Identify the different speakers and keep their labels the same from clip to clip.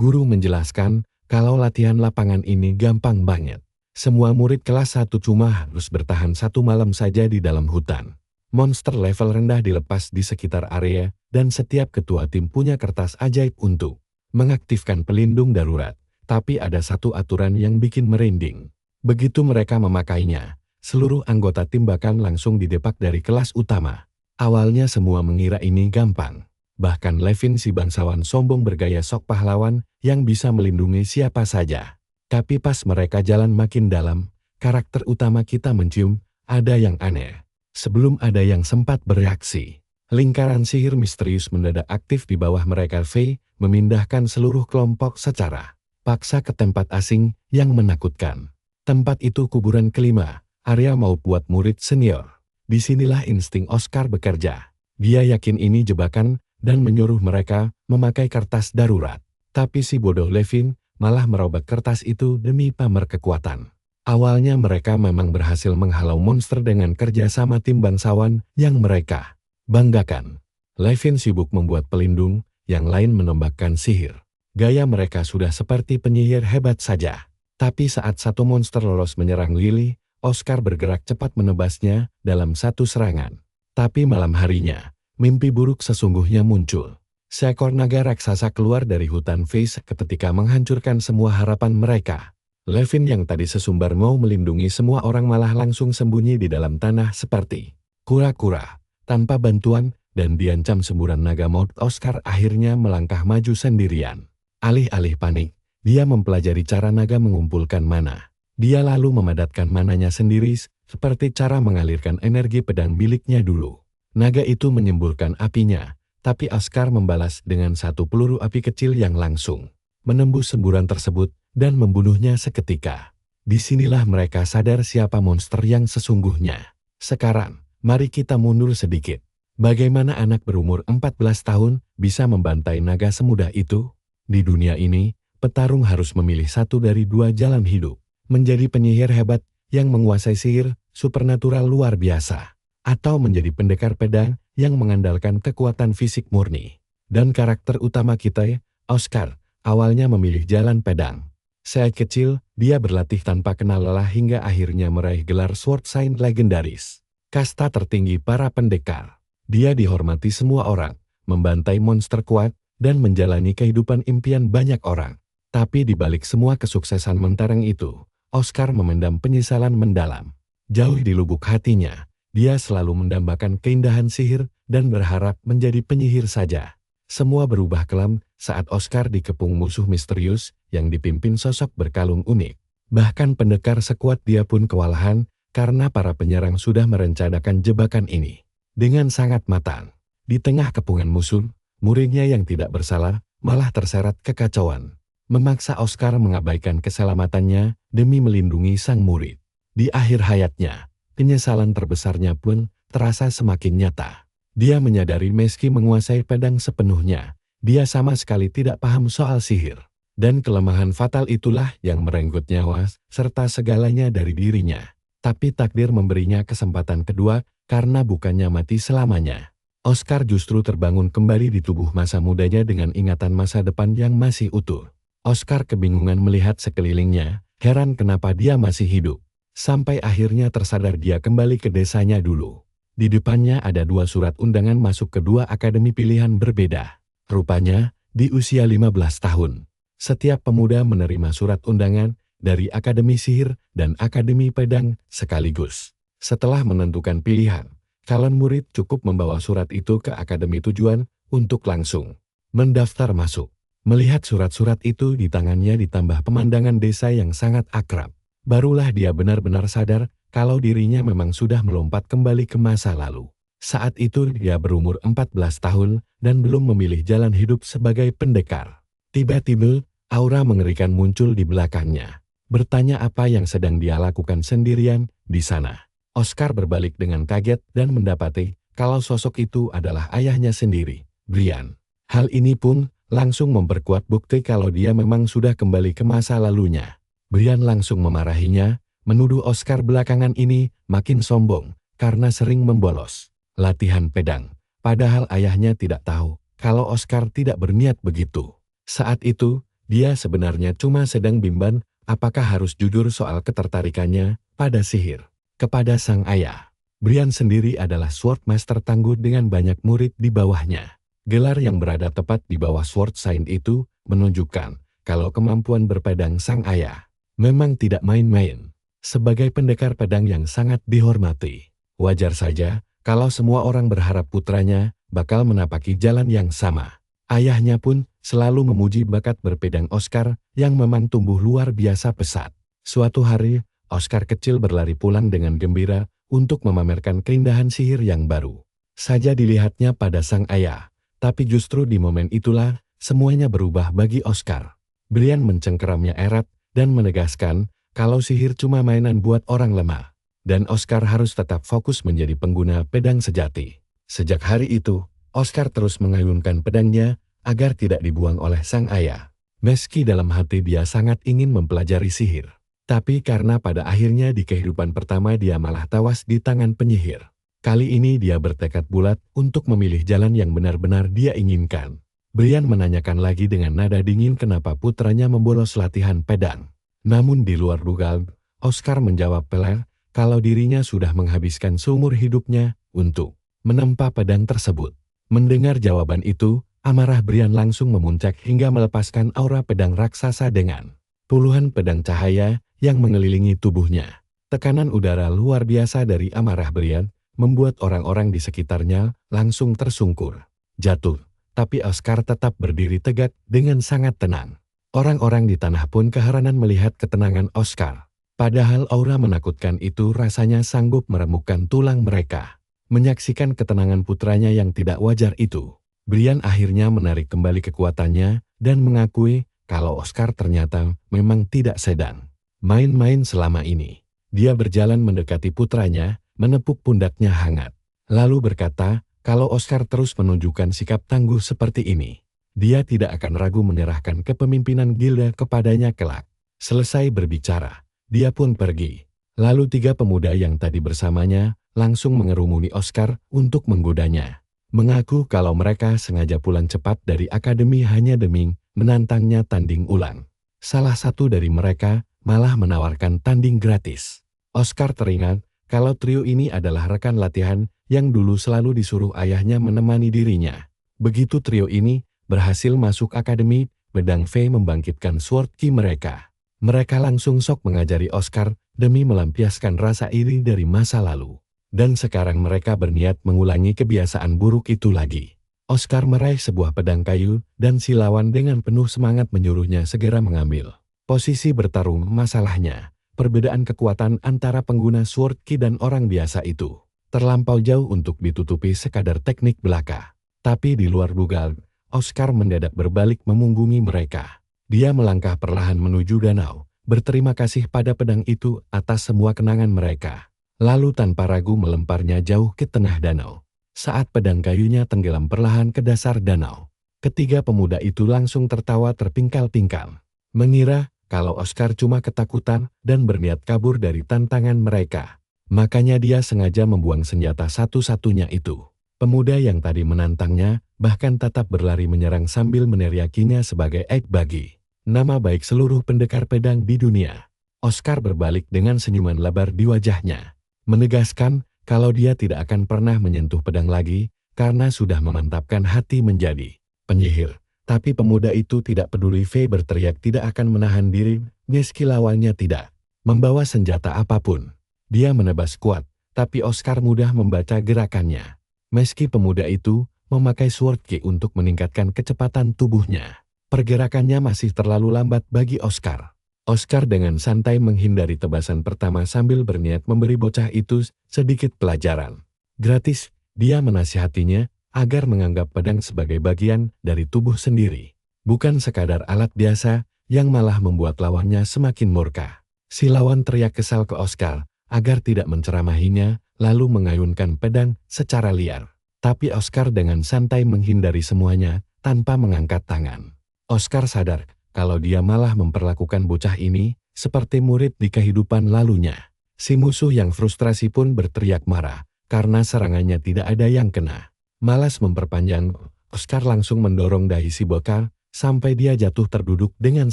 Speaker 1: Guru menjelaskan kalau latihan lapangan ini gampang banget. Semua murid kelas 1 cuma harus bertahan 1 malam saja di dalam hutan. Monster level rendah dilepas di sekitar area, dan setiap ketua tim punya kertas ajaib untuk mengaktifkan pelindung darurat. Tapi ada satu aturan yang bikin merinding. Begitu mereka memakainya, seluruh anggota tim bahkan langsung didepak dari kelas utama. Awalnya semua mengira ini gampang. Bahkan Levin si bangsawan sombong bergaya sok pahlawan yang bisa melindungi siapa saja. Tapi pas mereka jalan makin dalam, karakter utama kita mencium ada yang aneh. Sebelum ada yang sempat bereaksi, lingkaran sihir misterius mendadak aktif di bawah mereka. V memindahkan seluruh kelompok secara paksa ke tempat asing yang menakutkan. Tempat itu kuburan kelima, area mau buat murid senior. Disinilah insting Oscar bekerja. Dia yakin ini jebakan dan menyuruh mereka memakai kertas darurat. Tapi si bodoh Levin malah merobek kertas itu demi pamer kekuatan. Awalnya mereka memang berhasil menghalau monster dengan kerja sama tim bangsawan yang mereka banggakan. Levin sibuk membuat pelindung, yang lain menembakkan sihir. Gaya mereka sudah seperti penyihir hebat saja. Tapi saat satu monster lolos menyerang Lily, Oscar bergerak cepat menebasnya dalam satu serangan. Tapi malam harinya, mimpi buruk sesungguhnya muncul. Seekor naga raksasa keluar dari hutan Face ketika menghancurkan semua harapan mereka. Levin yang tadi sesumbar mau melindungi semua orang malah langsung sembunyi di dalam tanah seperti kura-kura. Tanpa bantuan dan diancam semburan naga maut, Oscar akhirnya melangkah maju sendirian. Alih-alih panik, dia mempelajari cara naga mengumpulkan mana. Dia lalu memadatkan mananya sendiri seperti cara mengalirkan energi pedang miliknya dulu. Naga itu menyembulkan apinya, tapi Oscar membalas dengan satu peluru api kecil yang langsung menembus semburan tersebut dan membunuhnya seketika. Disinilah mereka sadar siapa monster yang sesungguhnya. Sekarang, mari kita mundur sedikit. Bagaimana anak berumur 14 tahun bisa membantai naga semudah itu? Di dunia ini, petarung harus memilih satu dari dua jalan hidup. Menjadi penyihir hebat yang menguasai sihir supernatural luar biasa. Atau menjadi pendekar pedang yang mengandalkan kekuatan fisik murni. Dan karakter utama kita, Oscar, awalnya memilih jalan pedang. Saat kecil, dia berlatih tanpa kenal lelah hingga akhirnya meraih gelar Sword Sign legendaris. Kasta tertinggi para pendekar. Dia dihormati semua orang, membantai monster kuat, dan menjalani kehidupan impian banyak orang. Tapi di balik semua kesuksesan mentereng itu, Oscar memendam penyesalan mendalam. Jauh di lubuk hatinya, dia selalu mendambakan keindahan sihir dan berharap menjadi penyihir saja. Semua berubah kelam saat Oscar dikepung musuh misterius yang dipimpin sosok berkalung unik. Bahkan pendekar sekuat dia pun kewalahan karena para penyerang sudah merencanakan jebakan ini dengan sangat matang. Di tengah kepungan musuh, muridnya yang tidak bersalah malah terseret kekacauan. Memaksa Oscar mengabaikan keselamatannya demi melindungi sang murid. Di akhir hayatnya, penyesalan terbesarnya pun terasa semakin nyata. Dia menyadari meski menguasai pedang sepenuhnya, dia sama sekali tidak paham soal sihir. Dan kelemahan fatal itulah yang merenggut nyawa serta segalanya dari dirinya. Tapi takdir memberinya kesempatan kedua karena bukannya mati selamanya. Oscar justru terbangun kembali di tubuh masa mudanya dengan ingatan masa depan yang masih utuh. Oscar kebingungan melihat sekelilingnya, heran kenapa dia masih hidup. Sampai akhirnya tersadar dia kembali ke desanya dulu. Di depannya ada dua surat undangan masuk ke dua akademi pilihan berbeda. Rupanya, di usia 15 tahun, setiap pemuda menerima surat undangan dari Akademi Sihir dan Akademi Pedang sekaligus. Setelah menentukan pilihan, calon murid cukup membawa surat itu ke akademi tujuan untuk langsung mendaftar masuk. Melihat surat-surat itu di tangannya ditambah pemandangan desa yang sangat akrab, barulah dia benar-benar sadar kalau dirinya memang sudah melompat kembali ke masa lalu. Saat itu dia berumur 14 tahun dan belum memilih jalan hidup sebagai pendekar. Tiba-tiba, aura mengerikan muncul di belakangnya. Bertanya apa yang sedang dia lakukan sendirian di sana. Oscar berbalik dengan kaget dan mendapati kalau sosok itu adalah ayahnya sendiri, Brian. Hal ini pun langsung memperkuat bukti kalau dia memang sudah kembali ke masa lalunya. Brian langsung memarahinya, menuduh Oscar belakangan ini makin sombong karena sering membolos latihan pedang. Padahal ayahnya tidak tahu kalau Oscar tidak berniat begitu. Saat itu, Dia sebenarnya cuma sedang bimbang apakah harus jujur soal ketertarikannya pada sihir. Kepada sang ayah, Brian sendiri adalah Swordmaster tangguh dengan banyak murid di bawahnya. Gelar yang berada tepat di bawah Sword Sign itu menunjukkan kalau kemampuan berpedang sang ayah memang tidak main-main. Sebagai pendekar pedang yang sangat dihormati, wajar saja kalau semua orang berharap putranya bakal menapaki jalan yang sama. Ayahnya pun selalu memuji bakat berpedang Oscar yang memang tumbuh luar biasa pesat. Suatu hari, Oscar kecil berlari pulang dengan gembira untuk memamerkan keindahan sihir yang baru saja dilihatnya pada sang ayah. Tapi justru di momen itulah semuanya berubah bagi Oscar. Brian mencengkeramnya erat dan menegaskan kalau sihir cuma mainan buat orang lemah. Dan Oscar harus tetap fokus menjadi pengguna pedang sejati. Sejak hari itu, Oscar terus mengayunkan pedangnya agar tidak dibuang oleh sang ayah. Meski dalam hati dia sangat ingin mempelajari sihir. Tapi karena pada akhirnya di kehidupan pertama dia malah tewas di tangan penyihir. Kali ini dia bertekad bulat untuk memilih jalan yang benar-benar dia inginkan. Brian menanyakan lagi dengan nada dingin kenapa putranya membolos latihan pedang. Namun di luar dugaan, Oscar menjawab pelan kalau dirinya sudah menghabiskan seumur hidupnya untuk menempa pedang tersebut. Mendengar jawaban itu, amarah Brian langsung memuncak hingga melepaskan aura pedang raksasa dengan puluhan pedang cahaya yang mengelilingi tubuhnya. Tekanan udara luar biasa dari amarah Brian membuat orang-orang di sekitarnya langsung tersungkur, jatuh. Tapi Oscar tetap berdiri tegak dengan sangat tenang. Orang-orang di tanah pun keheranan melihat ketenangan Oscar. Padahal aura menakutkan itu rasanya sanggup meremukkan tulang mereka. Menyaksikan ketenangan putranya yang tidak wajar itu, Brian akhirnya menarik kembali kekuatannya dan mengakui kalau Oscar ternyata memang tidak sedang main-main selama ini. Dia berjalan mendekati putranya, menepuk pundaknya hangat. Lalu berkata, kalau Oscar terus menunjukkan sikap tangguh seperti ini, dia tidak akan ragu menyerahkan kepemimpinan gilda kepadanya kelak. Selesai berbicara, dia pun pergi. Lalu tiga pemuda yang tadi bersamanya langsung mengerumuni Oscar untuk menggodanya. Mengaku kalau mereka sengaja pulang cepat dari akademi hanya demi menantangnya tanding ulang. Salah satu dari mereka malah menawarkan tanding gratis. Oscar teringat kalau trio ini adalah rekan latihan yang dulu selalu disuruh ayahnya menemani dirinya. Begitu trio ini berhasil masuk akademi, Pedang V membangkitkan Sword Ki mereka. Mereka langsung sok mengajari Oscar demi melampiaskan rasa iri dari masa lalu. Dan sekarang mereka berniat mengulangi kebiasaan buruk itu lagi. Oscar meraih sebuah pedang kayu dan si lawan dengan penuh semangat menyuruhnya segera mengambil posisi bertarung. Masalahnya, perbedaan kekuatan antara pengguna Sword Ki dan orang biasa itu terlampau jauh untuk ditutupi sekadar teknik belaka. Tapi di luar dugaan, Oscar mendadak berbalik memunggungi mereka. Dia melangkah perlahan menuju danau, berterima kasih pada pedang itu atas semua kenangan mereka. Lalu tanpa ragu melemparnya jauh ke tengah danau. Saat pedang kayunya tenggelam perlahan ke dasar danau, ketiga pemuda itu langsung tertawa terpingkal-pingkal. Mengira kalau Oscar cuma ketakutan dan berniat kabur dari tantangan mereka. Makanya dia sengaja membuang senjata satu-satunya itu. Pemuda yang tadi menantangnya bahkan tetap berlari menyerang sambil meneriakinya sebagai bagi nama baik seluruh pendekar pedang di dunia. Oscar berbalik dengan senyuman lebar di wajahnya, menegaskan kalau dia tidak akan pernah menyentuh pedang lagi karena sudah memantapkan hati menjadi penyihir. Tapi pemuda itu tidak peduli. V berteriak tidak akan menahan diri meski lawannya tidak membawa senjata apapun. Dia menebas kuat, tapi Oscar mudah membaca gerakannya. Meski pemuda itu memakai Sword Ki untuk meningkatkan kecepatan tubuhnya, pergerakannya masih terlalu lambat bagi Oscar. Oscar dengan santai menghindari tebasan pertama sambil berniat memberi bocah itu sedikit pelajaran gratis. Dia menasihatinya agar menganggap pedang sebagai bagian dari tubuh sendiri, bukan sekadar alat biasa yang malah membuat lawannya semakin murka. Si lawan teriak kesal ke Oscar agar tidak menceramahinya, lalu mengayunkan pedang secara liar. Tapi Oscar dengan santai menghindari semuanya tanpa mengangkat tangan. Oscar sadar kalau dia malah memperlakukan bocah ini seperti murid di kehidupan lalunya. Si musuh yang frustrasi pun berteriak marah karena serangannya tidak ada yang kena. Malas memperpanjang, Oscar langsung mendorong dahi si bocah sampai dia jatuh terduduk dengan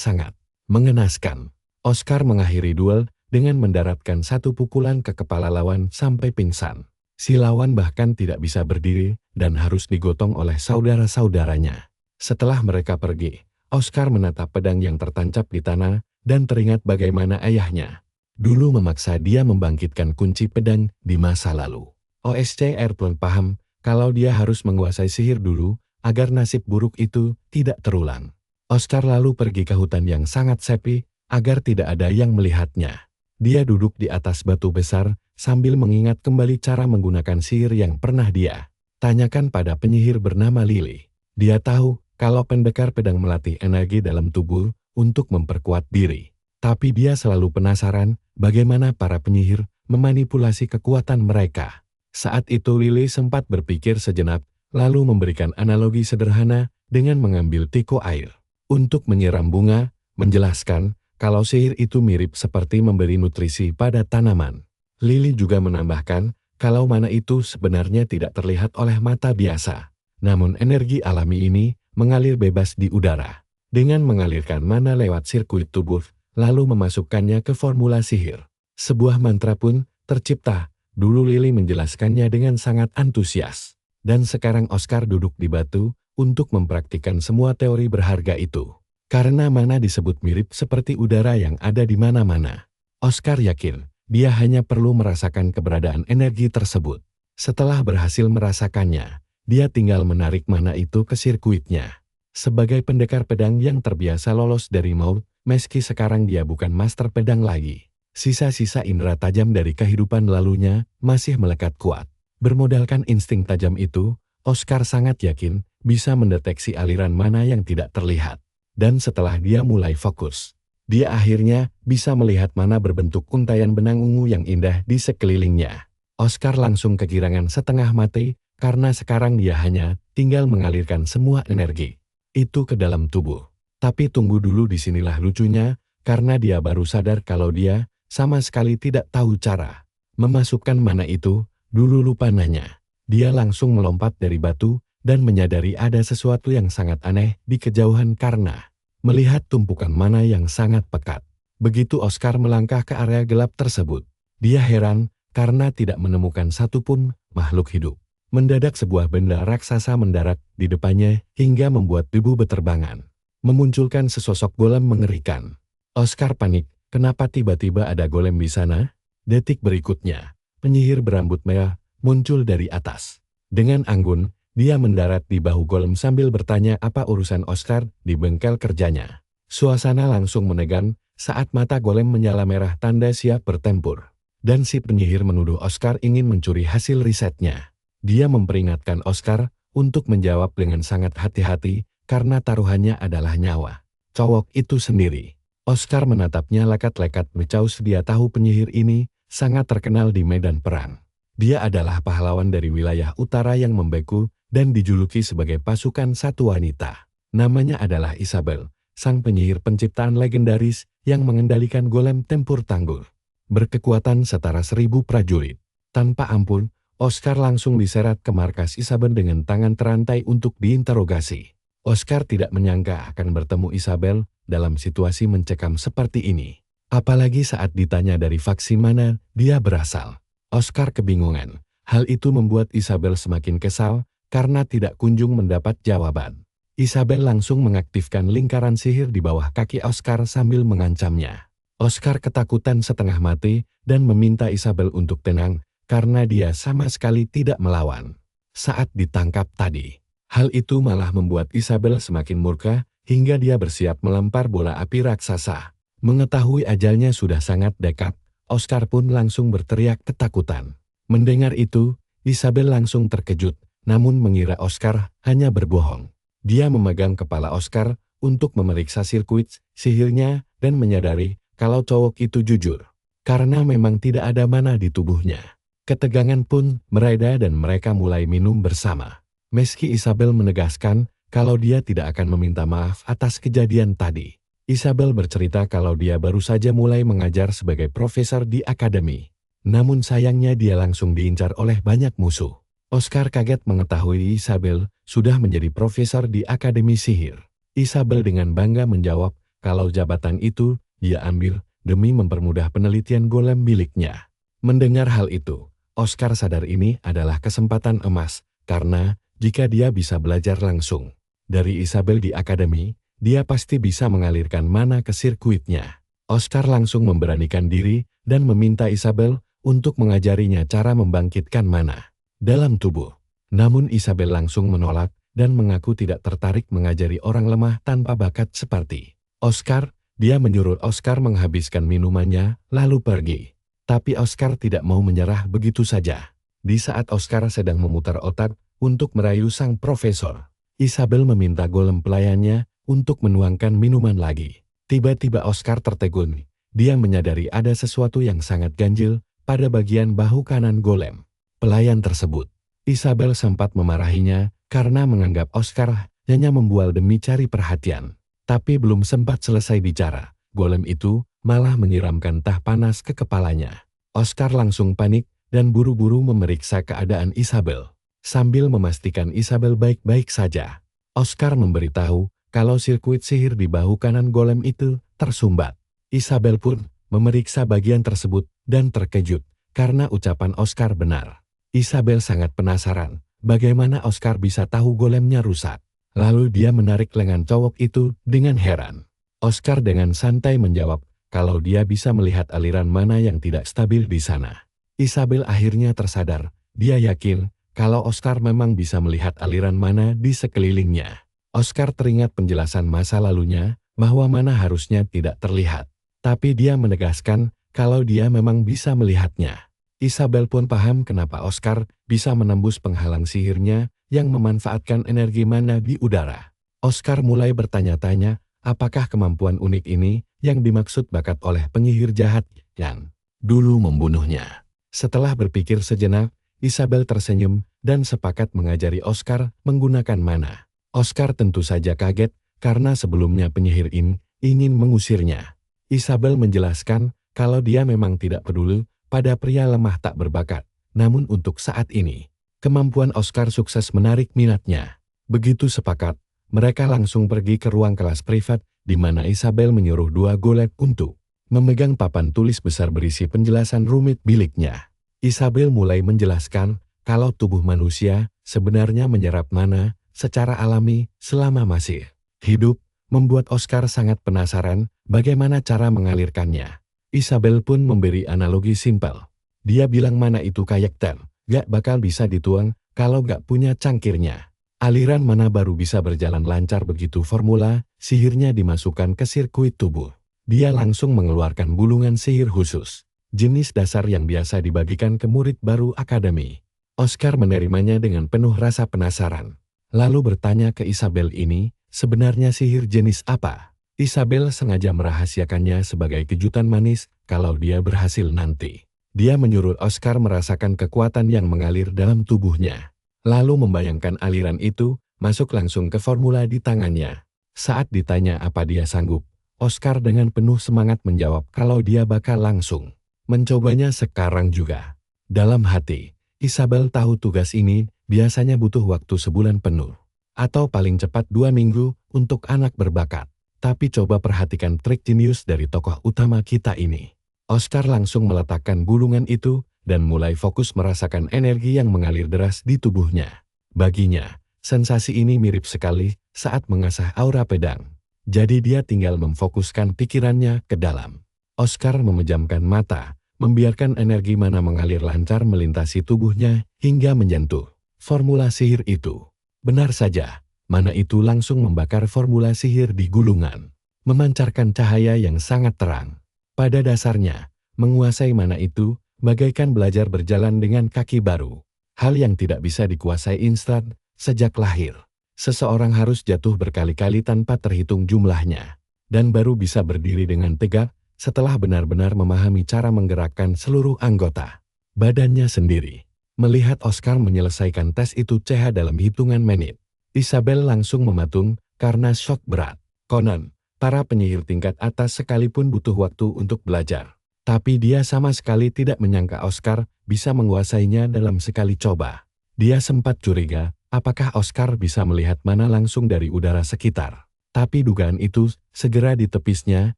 Speaker 1: sangat mengenaskan. Oscar mengakhiri duel dengan mendaratkan satu pukulan ke kepala lawan sampai pingsan. Si lawan bahkan tidak bisa berdiri dan harus digotong oleh saudara-saudaranya. Setelah mereka pergi, Oscar menatap pedang yang tertancap di tanah dan teringat bagaimana ayahnya dulu memaksa dia membangkitkan kunci pedang di masa lalu. Oscar pun paham kalau dia harus menguasai sihir dulu agar nasib buruk itu tidak terulang. Oscar lalu pergi ke hutan yang sangat sepi agar tidak ada yang melihatnya. Dia duduk di atas batu besar sambil mengingat kembali cara menggunakan sihir yang pernah dia tanyakan pada penyihir bernama Lily. Dia tahu kalau pendekar pedang melatih energi dalam tubuh untuk memperkuat diri. Tapi dia selalu penasaran bagaimana para penyihir memanipulasi kekuatan mereka. Saat itu Lily sempat berpikir sejenak, lalu memberikan analogi sederhana dengan mengambil tiko air untuk menyiram bunga, menjelaskan kalau sihir itu mirip seperti memberi nutrisi pada tanaman. Lily juga menambahkan kalau mana itu sebenarnya tidak terlihat oleh mata biasa. Namun energi alami ini mengalir bebas di udara. Dengan mengalirkan mana lewat sirkuit tubuh, lalu memasukkannya ke formula sihir. Sebuah mantra pun tercipta. Dulu Lily menjelaskannya dengan sangat antusias. Dan sekarang Oscar duduk di batu untuk mempraktikkan semua teori berharga itu. Karena mana disebut mirip seperti udara yang ada di mana-mana. Oscar yakin dia hanya perlu merasakan keberadaan energi tersebut. Setelah berhasil merasakannya, dia tinggal menarik mana itu ke sirkuitnya. Sebagai pendekar pedang yang terbiasa lolos dari maut, meski sekarang dia bukan master pedang lagi, sisa-sisa indera tajam dari kehidupan lalunya masih melekat kuat. Bermodalkan insting tajam itu, Oscar sangat yakin bisa mendeteksi aliran mana yang tidak terlihat. Dan setelah dia mulai fokus, dia akhirnya bisa melihat mana berbentuk untayan benang ungu yang indah di sekelilingnya. Oscar langsung kegirangan setengah mati karena sekarang dia hanya tinggal mengalirkan semua energi itu ke dalam tubuh. Tapi tunggu dulu, disinilah lucunya, karena dia baru sadar kalau dia sama sekali tidak tahu cara memasukkan mana itu. Dulu lupa nanya. Dia langsung melompat dari batu dan menyadari ada sesuatu yang sangat aneh di kejauhan karena melihat tumpukan mana yang sangat pekat. Begitu Oscar melangkah ke area gelap tersebut, dia heran karena tidak menemukan satupun makhluk hidup. Mendadak sebuah benda raksasa mendarat di depannya hingga membuat debu beterbangan, memunculkan sesosok golem mengerikan. Oscar panik, kenapa tiba-tiba ada golem di sana? Detik berikutnya, penyihir berambut merah muncul dari atas. Dengan anggun, dia mendarat di bahu golem sambil bertanya apa urusan Oscar di bengkel kerjanya. Suasana langsung menegang saat mata golem menyala merah tanda siap bertempur. Dan si penyihir menuduh Oscar ingin mencuri hasil risetnya. Dia memperingatkan Oscar untuk menjawab dengan sangat hati-hati karena taruhannya adalah nyawa cowok itu sendiri. Oscar menatapnya lekat-lekat bercaus. Dia tahu penyihir ini sangat terkenal di medan perang. Dia adalah pahlawan dari wilayah utara yang membeku dan dijuluki sebagai pasukan satu wanita. Namanya adalah Isabel, sang penyihir penciptaan legendaris yang mengendalikan golem tempur tangguh. Berkekuatan setara 1000 prajurit. Tanpa ampun, Oscar langsung diseret ke markas Isabel dengan tangan terantai untuk diinterogasi. Oscar tidak menyangka akan bertemu Isabel dalam situasi mencekam seperti ini. Apalagi saat ditanya dari faksi mana dia berasal. Oscar kebingungan. Hal itu membuat Isabel semakin kesal karena tidak kunjung mendapat jawaban. Isabel langsung mengaktifkan lingkaran sihir di bawah kaki Oscar sambil mengancamnya. Oscar ketakutan setengah mati dan meminta Isabel untuk tenang karena dia sama sekali tidak melawan. Saat ditangkap tadi, hal itu malah membuat Isabel semakin murka hingga dia bersiap melempar bola api raksasa. Mengetahui ajalnya sudah sangat dekat, Oscar pun langsung berteriak ketakutan. Mendengar itu, Isabel langsung terkejut, namun mengira Oscar hanya berbohong. Dia memegang kepala Oscar untuk memeriksa sirkuit sihirnya dan menyadari kalau cowok itu jujur. Karena memang tidak ada mana di tubuhnya. Ketegangan pun mereda dan mereka mulai minum bersama. Meski Isabel menegaskan kalau dia tidak akan meminta maaf atas kejadian tadi. Isabel bercerita kalau dia baru saja mulai mengajar sebagai profesor di akademi. Namun sayangnya dia langsung diincar oleh banyak musuh. Oscar kaget mengetahui Isabel sudah menjadi profesor di akademi sihir. Isabel dengan bangga menjawab kalau jabatan itu dia ambil demi mempermudah penelitian golem miliknya. Mendengar hal itu, Oscar sadar ini adalah kesempatan emas, karena jika dia bisa belajar langsung dari Isabel di akademi, dia pasti bisa mengalirkan mana ke sirkuitnya. Oscar langsung memberanikan diri dan meminta Isabel untuk mengajarinya cara membangkitkan mana dalam tubuh. Namun Isabel langsung menolak dan mengaku tidak tertarik mengajari orang lemah tanpa bakat seperti Oscar. Dia menyuruh Oscar menghabiskan minumannya lalu pergi. Tapi Oscar tidak mau menyerah begitu saja. Di saat Oscar sedang memutar otak untuk merayu sang profesor, Isabel meminta golem pelayannya untuk menuangkan minuman lagi. Tiba-tiba Oscar tertegun. Dia menyadari ada sesuatu yang sangat ganjil pada bagian bahu kanan golem pelayan tersebut. Isabel sempat memarahinya karena menganggap Oscar hanya membual demi cari perhatian. Tapi belum sempat selesai bicara, golem itu malah menyiramkan teh panas ke kepalanya. Oscar langsung panik dan buru-buru memeriksa keadaan Isabel. Sambil memastikan Isabel baik-baik saja, Oscar memberitahu kalau sirkuit sihir di bahu kanan golem itu tersumbat. Isabel pun memeriksa bagian tersebut dan terkejut karena ucapan Oscar benar. Isabel sangat penasaran bagaimana Oscar bisa tahu golemnya rusak. Lalu dia menarik lengan cowok itu dengan heran. Oscar dengan santai menjawab kalau dia bisa melihat aliran mana yang tidak stabil di sana. Isabel akhirnya tersadar. Dia yakin kalau Oscar memang bisa melihat aliran mana di sekelilingnya. Oscar teringat penjelasan masa lalunya bahwa mana harusnya tidak terlihat. Tapi dia menegaskan kalau dia memang bisa melihatnya. Isabel pun paham kenapa Oscar bisa menembus penghalang sihirnya yang memanfaatkan energi mana di udara. Oscar mulai bertanya-tanya, apakah kemampuan unik ini yang dimaksud bakat oleh penyihir jahat yang dulu membunuhnya. Setelah berpikir sejenak, Isabel tersenyum dan sepakat mengajari Oscar menggunakan mana. Oscar tentu saja kaget karena sebelumnya penyihir ini ingin mengusirnya. Isabel menjelaskan kalau dia memang tidak peduli pada pria lemah tak berbakat. Namun untuk saat ini, kemampuan Oscar sukses menarik minatnya. Begitu sepakat, mereka langsung pergi ke ruang kelas privat di mana Isabel menyuruh dua golem untuk memegang papan tulis besar berisi penjelasan rumit miliknya. Isabel mulai menjelaskan kalau tubuh manusia sebenarnya menyerap mana secara alami selama masih hidup, membuat Oscar sangat penasaran bagaimana cara mengalirkannya. Isabel pun memberi analogi simpel. Dia bilang mana itu kayak teh. Gak bakal bisa dituang kalau gak punya cangkirnya. Aliran mana baru bisa berjalan lancar begitu formula sihirnya dimasukkan ke sirkuit tubuh. Dia langsung mengeluarkan bulungan sihir khusus, jenis dasar yang biasa dibagikan ke murid baru akademi. Oscar menerimanya dengan penuh rasa penasaran. Lalu bertanya ke Isabel ini, sebenarnya sihir jenis apa? Isabel sengaja merahasiakannya sebagai kejutan manis kalau dia berhasil nanti. Dia menyuruh Oscar merasakan kekuatan yang mengalir dalam tubuhnya. Lalu membayangkan aliran itu masuk langsung ke formula di tangannya. Saat ditanya apa dia sanggup, Oscar dengan penuh semangat menjawab kalau dia bakal langsung mencobanya sekarang juga. Dalam hati, Isabel tahu tugas ini biasanya butuh waktu sebulan penuh. Atau paling cepat 2 minggu untuk anak berbakat. Tapi coba perhatikan trik jenius dari tokoh utama kita ini. Oscar langsung meletakkan bulungan itu dan mulai fokus merasakan energi yang mengalir deras di tubuhnya. Baginya, sensasi ini mirip sekali saat mengasah aura pedang. Jadi dia tinggal memfokuskan pikirannya ke dalam. Oscar memejamkan mata, membiarkan energi mana mengalir lancar melintasi tubuhnya hingga menyentuh formula sihir itu. Benar saja, mana itu langsung membakar formula sihir di gulungan, memancarkan cahaya yang sangat terang. Pada dasarnya, menguasai mana itu bagaikan belajar berjalan dengan kaki baru. Hal yang tidak bisa dikuasai instan sejak lahir. Seseorang harus jatuh berkali-kali tanpa terhitung jumlahnya, dan baru bisa berdiri dengan tegak setelah benar-benar memahami cara menggerakkan seluruh anggota badannya sendiri. Melihat Oscar menyelesaikan tes itu dalam hitungan menit, Isabel langsung mematung karena syok berat. Konon, para penyihir tingkat atas sekalipun butuh waktu untuk belajar. Tapi dia sama sekali tidak menyangka Oscar bisa menguasainya dalam sekali coba. Dia sempat curiga, apakah Oscar bisa melihat mana langsung dari udara sekitar. Tapi dugaan itu segera ditepisnya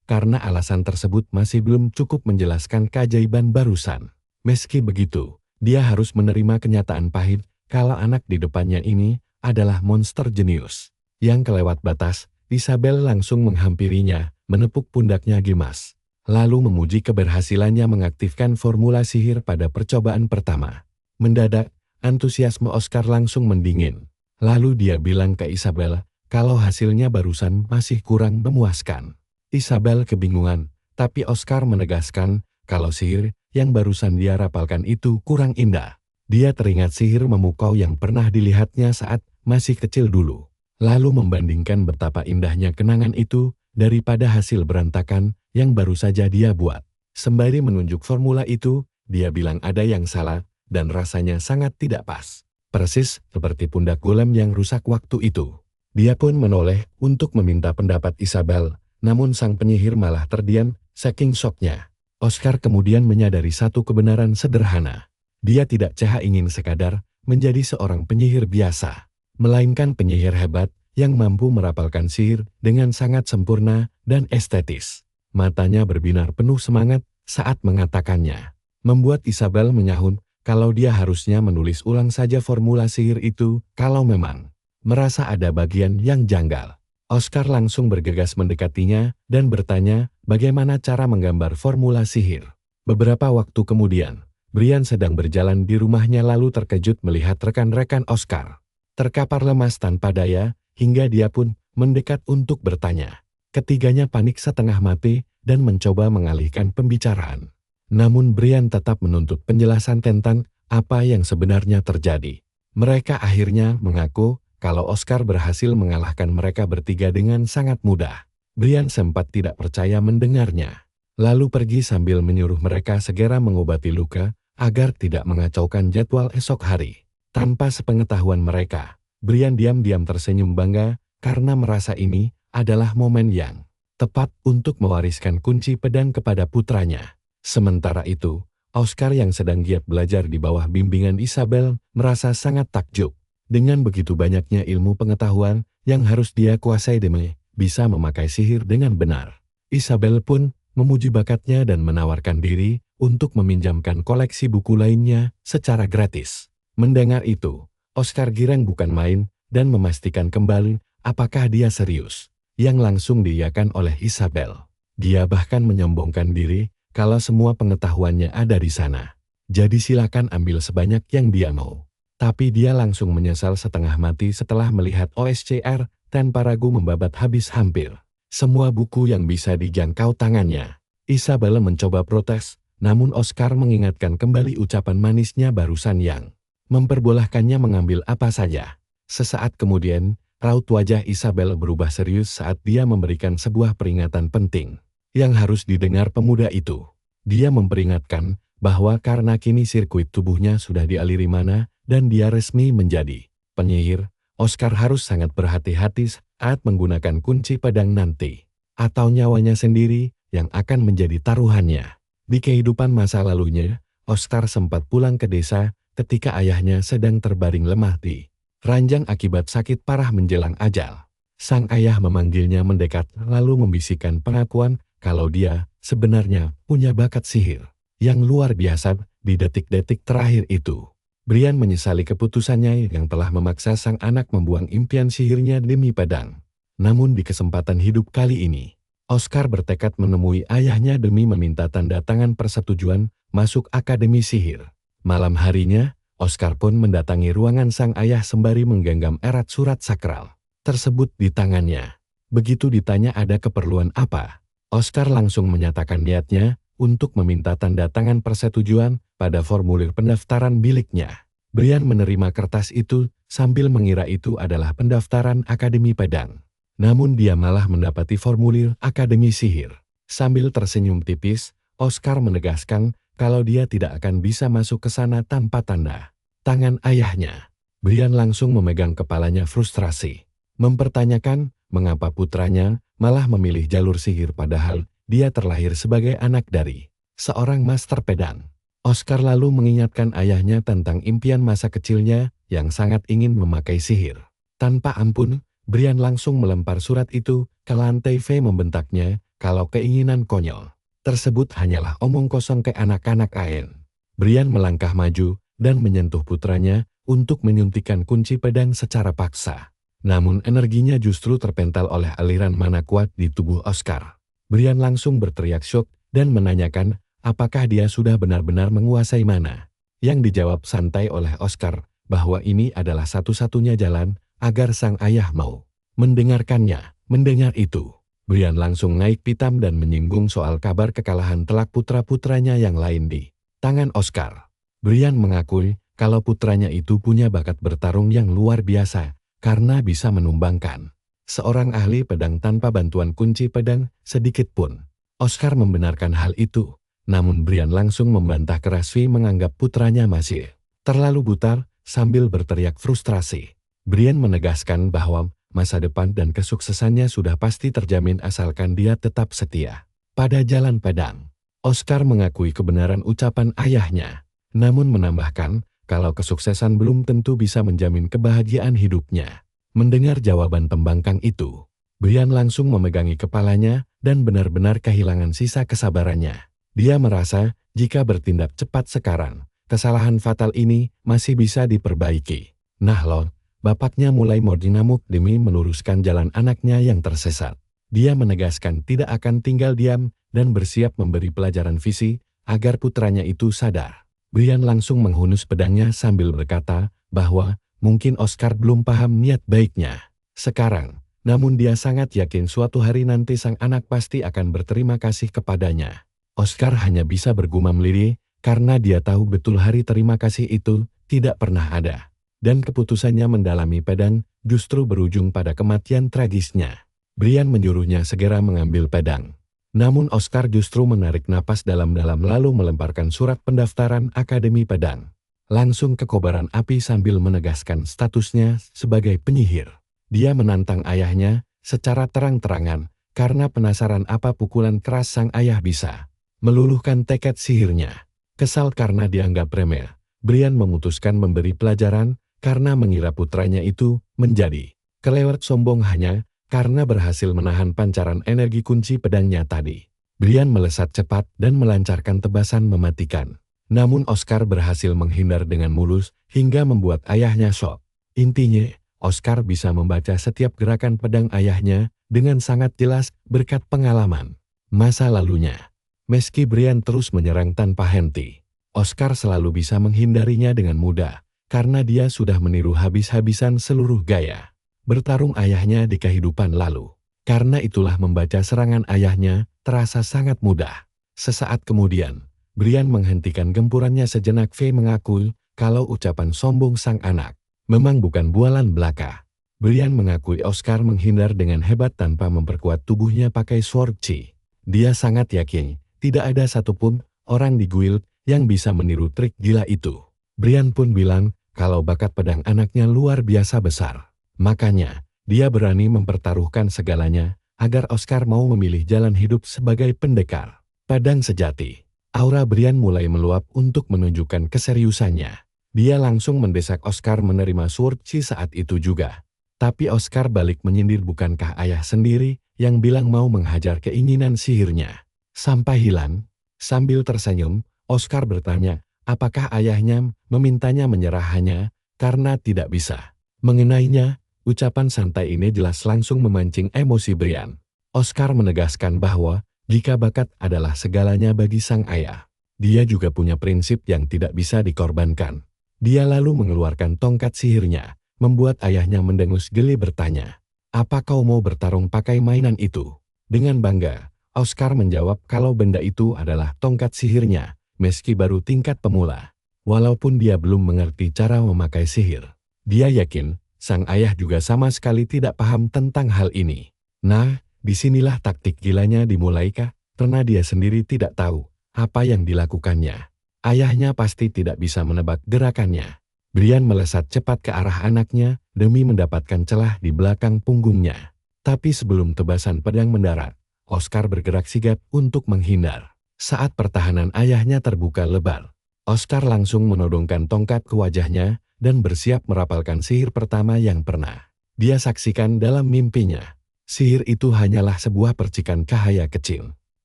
Speaker 1: karena alasan tersebut masih belum cukup menjelaskan keajaiban barusan. Meski begitu, dia harus menerima kenyataan pahit kalau anak di depannya ini adalah monster jenius. Yang kelewat batas, Isabel langsung menghampirinya, menepuk pundaknya gemas. Lalu memuji keberhasilannya mengaktifkan formula sihir pada percobaan pertama. Mendadak, antusiasme Oscar langsung mendingin. Lalu dia bilang ke Isabel kalau hasilnya barusan masih kurang memuaskan. Isabel kebingungan, tapi Oscar menegaskan kalau sihir yang barusan dia rapalkan itu kurang indah. Dia teringat sihir memukau yang pernah dilihatnya saat masih kecil dulu. Lalu membandingkan betapa indahnya kenangan itu daripada hasil berantakan yang baru saja dia buat. Sembari menunjuk formula itu, dia bilang ada yang salah dan rasanya sangat tidak pas. Persis seperti pundak golem yang rusak waktu itu. Dia pun menoleh untuk meminta pendapat Isabel, namun sang penyihir malah terdiam saking syoknya. Oscar kemudian menyadari satu kebenaran sederhana. Dia tidak ingin sekadar menjadi seorang penyihir biasa, melainkan penyihir hebat yang mampu merapalkan sihir dengan sangat sempurna dan estetis. Matanya berbinar penuh semangat saat mengatakannya. Membuat Isabel menyahut kalau dia harusnya menulis ulang saja formula sihir itu kalau memang merasa ada bagian yang janggal. Oscar langsung bergegas mendekatinya dan bertanya bagaimana cara menggambar formula sihir. Beberapa waktu kemudian, Brian sedang berjalan di rumahnya lalu terkejut melihat rekan-rekan Oscar terkapar lemas tanpa daya, hingga dia pun mendekat untuk bertanya. Ketiganya panik setengah mati dan mencoba mengalihkan pembicaraan. Namun Brian tetap menuntut penjelasan tentang apa yang sebenarnya terjadi. Mereka akhirnya mengaku kalau Oscar berhasil mengalahkan mereka bertiga dengan sangat mudah. Brian sempat tidak percaya mendengarnya. Lalu pergi sambil menyuruh mereka segera mengobati luka agar tidak mengacaukan jadwal esok hari. Tanpa sepengetahuan mereka, Brian diam-diam tersenyum bangga karena merasa ini adalah momen yang tepat untuk mewariskan kunci pedang kepada putranya. Sementara itu, Oscar yang sedang giat belajar di bawah bimbingan Isabel merasa sangat takjub. Dengan begitu banyaknya ilmu pengetahuan yang harus dia kuasai demi bisa memakai sihir dengan benar. Isabel pun memuji bakatnya dan menawarkan diri untuk meminjamkan koleksi buku lainnya secara gratis. Mendengar itu, Oscar girang bukan main dan memastikan kembali apakah dia serius, yang langsung diiyakan oleh Isabel. Dia bahkan menyombongkan diri kalau semua pengetahuannya ada di sana. Jadi silakan ambil sebanyak yang dia mau. Tapi dia langsung menyesal setengah mati setelah melihat OSCR tanpa ragu membabat habis hampir semua buku yang bisa dijangkau tangannya. Isabel mencoba protes, namun Oscar mengingatkan kembali ucapan manisnya barusan yang memperbolehkannya mengambil apa saja. Sesaat kemudian, raut wajah Isabel berubah serius saat dia memberikan sebuah peringatan penting yang harus didengar pemuda itu. Dia memperingatkan bahwa karena kini sirkuit tubuhnya sudah dialiri mana dan dia resmi menjadi penyihir, Oscar harus sangat berhati-hati saat menggunakan kunci pedang nanti, atau nyawanya sendiri yang akan menjadi taruhannya. Di kehidupan masa lalunya, Oscar sempat pulang ke desa ketika ayahnya sedang terbaring lemah di ranjang akibat sakit parah menjelang ajal. Sang ayah memanggilnya mendekat lalu membisikkan pengakuan kalau dia sebenarnya punya bakat sihir yang luar biasa di detik-detik terakhir itu. Brian menyesali keputusannya yang telah memaksa sang anak membuang impian sihirnya demi pedang. Namun di kesempatan hidup kali ini, Oscar bertekad menemui ayahnya demi meminta tanda tangan persetujuan masuk Akademi Sihir. Malam harinya, Oscar pun mendatangi ruangan sang ayah sembari menggenggam erat surat sakral tersebut di tangannya. Begitu ditanya ada keperluan apa, Oscar langsung menyatakan niatnya untuk meminta tanda tangan persetujuan pada formulir pendaftaran miliknya. Brian menerima kertas itu sambil mengira itu adalah pendaftaran Akademi Pedang. Namun dia malah mendapati formulir Akademi Sihir. Sambil tersenyum tipis, Oscar menegaskan kalau dia tidak akan bisa masuk ke sana tanpa tanda tangan ayahnya. Brian langsung memegang kepalanya frustrasi, mempertanyakan mengapa putranya malah memilih jalur sihir padahal dia terlahir sebagai anak dari seorang master pedang. Oscar lalu mengingatkan ayahnya tentang impian masa kecilnya yang sangat ingin memakai sihir tanpa ampun, Brian langsung melempar surat itu ke lantai. V membentaknya kalau keinginan konyol tersebut hanyalah omong kosong ke anak-anak lain. Brian melangkah maju dan menyentuh putranya untuk menyuntikkan kunci pedang secara paksa. Namun energinya justru terpental oleh aliran mana kuat di tubuh Oscar. Brian langsung berteriak syok dan menanyakan apakah dia sudah benar-benar menguasai mana. Yang dijawab santai oleh Oscar bahwa ini adalah satu-satunya jalan agar sang ayah mau mendengarkannya. Mendengar itu, Brian langsung naik pitam dan menyinggung soal kabar kekalahan telak putra-putranya yang lain di tangan Oscar. Brian mengakui kalau putranya itu punya bakat bertarung yang luar biasa karena bisa menumbangkan seorang ahli pedang tanpa bantuan kunci pedang sedikit pun. Oscar membenarkan hal itu, namun Brian langsung membantah keras. V menganggap putranya masih terlalu buta sambil berteriak frustrasi. Brian menegaskan bahwa masa depan dan kesuksesannya sudah pasti terjamin asalkan dia tetap setia pada jalan pedang. Oscar mengakui kebenaran ucapan ayahnya, namun menambahkan kalau kesuksesan belum tentu bisa menjamin kebahagiaan hidupnya. Mendengar jawaban pembangkang itu, Brian langsung memegangi kepalanya dan benar-benar kehilangan sisa kesabarannya. Dia merasa jika bertindak cepat sekarang, kesalahan fatal ini masih bisa diperbaiki. Nah loh, bapaknya mulai dinamuk demi meluruskan jalan anaknya yang tersesat. Dia menegaskan tidak akan tinggal diam dan bersiap memberi pelajaran visi agar putranya itu sadar. Brian langsung menghunus pedangnya sambil berkata bahwa mungkin Oscar belum paham niat baiknya sekarang, namun dia sangat yakin suatu hari nanti sang anak pasti akan berterima kasih kepadanya. Oscar hanya bisa bergumam lirih karena dia tahu betul hari terima kasih itu tidak pernah ada. Dan keputusannya mendalami pedang justru berujung pada kematian tragisnya. Brian menyuruhnya segera mengambil pedang. Namun Oscar justru menarik napas dalam-dalam lalu melemparkan surat pendaftaran Akademi Pedang langsung ke kobaran api sambil menegaskan statusnya sebagai penyihir. Dia menantang ayahnya secara terang-terangan karena penasaran apa pukulan keras sang ayah bisa meluluhkan tekad sihirnya. Kesal karena dianggap remeh, Brian memutuskan memberi pelajaran karena mengira putranya itu menjadi kelewat sombong hanya karena berhasil menahan pancaran energi kunci pedangnya tadi. Brian melesat cepat dan melancarkan tebasan mematikan. Namun Oscar berhasil menghindar dengan mulus hingga membuat ayahnya shock. Intinya, Oscar bisa membaca setiap gerakan pedang ayahnya dengan sangat jelas berkat pengalaman masa lalunya. Meski Brian terus menyerang tanpa henti, Oscar selalu bisa menghindarinya dengan mudah karena dia sudah meniru habis-habisan seluruh gaya bertarung ayahnya di kehidupan lalu. Karena itulah membaca serangan ayahnya terasa sangat mudah. Sesaat kemudian, Brian menghentikan gempurannya sejenak. V mengakui kalau ucapan sombong sang anak memang bukan bualan belaka. Brian mengakui Oscar menghindar dengan hebat tanpa memperkuat tubuhnya pakai sword chi. Dia sangat yakin tidak ada satupun orang di guild yang bisa meniru trik gila itu. Brian pun bilang kalau bakat pedang anaknya luar biasa besar. Makanya, dia berani mempertaruhkan segalanya agar Oscar mau memilih jalan hidup sebagai pendekar pedang sejati. Aura Brian mulai meluap untuk menunjukkan keseriusannya. Dia langsung mendesak Oscar menerima sword chi saat itu juga. Tapi Oscar balik menyindir bukankah ayah sendiri yang bilang mau menghajar keinginan sihirnya. Sampai hilang, sambil tersenyum, Oscar bertanya apakah ayahnya memintanya menyerah hanya karena tidak bisa mengenainya. Ucapan santai ini jelas langsung memancing emosi Brian. Oscar menegaskan bahwa jika bakat adalah segalanya bagi sang ayah, dia juga punya prinsip yang tidak bisa dikorbankan. Dia lalu mengeluarkan tongkat sihirnya, membuat ayahnya mendengus geli bertanya, "Apa kau mau bertarung pakai mainan itu?" Dengan bangga, Oscar menjawab kalau benda itu adalah tongkat sihirnya, meski baru tingkat pemula. Walaupun dia belum mengerti cara memakai sihir, dia yakin sang ayah juga sama sekali tidak paham tentang hal ini. Nah, disinilah taktik gilanya dimulai karena dia sendiri tidak tahu apa yang dilakukannya. Ayahnya pasti tidak bisa menebak gerakannya. Brian melesat cepat ke arah anaknya demi mendapatkan celah di belakang punggungnya. Tapi sebelum tebasan pedang mendarat, Oscar bergerak sigap untuk menghindar. Saat pertahanan ayahnya terbuka lebar, Oscar langsung menodongkan tongkat ke wajahnya dan bersiap merapalkan sihir pertama yang pernah dia saksikan dalam mimpinya. Sihir itu hanyalah sebuah percikan cahaya kecil.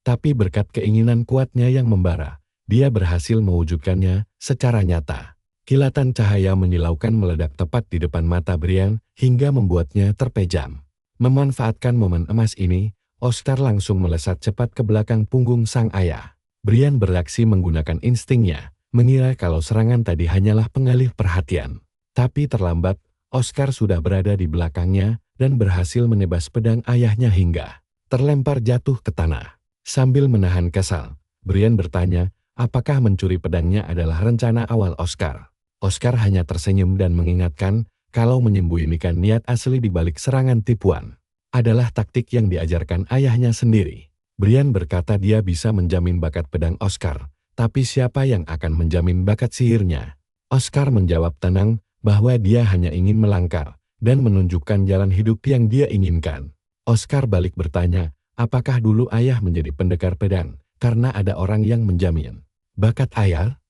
Speaker 1: Tapi berkat keinginan kuatnya yang membara, dia berhasil mewujudkannya secara nyata. Kilatan cahaya menyilaukan meledak tepat di depan mata Brian hingga membuatnya terpejam. Memanfaatkan momen emas ini, Oscar langsung melesat cepat ke belakang punggung sang ayah. Brian bereaksi menggunakan instingnya, mengira kalau serangan tadi hanyalah pengalih perhatian. Tapi terlambat, Oscar sudah berada di belakangnya dan berhasil menebas pedang ayahnya hingga terlempar jatuh ke tanah. Sambil menahan kesal, Brian bertanya, apakah mencuri pedangnya adalah rencana awal Oscar. Oscar hanya tersenyum dan mengingatkan kalau menyembunyikan niat asli di balik serangan tipuan adalah taktik yang diajarkan ayahnya sendiri. Brian berkata dia bisa menjamin bakat pedang Oscar, tapi siapa yang akan menjamin bakat sihirnya? Oscar menjawab tenang bahwa dia hanya ingin melangkah dan menunjukkan jalan hidup yang dia inginkan. Oscar balik bertanya, apakah dulu ayah menjadi pendekar pedang karena ada orang yang menjamin bakat ayah?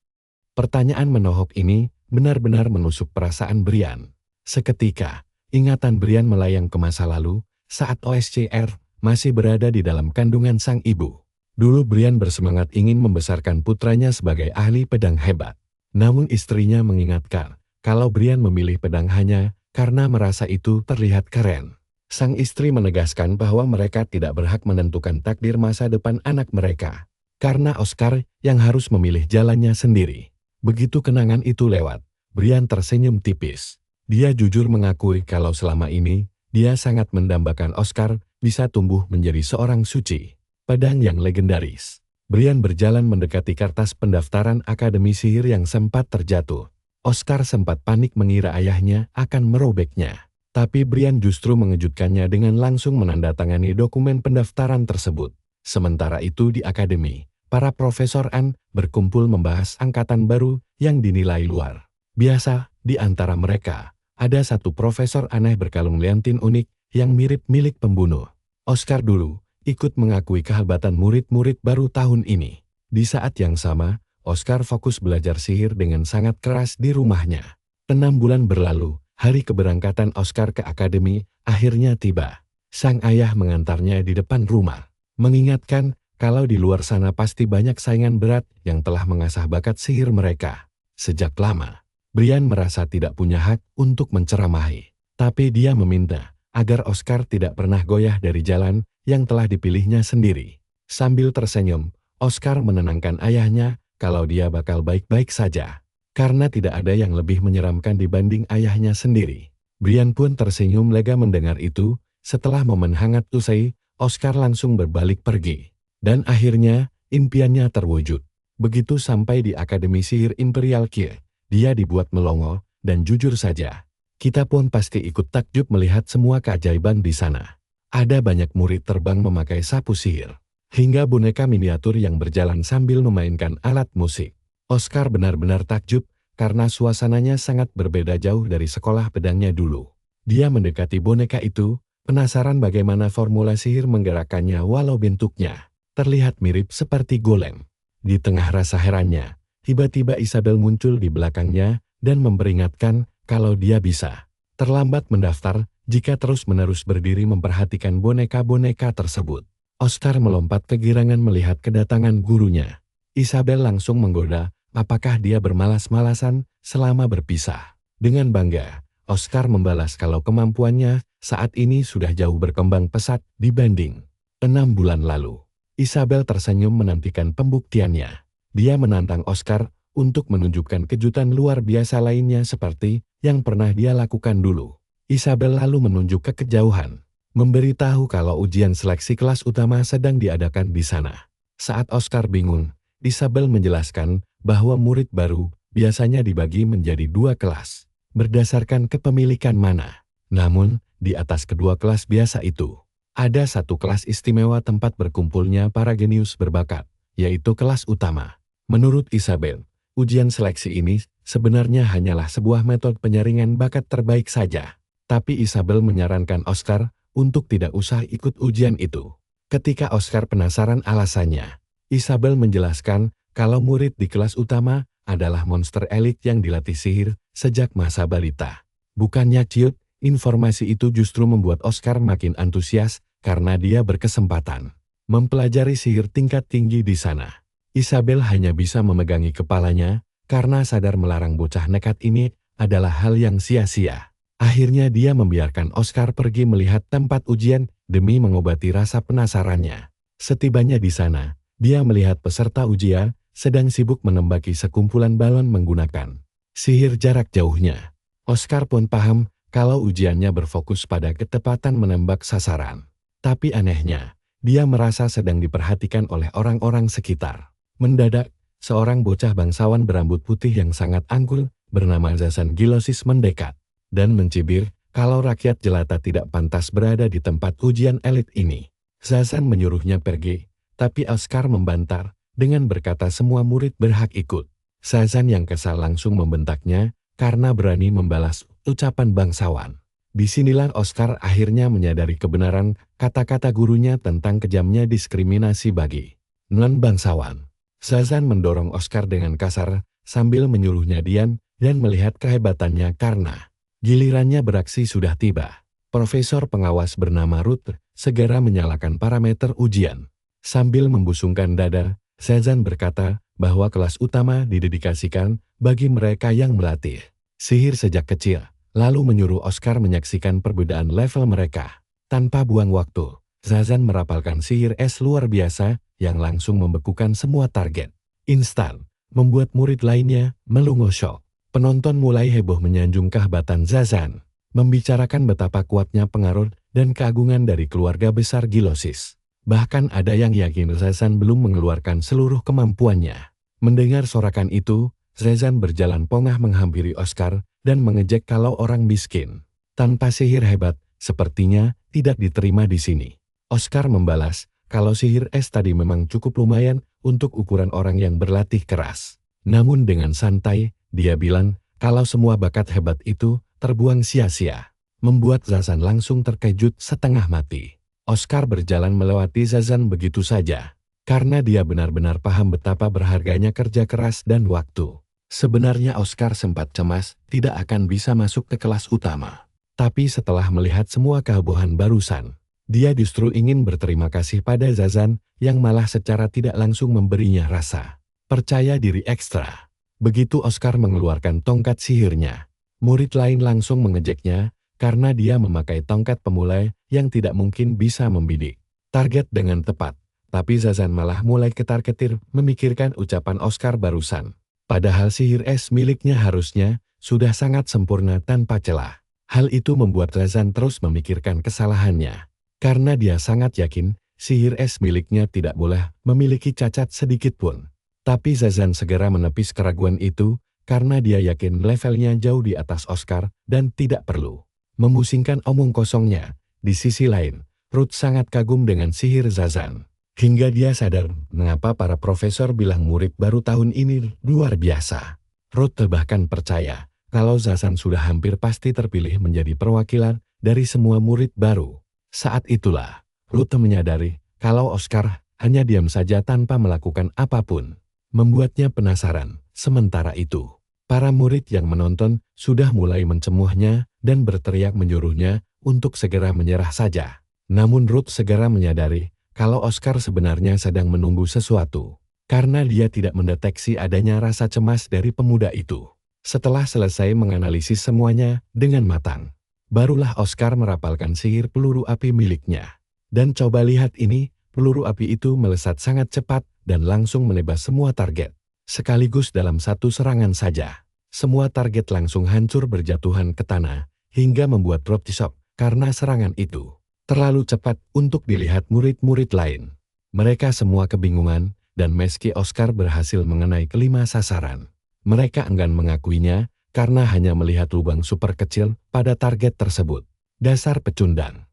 Speaker 1: Pertanyaan menohok ini benar-benar menusuk perasaan Brian. Seketika, ingatan Brian melayang ke masa lalu saat OSCR masih berada di dalam kandungan sang ibu. Dulu Brian bersemangat ingin membesarkan putranya sebagai ahli pedang hebat. Namun istrinya mengingatkan kalau Brian memilih pedang hanya karena merasa itu terlihat keren. Sang istri menegaskan bahwa mereka tidak berhak menentukan takdir masa depan anak mereka, karena Oscar yang harus memilih jalannya sendiri. Begitu kenangan itu lewat, Brian tersenyum tipis. Dia jujur mengakui kalau selama ini, dia sangat mendambakan Oscar bisa tumbuh menjadi seorang suci pedang yang legendaris. Brian berjalan mendekati kertas pendaftaran Akademi Sihir yang sempat terjatuh. Oscar sempat panik mengira ayahnya akan merobeknya. Tapi Brian justru mengejutkannya dengan langsung menandatangani dokumen pendaftaran tersebut. Sementara itu di akademi, para profesor An berkumpul membahas angkatan baru yang dinilai luar biasa. Di antara mereka, ada satu profesor aneh berkalung leontin unik yang mirip milik pembunuh. Oscar dulu ikut mengakui kehebatan murid-murid baru tahun ini. Di saat yang sama, Oscar fokus belajar sihir dengan sangat keras di rumahnya. 6 bulan berlalu. Hari keberangkatan Oscar ke akademi akhirnya tiba. Sang ayah mengantarnya di depan rumah, mengingatkan kalau di luar sana pasti banyak saingan berat yang telah mengasah bakat sihir mereka. Sejak lama, Brian merasa tidak punya hak untuk menceramahi. Tapi dia meminta agar Oscar tidak pernah goyah dari jalan yang telah dipilihnya sendiri. Sambil tersenyum, Oscar menenangkan ayahnya kalau dia bakal baik-baik saja. Karena tidak ada yang lebih menyeramkan dibanding ayahnya sendiri. Brian pun tersenyum lega mendengar itu. Setelah momen hangat usai, Oscar langsung berbalik pergi. Dan akhirnya, impiannya terwujud. Begitu sampai di Akademi Sihir Imperial Kie, dia dibuat melongo, dan jujur saja, kita pun pasti ikut takjub melihat semua keajaiban di sana. Ada banyak murid terbang memakai sapu sihir, hingga boneka miniatur yang berjalan sambil memainkan alat musik. Oscar benar-benar takjub karena suasananya sangat berbeda jauh dari sekolah pedangnya dulu. Dia mendekati boneka itu, penasaran bagaimana formula sihir menggerakkannya walau bentuknya terlihat mirip seperti golem. Di tengah rasa herannya, tiba-tiba Isabel muncul di belakangnya dan memperingatkan kalau dia bisa terlambat mendaftar jika terus-menerus berdiri memperhatikan boneka-boneka tersebut. Oscar melompat kegirangan melihat kedatangan gurunya. Isabel langsung menggoda, apakah dia bermalas-malasan selama berpisah. Dengan bangga, Oscar membalas kalau kemampuannya saat ini sudah jauh berkembang pesat dibanding 6 bulan lalu. Isabel tersenyum menantikan pembuktiannya. Dia menantang Oscar untuk menunjukkan kejutan luar biasa lainnya seperti yang pernah dia lakukan dulu. Isabel lalu menunjuk ke kejauhan, memberitahu kalau ujian seleksi kelas utama sedang diadakan di sana. Saat Oscar bingung, Isabel menjelaskan bahwa murid baru biasanya dibagi menjadi 2 kelas, berdasarkan kepemilikan mana. Namun, di atas kedua kelas biasa itu, ada satu kelas istimewa tempat berkumpulnya para genius berbakat, yaitu kelas utama. Menurut Isabel, ujian seleksi ini sebenarnya hanyalah sebuah metode penyaringan bakat terbaik saja. Tapi Isabel menyarankan Oscar untuk tidak usah ikut ujian itu. Ketika Oscar penasaran alasannya, Isabel menjelaskan kalau murid di kelas utama adalah monster elit yang dilatih sihir sejak masa balita. Bukannya ciut, Informasi itu justru membuat Oscar makin antusias karena dia berkesempatan mempelajari sihir tingkat tinggi di sana. Isabel hanya bisa memegangi kepalanya karena sadar melarang bocah nekat ini adalah hal yang sia-sia. Akhirnya dia membiarkan Oscar pergi melihat tempat ujian demi mengobati rasa penasarannya. Setibanya di sana, dia melihat peserta ujian sedang sibuk menembaki sekumpulan balon menggunakan sihir jarak jauhnya. Oscar pun paham kalau ujiannya berfokus pada ketepatan menembak sasaran. Tapi anehnya, dia merasa sedang diperhatikan oleh orang-orang sekitar. Mendadak, seorang bocah bangsawan berambut putih yang sangat anggun bernama Zazan Gilosis mendekat dan mencibir kalau rakyat jelata tidak pantas berada di tempat ujian elit ini. Zazan menyuruhnya pergi, tapi Oscar membantar dengan berkata semua murid berhak ikut. Zazan yang kesal langsung membentaknya karena berani membalas ucapan bangsawan. Disinilah Oscar akhirnya menyadari kebenaran kata-kata gurunya tentang kejamnya diskriminasi bagi non-bangsawan. Zazan mendorong Oscar dengan kasar sambil menyuruhnya diam dan melihat kehebatannya karena gilirannya beraksi sudah tiba. Profesor pengawas bernama Ruth segera menyalakan parameter ujian. Sambil membusungkan dada, Zazan berkata bahwa kelas utama didedikasikan bagi mereka yang melatih sihir sejak kecil. Lalu menyuruh Oscar menyaksikan perbedaan level mereka. Tanpa buang waktu, Zazan merapalkan sihir es luar biasa yang langsung membekukan semua target. Instan, membuat murid lainnya melongo syok. Penonton mulai heboh menyanjung kehebatan Zazan, membicarakan betapa kuatnya pengaruh dan keagungan dari keluarga besar Gilosis. Bahkan ada yang yakin Zazan belum mengeluarkan seluruh kemampuannya. Mendengar sorakan itu, Zazan berjalan pongah menghampiri Oscar dan mengejek kalau orang miskin tanpa sihir hebat sepertinya tidak diterima di sini. Oscar membalas kalau sihir es tadi memang cukup lumayan untuk ukuran orang yang berlatih keras. Namun dengan santai, dia bilang kalau semua bakat hebat itu terbuang sia-sia. Membuat Zazan langsung terkejut setengah mati. Oscar berjalan melewati Zazan begitu saja karena dia benar-benar paham betapa berharganya kerja keras dan waktu. Sebenarnya Oscar sempat cemas tidak akan bisa masuk ke kelas utama. Tapi setelah melihat semua kehebohan barusan, dia justru ingin berterima kasih pada Zazan yang malah secara tidak langsung memberinya rasa percaya diri ekstra. Begitu Oscar mengeluarkan tongkat sihirnya, murid lain langsung mengejeknya karena dia memakai tongkat pemulai yang tidak mungkin bisa membidik target dengan tepat. Tapi Zazan malah mulai ketar-ketir memikirkan ucapan Oscar barusan. Padahal sihir es miliknya harusnya sudah sangat sempurna tanpa celah. Hal itu membuat Zazan terus memikirkan kesalahannya. Karena dia sangat yakin sihir es miliknya tidak boleh memiliki cacat sedikit pun. Tapi Zazan segera menepis keraguan itu karena dia yakin levelnya jauh di atas Oscar dan tidak perlu memusingkan omong kosongnya. Di sisi lain, Ruth sangat kagum dengan sihir Zazan. Hingga dia sadar mengapa para profesor bilang murid baru tahun ini luar biasa. Ruth bahkan percaya kalau Zazan sudah hampir pasti terpilih menjadi perwakilan dari semua murid baru. Saat itulah, Ruth menyadari kalau Oscar hanya diam saja tanpa melakukan apapun. Membuatnya penasaran. Sementara itu, para murid yang menonton sudah mulai mencemuhnya dan berteriak menyuruhnya untuk segera menyerah saja. Namun Ruth segera menyadari kalau Oscar sebenarnya sedang menunggu sesuatu, karena dia tidak mendeteksi adanya rasa cemas dari pemuda itu. Setelah selesai menganalisis semuanya dengan matang, barulah Oscar merapalkan sihir peluru api miliknya. Dan coba lihat ini, peluru api itu melesat sangat cepat dan langsung menebas semua target. Sekaligus dalam satu serangan saja, semua target langsung hancur berjatuhan ke tanah, hingga membuat Ruth shock karena serangan itu terlalu cepat untuk dilihat murid-murid lain. Mereka semua kebingungan, dan meski Oscar berhasil mengenai kelima sasaran, mereka enggan mengakuinya karena hanya melihat lubang super kecil pada target tersebut. Dasar pecundang.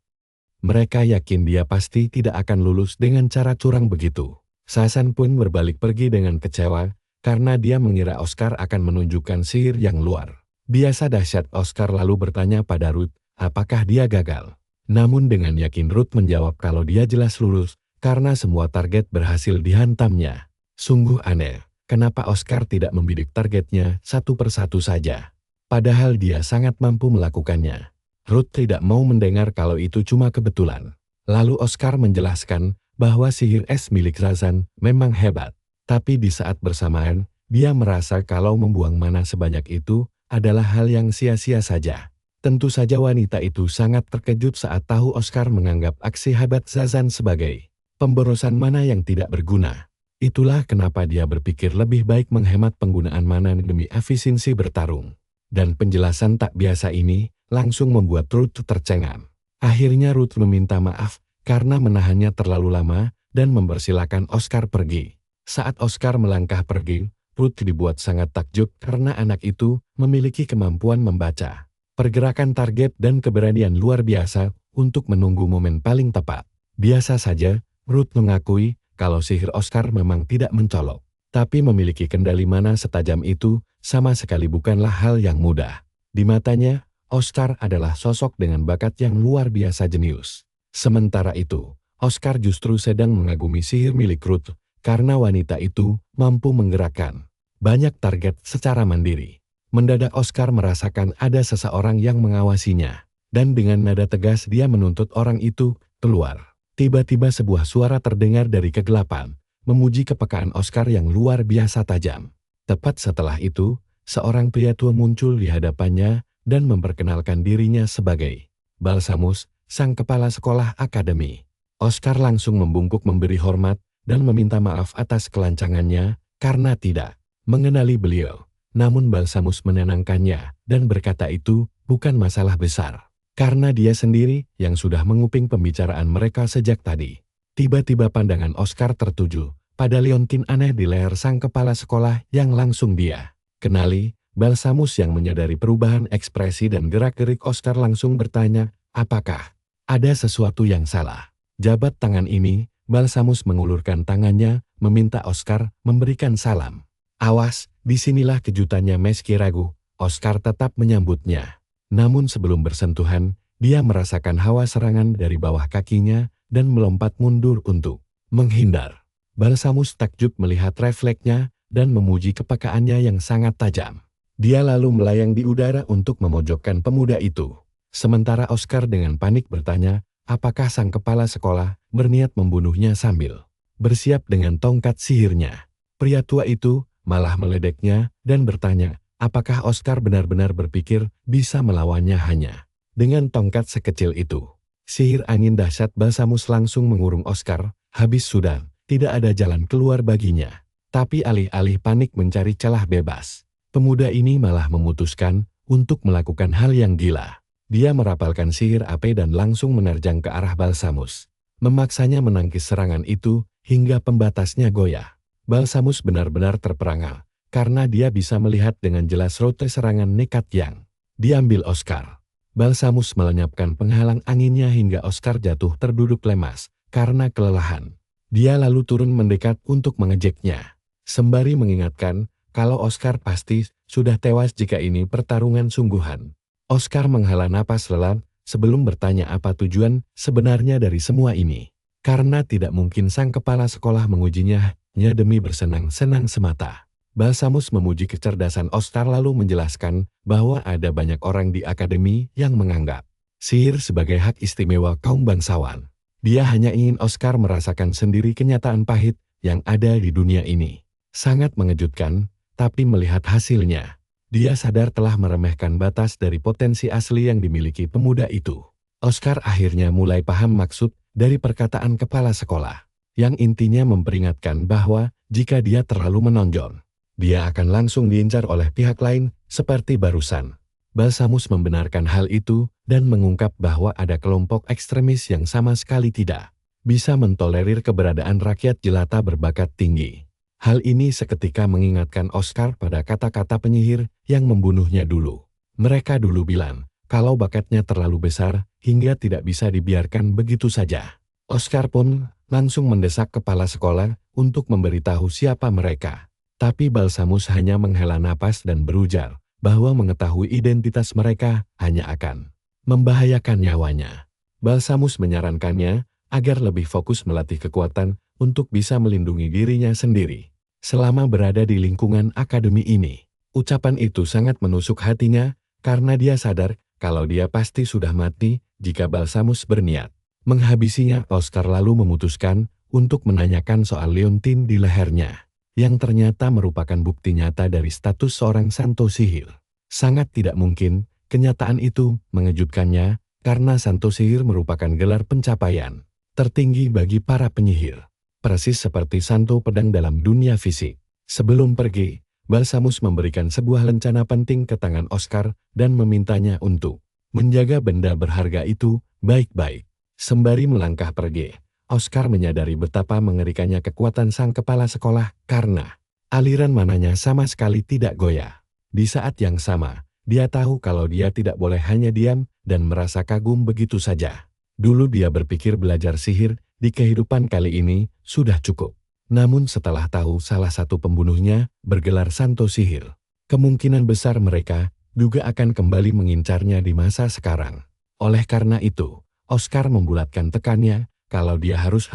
Speaker 1: Mereka yakin dia pasti tidak akan lulus dengan cara curang begitu. Zazan pun berbalik pergi dengan kecewa karena dia mengira Oscar akan menunjukkan sihir yang luar biasa dahsyat. Oscar lalu bertanya pada Ruth, apakah dia gagal? Namun dengan yakin Ruth menjawab kalau dia jelas lulus karena semua target berhasil dihantamnya. Sungguh aneh, kenapa Oscar tidak membidik targetnya satu persatu saja? Padahal dia sangat mampu melakukannya. Ruth tidak mau mendengar kalau itu cuma kebetulan. Lalu Oscar menjelaskan bahwa sihir es milik Razan memang hebat. Tapi di saat bersamaan, dia merasa kalau membuang mana sebanyak itu adalah hal yang sia-sia saja. Tentu saja wanita itu sangat terkejut saat tahu Oscar menganggap aksi hebat Razan sebagai pemborosan mana yang tidak berguna. Itulah kenapa dia berpikir lebih baik menghemat penggunaan mana demi efisiensi bertarung. Dan penjelasan tak biasa ini langsung membuat Ruth tercengang. Akhirnya Ruth meminta maaf karena menahannya terlalu lama dan mempersilakan Oscar pergi. Saat Oscar melangkah pergi, Ruth dibuat sangat takjub karena anak itu memiliki kemampuan membaca pergerakan target dan keberanian luar biasa untuk menunggu momen paling tepat. Biasa saja, Ruth mengakui kalau sihir Oscar memang tidak mencolok. Tapi memiliki kendali mana setajam itu sama sekali bukanlah hal yang mudah. Di matanya, Oscar adalah sosok dengan bakat yang luar biasa jenius. Sementara itu, Oscar justru sedang mengagumi sihir milik Ruth karena wanita itu mampu menggerakkan banyak target secara mandiri. Mendadak Oscar merasakan ada seseorang yang mengawasinya, dan dengan nada tegas dia menuntut orang itu keluar. Tiba-tiba sebuah suara terdengar dari kegelapan, memuji kepekaan Oscar yang luar biasa tajam. Tepat setelah itu, seorang pria tua muncul di hadapannya dan memperkenalkan dirinya sebagai Balsamus, sang kepala sekolah akademi. Oscar langsung membungkuk memberi hormat dan meminta maaf atas kelancangannya karena tidak mengenali beliau. Namun Balsamus menenangkannya dan berkata itu bukan masalah besar. Karena dia sendiri yang sudah menguping pembicaraan mereka sejak tadi. Tiba-tiba pandangan Oscar tertuju pada liontin aneh di leher sang kepala sekolah yang langsung dia kenali. Balsamus yang menyadari perubahan ekspresi dan gerak-gerik Oscar langsung bertanya, apakah ada sesuatu yang salah? Jabat tangan ini, Balsamus mengulurkan tangannya, meminta Oscar memberikan salam. Awas, disinilah kejutannya meski ragu, Oscar tetap menyambutnya. Namun sebelum bersentuhan, dia merasakan hawa serangan dari bawah kakinya dan melompat mundur untuk menghindar. Balsamus takjub melihat refleksnya dan memuji kepekaannya yang sangat tajam. Dia lalu melayang di udara untuk memojokkan pemuda itu. Sementara Oscar dengan panik bertanya, apakah sang kepala sekolah berniat membunuhnya sambil bersiap dengan tongkat sihirnya. Pria tua itu malah meledeknya dan bertanya, apakah Oscar benar-benar berpikir bisa melawannya hanya dengan tongkat sekecil itu? Sihir angin dahsyat Balsamus langsung mengurung Oscar, habis sudah, tidak ada jalan keluar baginya. Tapi alih-alih panik mencari celah bebas, pemuda ini malah memutuskan untuk melakukan hal yang gila. Dia merapalkan sihir api dan langsung menerjang ke arah Balsamus. Memaksanya menangkis serangan itu hingga pembatasnya goyah. Balsamus benar-benar terperangah karena dia bisa melihat dengan jelas rute serangan nekat yang diambil Oscar. Balsamus melenyapkan penghalang anginnya hingga Oscar jatuh terduduk lemas karena kelelahan. Dia lalu turun mendekat untuk mengejeknya, sembari mengingatkan kalau Oscar pasti sudah tewas jika ini pertarungan sungguhan. Oscar menghela napas lelah sebelum bertanya apa tujuan sebenarnya dari semua ini. Karena tidak mungkin sang kepala sekolah mengujinya hanya demi bersenang-senang semata. Balsamus memuji kecerdasan Oscar lalu menjelaskan bahwa ada banyak orang di akademi yang menganggap sihir sebagai hak istimewa kaum bangsawan. Dia hanya ingin Oscar merasakan sendiri kenyataan pahit yang ada di dunia ini. Sangat mengejutkan, tapi melihat hasilnya, dia sadar telah meremehkan batas dari potensi asli yang dimiliki pemuda itu. Oscar akhirnya mulai paham maksud dari perkataan kepala sekolah, yang intinya memperingatkan bahwa jika dia terlalu menonjol, dia akan langsung diincar oleh pihak lain seperti barusan. Balsamus membenarkan hal itu dan mengungkap bahwa ada kelompok ekstremis yang sama sekali tidak bisa mentolerir keberadaan rakyat jelata berbakat tinggi. Hal ini seketika mengingatkan Oscar pada kata-kata penyihir yang membunuhnya dulu. Mereka dulu bilang kalau bakatnya terlalu besar hingga tidak bisa dibiarkan begitu saja. Oscar pun langsung mendesak kepala sekolah untuk memberitahu siapa mereka. Tapi Balsamus hanya menghela napas dan berujar bahwa mengetahui identitas mereka hanya akan membahayakan nyawanya. Balsamus menyarankannya agar lebih fokus melatih kekuatan untuk bisa melindungi dirinya sendiri selama berada di lingkungan akademi ini. Ucapan itu sangat menusuk hatinya karena dia sadar kalau dia pasti sudah mati jika Balsamus berniat menghabisinya. Oscar lalu memutuskan untuk menanyakan soal liontin di lehernya, yang ternyata merupakan bukti nyata dari status seorang santo sihir. Sangat tidak mungkin kenyataan itu mengejutkannya, karena santo sihir merupakan gelar pencapaian tertinggi bagi para penyihir, persis seperti santo pedang dalam dunia fisik. Sebelum pergi, Balsamus memberikan sebuah lencana penting ke tangan Oscar dan memintanya untuk menjaga benda berharga itu baik-baik. Sembari melangkah pergi, Oscar menyadari betapa mengerikannya kekuatan sang kepala sekolah karena aliran mananya sama sekali tidak goyah. Di saat yang sama, dia tahu kalau dia tidak boleh hanya diam dan merasa kagum begitu saja. Dulu dia berpikir belajar sihir di kehidupan kali ini sudah cukup. Namun setelah tahu salah satu pembunuhnya bergelar santo sihir, kemungkinan besar mereka juga akan kembali mengincarnya di masa sekarang. Oleh karena itu, Oscar membulatkan tekannya kalau dia harus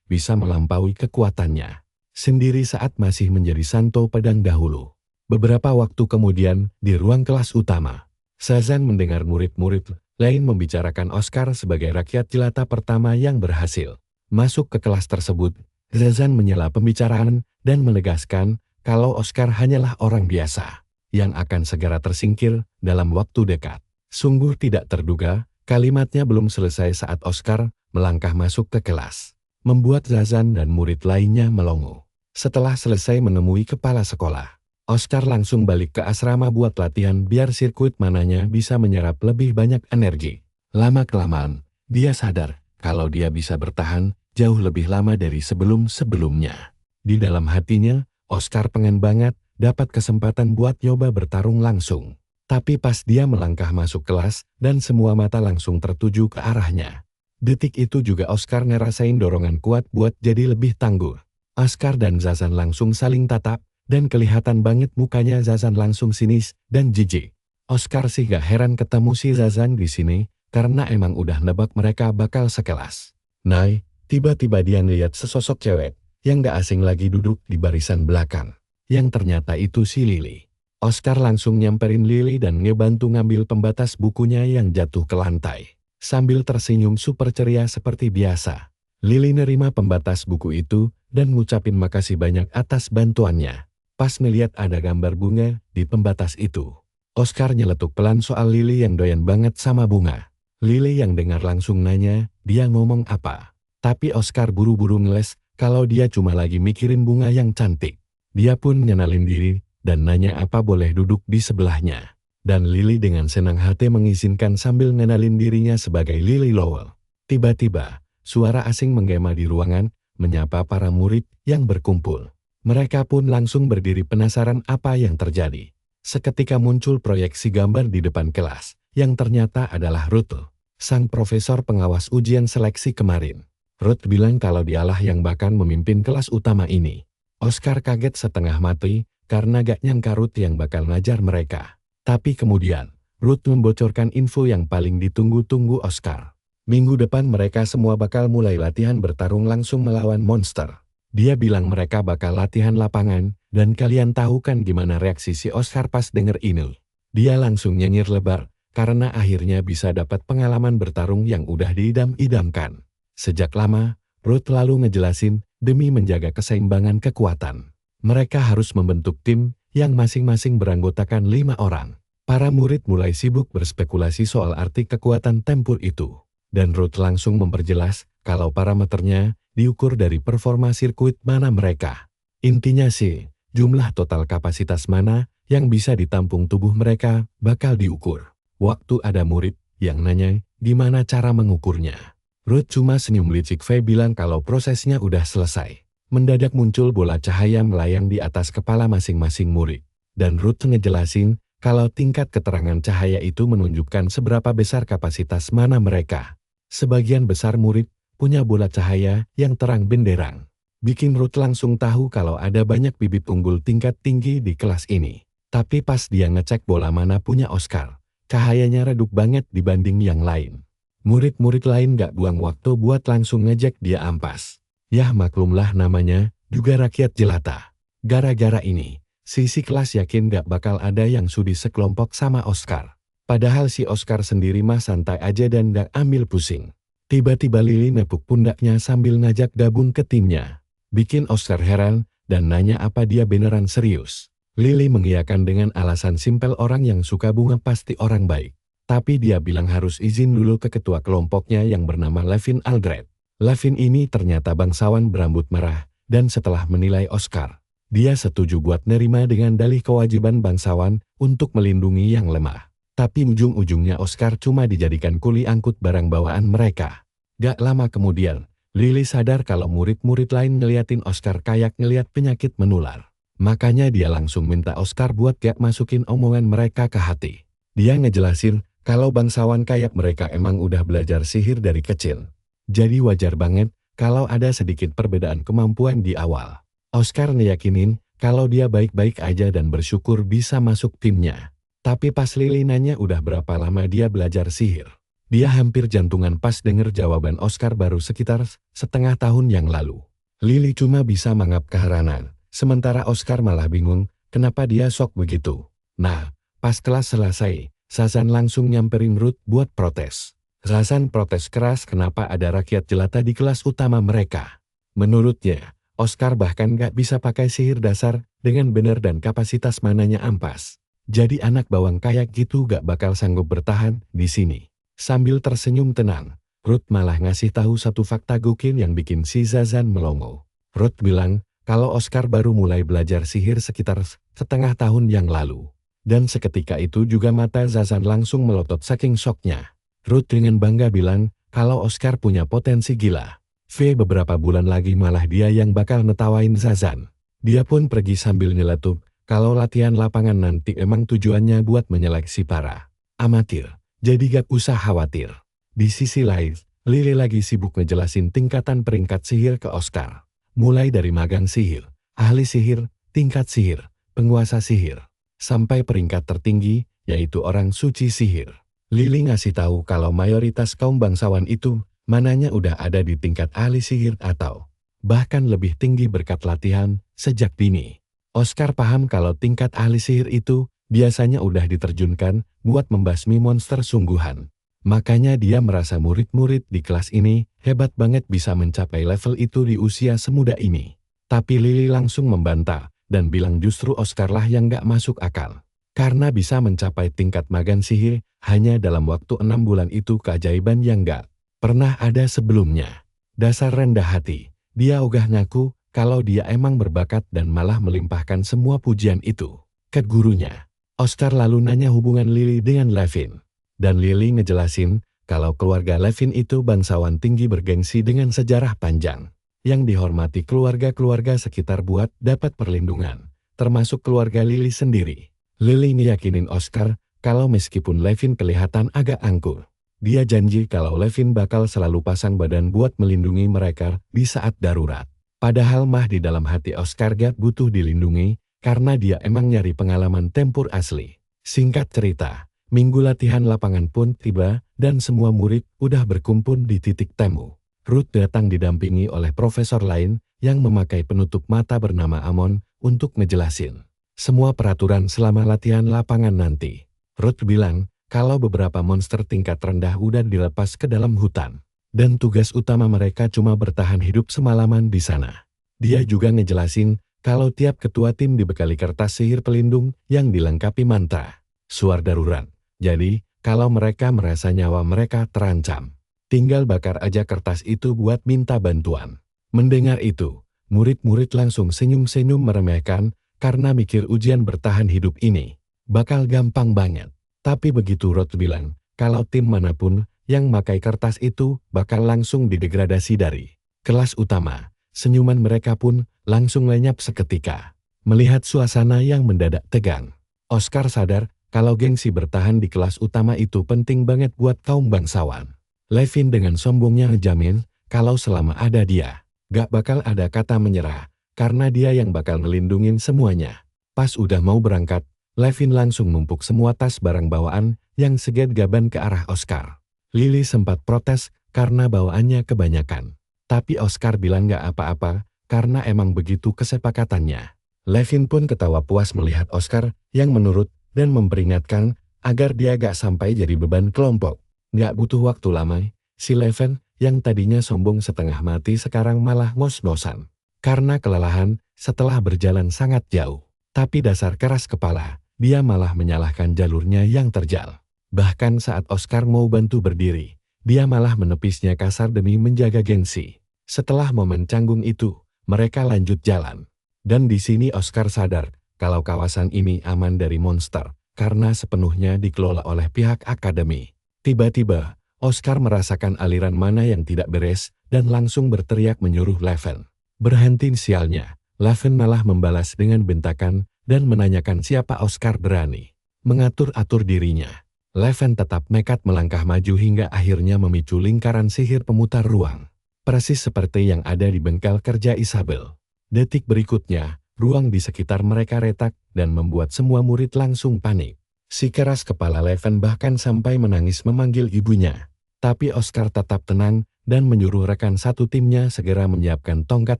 Speaker 1: bisa melampaui kekuatannya sendiri saat masih menjadi santo pedang dahulu. Beberapa waktu kemudian, di ruang kelas utama, Shazan mendengar murid-murid lain membicarakan Oscar sebagai rakyat jelata pertama yang berhasil masuk ke kelas tersebut. Shazan menyela pembicaraan dan menegaskan kalau Oscar hanyalah orang biasa yang akan segera tersingkir dalam waktu dekat. Sungguh tidak terduga, kalimatnya belum selesai saat Oscar melangkah masuk ke kelas, membuat Shazan dan murid lainnya melongo. Setelah selesai menemui kepala sekolah, Oscar langsung balik ke asrama buat latihan biar sirkuit mananya bisa menyerap lebih banyak energi. Lama-kelamaan, dia sadar kalau dia bisa bertahan jauh lebih lama dari sebelum-sebelumnya. Di dalam hatinya, Oscar pengen banget dapat kesempatan buat nyoba bertarung langsung. Tapi pas dia melangkah masuk kelas dan semua mata langsung tertuju ke arahnya, detik itu juga Oscar ngerasain dorongan kuat buat jadi lebih tangguh. Oscar dan Shazan langsung saling tatap, dan kelihatan banget mukanya Shazan langsung sinis dan jijik. Oscar sih gak heran ketemu si Shazan di sini, karena emang udah nebak mereka bakal sekelas. Nah, tiba-tiba dia ngeliat sesosok cewek yang gak asing lagi duduk di barisan belakang, yang ternyata itu si Lily. Oscar langsung nyamperin Lily dan ngebantu ngambil pembatas bukunya yang jatuh ke lantai. Sambil tersenyum super ceria seperti biasa, Lily nerima pembatas buku itu dan ngucapin makasih banyak atas bantuannya. Pas ngeliat ada gambar bunga di pembatas itu, Oscar nyeletuk pelan soal Lily yang doyan banget sama bunga. Lily yang dengar langsung nanya dia ngomong apa. Tapi Oscar buru-buru ngeles kalau dia cuma lagi mikirin bunga yang cantik. Dia pun ngenalin diri dan nanya apa boleh duduk di sebelahnya. Dan Lily dengan senang hati mengizinkan sambil ngenalin dirinya sebagai Lily Lowell. Tiba-tiba, suara asing menggema di ruangan, menyapa para murid yang berkumpul. Mereka pun langsung berdiri penasaran apa yang terjadi. Seketika muncul proyeksi gambar di depan kelas, yang ternyata adalah Ruth, sang profesor pengawas ujian seleksi kemarin. Ruth bilang kalau dialah yang bakal memimpin kelas utama ini. Oscar kaget setengah mati karena gak nyangka Ruth yang bakal ngajar mereka. Tapi kemudian, Ruth membocorkan info yang paling ditunggu-tunggu Oscar. Minggu depan mereka semua bakal mulai latihan bertarung langsung melawan monster. Dia bilang mereka bakal latihan lapangan, dan kalian tahu kan gimana reaksi si Oscar pas denger ini. Dia langsung nyengir lebar, karena akhirnya bisa dapat pengalaman bertarung yang udah diidam-idamkan. Sejak lama, Ruth lalu ngejelasin, demi menjaga keseimbangan kekuatan, mereka harus membentuk tim yang masing-masing beranggotakan 5 orang. Para murid mulai sibuk berspekulasi soal arti kekuatan tempur itu. Dan Ruth langsung memperjelas kalau parameternya diukur dari performa sirkuit mana mereka. Intinya sih, jumlah total kapasitas mana yang bisa ditampung tubuh mereka bakal diukur. Waktu ada murid yang nanya gimana cara mengukurnya, Ruth cuma senyum licik bilang kalau prosesnya udah selesai. Mendadak muncul bola cahaya melayang di atas kepala masing-masing murid. Dan Ruth ngejelasin kalau tingkat keterangan cahaya itu menunjukkan seberapa besar kapasitas mana mereka. Sebagian besar murid punya bola cahaya yang terang benderang. Bikin Ruth langsung tahu kalau ada banyak bibit unggul tingkat tinggi di kelas ini. Tapi pas dia ngecek bola mana punya Oscar, cahayanya redup banget dibanding yang lain. Murid-murid lain gak buang waktu buat langsung ngejek dia ampas. Yah maklumlah namanya, juga rakyat jelata. Gara-gara ini, sisi kelas yakin gak bakal ada yang sudi sekelompok sama Oscar. Padahal si Oscar sendiri mah santai aja dan gak ambil pusing. Tiba-tiba Lily nepuk pundaknya sambil ngajak gabung ke timnya. Bikin Oscar heran dan nanya apa dia beneran serius. Lily mengiyakan dengan alasan simpel orang yang suka bunga pasti orang baik. Tapi dia bilang harus izin dulu ke ketua kelompoknya yang bernama Levin Aldred. Levin ini ternyata bangsawan berambut merah, dan setelah menilai Oscar, dia setuju buat nerima dengan dalih kewajiban bangsawan untuk melindungi yang lemah. Tapi ujung-ujungnya Oscar cuma dijadikan kuli angkut barang bawaan mereka. Gak lama kemudian, Lily sadar kalau murid-murid lain ngeliatin Oscar kayak ngeliat penyakit menular. Makanya dia langsung minta Oscar buat gak masukin omongan mereka ke hati. Dia ngejelasin kalau bangsawan kayak mereka emang udah belajar sihir dari kecil. Jadi wajar banget kalau ada sedikit perbedaan kemampuan di awal. Oscar ngeyakinin kalau dia baik-baik aja dan bersyukur bisa masuk timnya. Tapi pas Lily nanya udah berapa lama dia belajar sihir, dia hampir jantungan pas denger jawaban Oscar baru sekitar setengah tahun yang lalu. Lily cuma bisa mangap keheranan, sementara Oscar malah bingung kenapa dia shock begitu. Nah, pas kelas selesai, Shazan langsung nyamperin Ruth buat protes. Shazan protes keras kenapa ada rakyat jelata di kelas utama mereka. Menurutnya, Oscar bahkan gak bisa pakai sihir dasar dengan benar dan kapasitas mananya ampas. Jadi anak bawang kayak gitu gak bakal sanggup bertahan di sini. Sambil tersenyum tenang, Ruth malah ngasih tahu satu fakta gokil yang bikin si Shazan melongo. Ruth bilang kalau Oscar baru mulai belajar sihir sekitar setengah tahun yang lalu. Dan seketika itu juga mata Shazan langsung melotot saking syoknya. Ruth dengan bangga bilang kalau Oscar punya potensi gila. Beberapa bulan lagi malah dia yang bakal netawain Shazan. Dia pun pergi sambil nyeletuk. Kalau latihan lapangan nanti emang tujuannya buat menyeleksi para amatir, jadi gak usah khawatir. Di sisi lain, Lily lagi sibuk ngejelasin tingkatan peringkat sihir ke Oscar. Mulai dari magang sihir, ahli sihir, tingkat sihir, penguasa sihir, sampai peringkat tertinggi, yaitu orang suci sihir. Lily ngasih tahu kalau mayoritas kaum bangsawan itu, mananya udah ada di tingkat ahli sihir atau bahkan lebih tinggi berkat latihan sejak dini. Oscar paham kalau tingkat ahli sihir itu biasanya udah diterjunkan buat membasmi monster sungguhan. Makanya dia merasa murid-murid di kelas ini hebat banget bisa mencapai level itu di usia semuda ini. Tapi Lily langsung membantah dan bilang justru Oscar lah yang gak masuk akal. Karena bisa mencapai tingkat magang sihir hanya dalam waktu 6 bulan itu keajaiban yang gak pernah ada sebelumnya. Dasar rendah hati, dia ogah ngaku kalau dia emang berbakat dan malah melimpahkan semua pujian itu ke gurunya. Oscar lalu nanya hubungan Lily dengan Levin. Dan Lily ngejelasin kalau keluarga Levin itu bangsawan tinggi bergengsi dengan sejarah panjang. Yang dihormati keluarga-keluarga sekitar buat dapat perlindungan, termasuk keluarga Lily sendiri. Lily ngeyakinin Oscar kalau meskipun Levin kelihatan agak angkuh, dia janji kalau Levin bakal selalu pasang badan buat melindungi mereka di saat darurat. Padahal mah di dalam hati Oscar gak butuh dilindungi, karena dia emang nyari pengalaman tempur asli. Singkat cerita, minggu latihan lapangan pun tiba, dan semua murid udah berkumpul di titik temu. Ruth datang didampingi oleh profesor lain, yang memakai penutup mata bernama Amon, untuk ngejelasin semua peraturan selama latihan lapangan nanti. Ruth bilang, kalau beberapa monster tingkat rendah udah dilepas ke dalam hutan. Dan tugas utama mereka cuma bertahan hidup semalaman di sana. Dia juga ngejelasin kalau tiap ketua tim dibekali kertas sihir pelindung yang dilengkapi mantra suar darurat. Jadi, kalau mereka merasa nyawa mereka terancam, tinggal bakar aja kertas itu buat minta bantuan. Mendengar itu, murid-murid langsung senyum-senyum meremehkan karena mikir ujian bertahan hidup ini bakal gampang banget. Tapi begitu Ruth bilang, kalau tim manapun yang makai kertas itu bakal langsung didegradasi dari kelas utama. Senyuman mereka pun langsung lenyap seketika. Melihat suasana yang mendadak tegang, Oscar sadar kalau gengsi bertahan di kelas utama itu penting banget buat kaum bangsawan. Levin dengan sombongnya ngejamin kalau selama ada dia, gak bakal ada kata menyerah, karena dia yang bakal ngelindungin semuanya. Pas udah mau berangkat, Levin langsung numpuk semua tas barang bawaan yang seged-gaban ke arah Oscar. Lily sempat protes karena bawaannya kebanyakan. Tapi Oscar bilang gak apa-apa karena emang begitu kesepakatannya. Levin pun ketawa puas melihat Oscar yang menurut dan memperingatkan agar dia gak sampai jadi beban kelompok. Gak butuh waktu lama, si Leven yang tadinya sombong setengah mati sekarang malah ngos-ngosan. Karena kelelahan setelah berjalan sangat jauh. Tapi dasar keras kepala, dia malah menyalahkan jalurnya yang terjal. Bahkan saat Oscar mau bantu berdiri, dia malah menepisnya kasar demi menjaga gengsi. Setelah momen canggung itu, mereka lanjut jalan. Dan di sini Oscar sadar kalau kawasan ini aman dari monster, karena sepenuhnya dikelola oleh pihak akademi. Tiba-tiba, Oscar merasakan aliran mana yang tidak beres dan langsung berteriak menyuruh Leven. Berhenti sialnya, Leven malah membalas dengan bentakan dan menanyakan siapa Oscar berani mengatur-atur dirinya. Leven tetap nekat melangkah maju hingga akhirnya memicu lingkaran sihir pemutar ruang. Persis seperti yang ada di bengkel kerja Isabel. Detik berikutnya, ruang di sekitar mereka retak dan membuat semua murid langsung panik. Si keras kepala Leven bahkan sampai menangis memanggil ibunya. Tapi Oscar tetap tenang dan menyuruh rekan satu timnya segera menyiapkan tongkat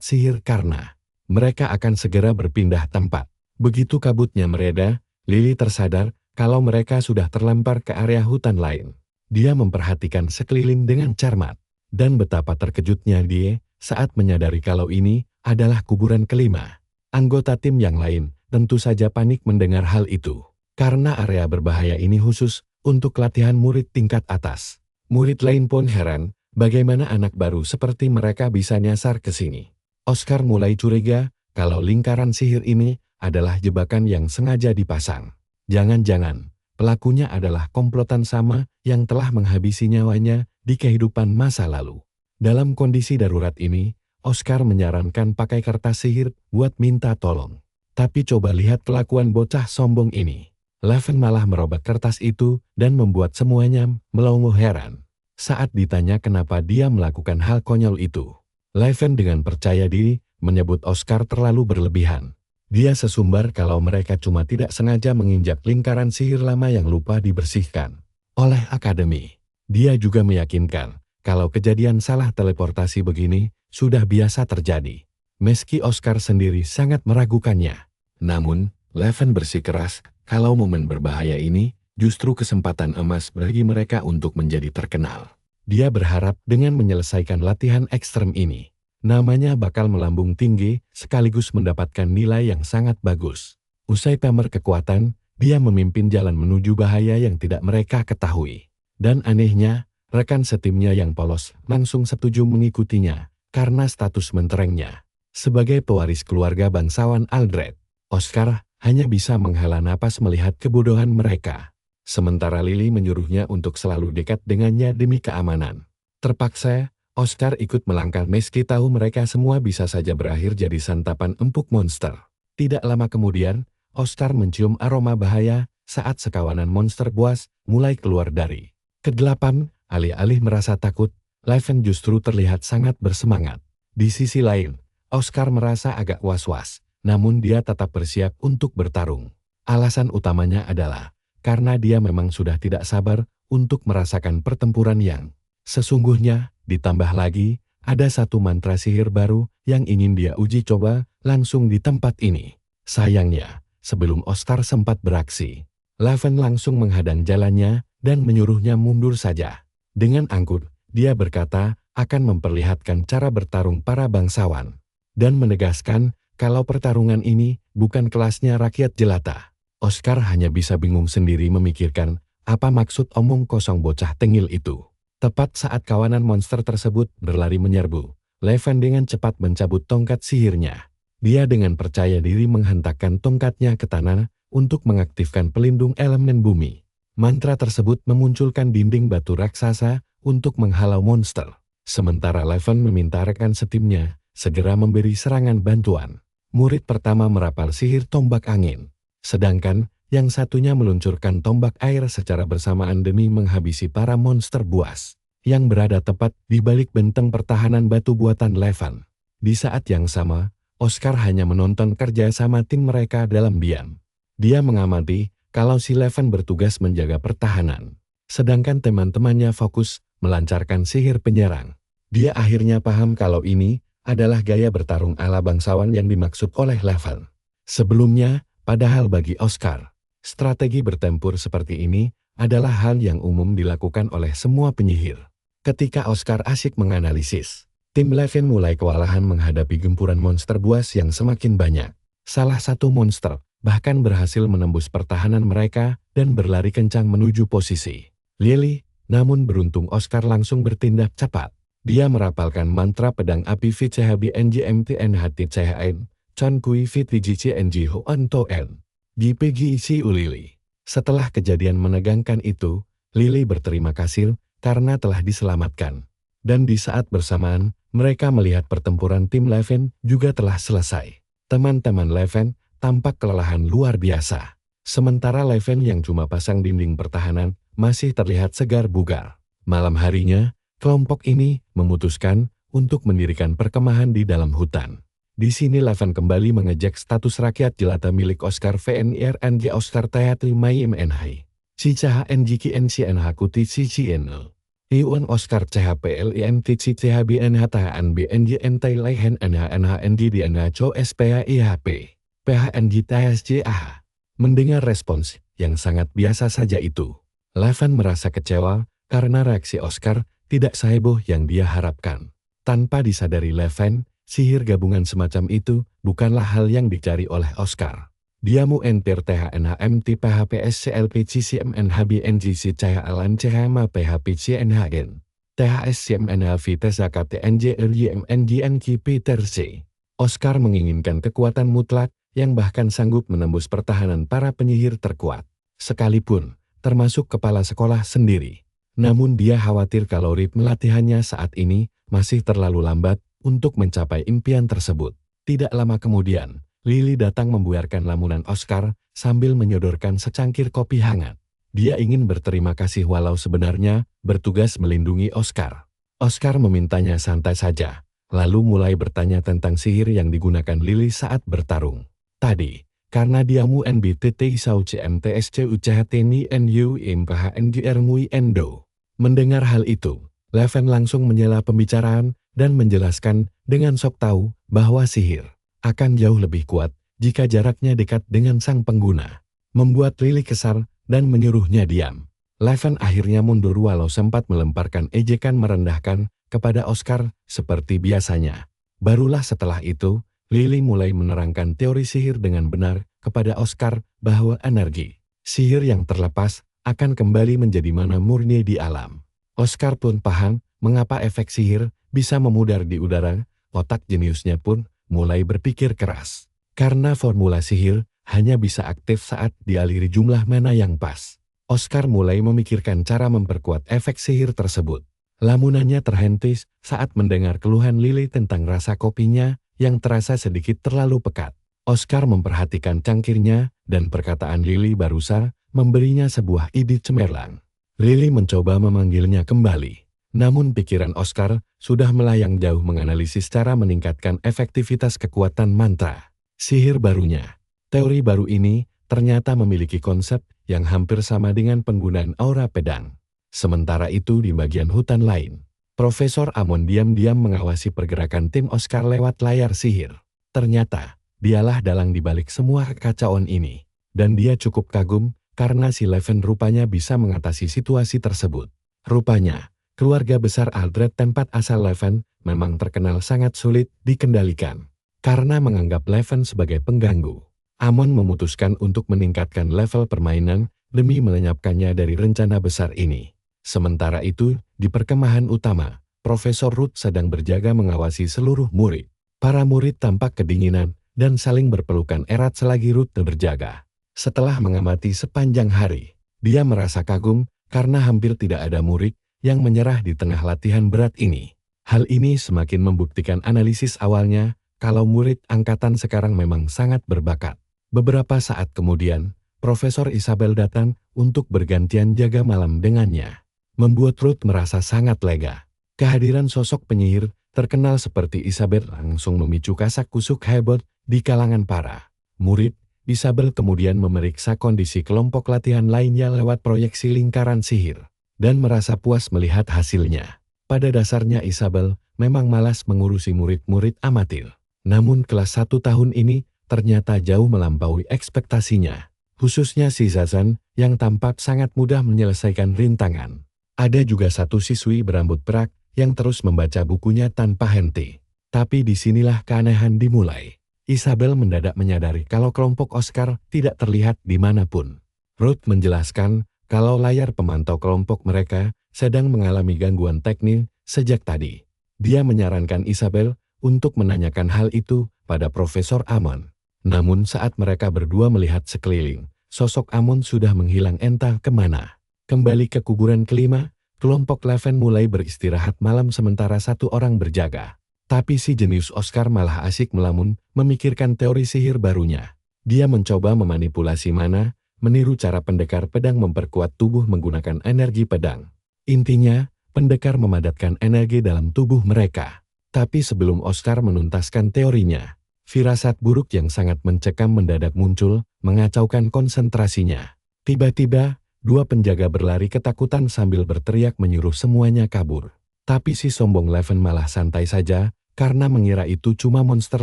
Speaker 1: sihir karena mereka akan segera berpindah tempat. Begitu kabutnya mereda, Lily tersadar kalau mereka sudah terlempar ke area hutan lain. Dia memperhatikan sekeliling dengan cermat. Dan betapa terkejutnya dia saat menyadari kalau ini adalah kuburan kelima. Anggota tim yang lain tentu saja panik mendengar hal itu. Karena area berbahaya ini khusus untuk latihan murid tingkat atas. Murid lain pun heran, bagaimana anak baru seperti mereka bisa nyasar ke sini. Oscar mulai curiga kalau lingkaran sihir ini adalah jebakan yang sengaja dipasang. Jangan-jangan pelakunya adalah komplotan sama yang telah menghabisi nyawanya di kehidupan masa lalu. Dalam kondisi darurat ini, Oscar menyarankan pakai kertas sihir buat minta tolong. Tapi coba lihat kelakuan bocah sombong ini. Leven malah merobek kertas itu dan membuat semuanya melongo heran. Saat ditanya kenapa dia melakukan hal konyol itu, Leven dengan percaya diri menyebut Oscar terlalu berlebihan. Dia sesumbar kalau mereka cuma tidak sengaja menginjak lingkaran sihir lama yang lupa dibersihkan oleh akademi. Dia juga meyakinkan kalau kejadian salah teleportasi begini sudah biasa terjadi. Meski Oscar sendiri sangat meragukannya. Namun, Leven bersikeras kalau momen berbahaya ini justru kesempatan emas bagi mereka untuk menjadi terkenal. Dia berharap dengan menyelesaikan latihan ekstrem ini, namanya bakal melambung tinggi sekaligus mendapatkan nilai yang sangat bagus. Usai pamer kekuatan, dia memimpin jalan menuju bahaya yang tidak mereka ketahui. Dan anehnya, rekan setimnya yang polos langsung setuju mengikutinya karena status menterengnya. Sebagai pewaris keluarga bangsawan Aldred, Oscar hanya bisa menghela napas melihat kebodohan mereka. Sementara Lily menyuruhnya untuk selalu dekat dengannya demi keamanan. Terpaksa, Oscar ikut melangkah meski tahu mereka semua bisa saja berakhir jadi santapan empuk monster. Tidak lama kemudian, Oscar mencium aroma bahaya saat sekawanan monster buas mulai keluar dari kegelapan. Alih-alih merasa takut, Leven justru terlihat sangat bersemangat. Di sisi lain, Oscar merasa agak was-was. Namun dia tetap bersiap untuk bertarung. Alasan utamanya adalah karena dia memang sudah tidak sabar untuk merasakan pertempuran yang sesungguhnya. Ditambah lagi, ada satu mantra sihir baru yang ingin dia uji coba langsung di tempat ini. Sayangnya, sebelum Oscar sempat beraksi, Leven langsung menghadang jalannya dan menyuruhnya mundur saja. Dengan angkuh, dia berkata akan memperlihatkan cara bertarung para bangsawan dan menegaskan kalau pertarungan ini bukan kelasnya rakyat jelata. Oscar hanya bisa bingung sendiri memikirkan apa maksud omong kosong bocah tengil itu. Tepat saat kawanan monster tersebut berlari menyerbu, Leven dengan cepat mencabut tongkat sihirnya. Dia dengan percaya diri menghentakkan tongkatnya ke tanah untuk mengaktifkan pelindung elemen bumi. Mantra tersebut memunculkan dinding batu raksasa untuk menghalau monster. Sementara Leven meminta rekan setimnya segera memberi serangan bantuan. Murid pertama merapal sihir tombak angin, sedangkan yang satunya meluncurkan tombak air secara bersamaan demi menghabisi para monster buas yang berada tepat di balik benteng pertahanan batu buatan Leven. Di saat yang sama, Oscar hanya menonton kerja sama tim mereka dalam diam. Dia mengamati kalau si Leven bertugas menjaga pertahanan, sedangkan teman-temannya fokus melancarkan sihir penyerang. Dia akhirnya paham kalau ini adalah gaya bertarung ala bangsawan yang dimaksud oleh Leven. Sebelumnya, padahal bagi Oscar, Strategi bertempur seperti ini adalah hal yang umum dilakukan oleh semua penyihir. Ketika Oscar asyik menganalisis, tim Levin mulai kewalahan menghadapi gempuran monster buas yang semakin banyak. Salah satu monster bahkan berhasil menembus pertahanan mereka dan berlari kencang menuju posisi Lily. Namun beruntung Oscar langsung bertindak cepat. Dia merapalkan mantra pedang api VCHBNGMTNHTCHN, Chon Kui VTGCNG Hoan Toen, GPGIC Ulili. Setelah kejadian menegangkan itu, Lily berterima kasih karena telah diselamatkan. Dan di saat bersamaan, mereka melihat pertempuran tim Levin juga telah selesai. Teman-teman Levin tampak kelelahan luar biasa. Sementara Levin yang cuma pasang dinding pertahanan masih terlihat segar bugar. Malam harinya, kelompok ini memutuskan untuk mendirikan perkemahan di dalam hutan. Di sini Levin kembali mengejek status rakyat jelata milik Oscar VNIRNG Oscar Teatri Mai MNH. CCHNGKNCNH Kuti CCNL. Iwan Oscar CHPLINTC CHBNHTHN BNJNT Laihen NHNHNG DNH CO SPAIHP. PHNG TSJAH. Mendengar respons yang sangat biasa saja itu, Levin merasa kecewa karena reaksi Oscar tidak seheboh yang dia harapkan. Tanpa disadari Levin, sihir gabungan semacam itu bukanlah hal yang dicari oleh Oscar. Dia mu enter THNHMT PHPSCLPCCMNHBNGC CHLN CHMA PHPCNHN THSCMNHV TSAKTNJLYMNGNK Peterc. Oscar menginginkan kekuatan mutlak yang bahkan sanggup menembus pertahanan para penyihir terkuat, sekalipun termasuk kepala sekolah sendiri. Namun dia khawatir kalau ritme latihannya saat ini masih terlalu lambat untuk mencapai impian tersebut. Tidak lama kemudian, Lily datang membuarkan lamunan Oscar sambil menyodorkan secangkir kopi hangat. Dia ingin berterima kasih walau sebenarnya bertugas melindungi Oscar. Oscar memintanya santai saja, lalu mulai bertanya tentang sihir yang digunakan Lily saat bertarung. Tadi, karena dia mu NBTT Isau CMTSC UCHTNI NU IMPHNGR MUI Endo. Mendengar hal itu, Levin langsung menyela pembicaraan dan menjelaskan dengan sok tahu bahwa sihir akan jauh lebih kuat jika jaraknya dekat dengan sang pengguna. Membuat Lily kesal dan menyuruhnya diam. Levin akhirnya mundur walau sempat melemparkan ejekan merendahkan kepada Oscar seperti biasanya. Barulah setelah itu, Lily mulai menerangkan teori sihir dengan benar kepada Oscar bahwa energi sihir yang terlepas akan kembali menjadi mana murni di alam. Oscar pun paham mengapa efek sihir bisa memudar di udara. Otak jeniusnya pun mulai berpikir keras. Karena formula sihir hanya bisa aktif saat dialiri jumlah mana yang pas. Oscar mulai memikirkan cara memperkuat efek sihir tersebut. Lamunannya terhentis saat mendengar keluhan Lily tentang rasa kopinya yang terasa sedikit terlalu pekat. Oscar memperhatikan cangkirnya dan perkataan Lily barusan memberinya sebuah ide cemerlang. Lily mencoba memanggilnya kembali. Namun pikiran Oscar sudah melayang jauh menganalisis cara meningkatkan efektivitas kekuatan mantra sihir barunya. Teori baru ini ternyata memiliki konsep yang hampir sama dengan penggunaan aura pedang. Sementara itu di bagian hutan lain, Profesor Amon diam-diam mengawasi pergerakan tim Oscar lewat layar sihir. Ternyata, dialah dalang di balik semua kekacauan ini. Dan dia cukup kagum karena si Levin rupanya bisa mengatasi situasi tersebut. Rupanya, keluarga besar Aldred tempat asal Levin memang terkenal sangat sulit dikendalikan. Karena menganggap Levin sebagai pengganggu, Amon memutuskan untuk meningkatkan level permainan demi melenyapkannya dari rencana besar ini. Sementara itu, di perkemahan utama, Profesor Root sedang berjaga mengawasi seluruh murid. Para murid tampak kedinginan dan saling berpelukan erat selagi Root berjaga. Setelah mengamati sepanjang hari, dia merasa kagum karena hampir tidak ada murid yang menyerah di tengah latihan berat ini. Hal ini semakin membuktikan analisis awalnya kalau murid angkatan sekarang memang sangat berbakat. Beberapa saat kemudian, Profesor Isabel datang untuk bergantian jaga malam dengannya. Membuat Ruth merasa sangat lega. Kehadiran sosok penyihir terkenal seperti Isabel langsung memicu kasak-kusuk hebat di kalangan para murid. Isabel kemudian memeriksa kondisi kelompok latihan lainnya lewat proyeksi lingkaran sihir dan merasa puas melihat hasilnya. Pada dasarnya Isabel memang malas mengurusi murid-murid amatir. Namun kelas 1 tahun ini ternyata jauh melampaui ekspektasinya. Khususnya si Zazan yang tampak sangat mudah menyelesaikan rintangan. Ada juga satu siswi berambut perak yang terus membaca bukunya tanpa henti. Tapi disinilah keanehan dimulai. Isabel mendadak menyadari kalau kelompok Oscar tidak terlihat dimanapun. Ruth menjelaskan kalau layar pemantau kelompok mereka sedang mengalami gangguan teknis sejak tadi. Dia menyarankan Isabel untuk menanyakan hal itu pada Profesor Amon. Namun saat mereka berdua melihat sekeliling, sosok Amon sudah menghilang entah kemana. Kembali ke kuburan kelima, kelompok Leven mulai beristirahat malam sementara satu orang berjaga. Tapi si jenius Oscar malah asik melamun memikirkan teori sihir barunya. Dia mencoba memanipulasi mana, meniru cara pendekar pedang memperkuat tubuh menggunakan energi pedang. Intinya, pendekar memadatkan energi dalam tubuh mereka. Tapi sebelum Oscar menuntaskan teorinya, firasat buruk yang sangat mencekam mendadak muncul, mengacaukan konsentrasinya. Tiba-tiba, dua penjaga berlari ketakutan sambil berteriak menyuruh semuanya kabur. Tapi si sombong Leven malah santai saja, karena mengira itu cuma monster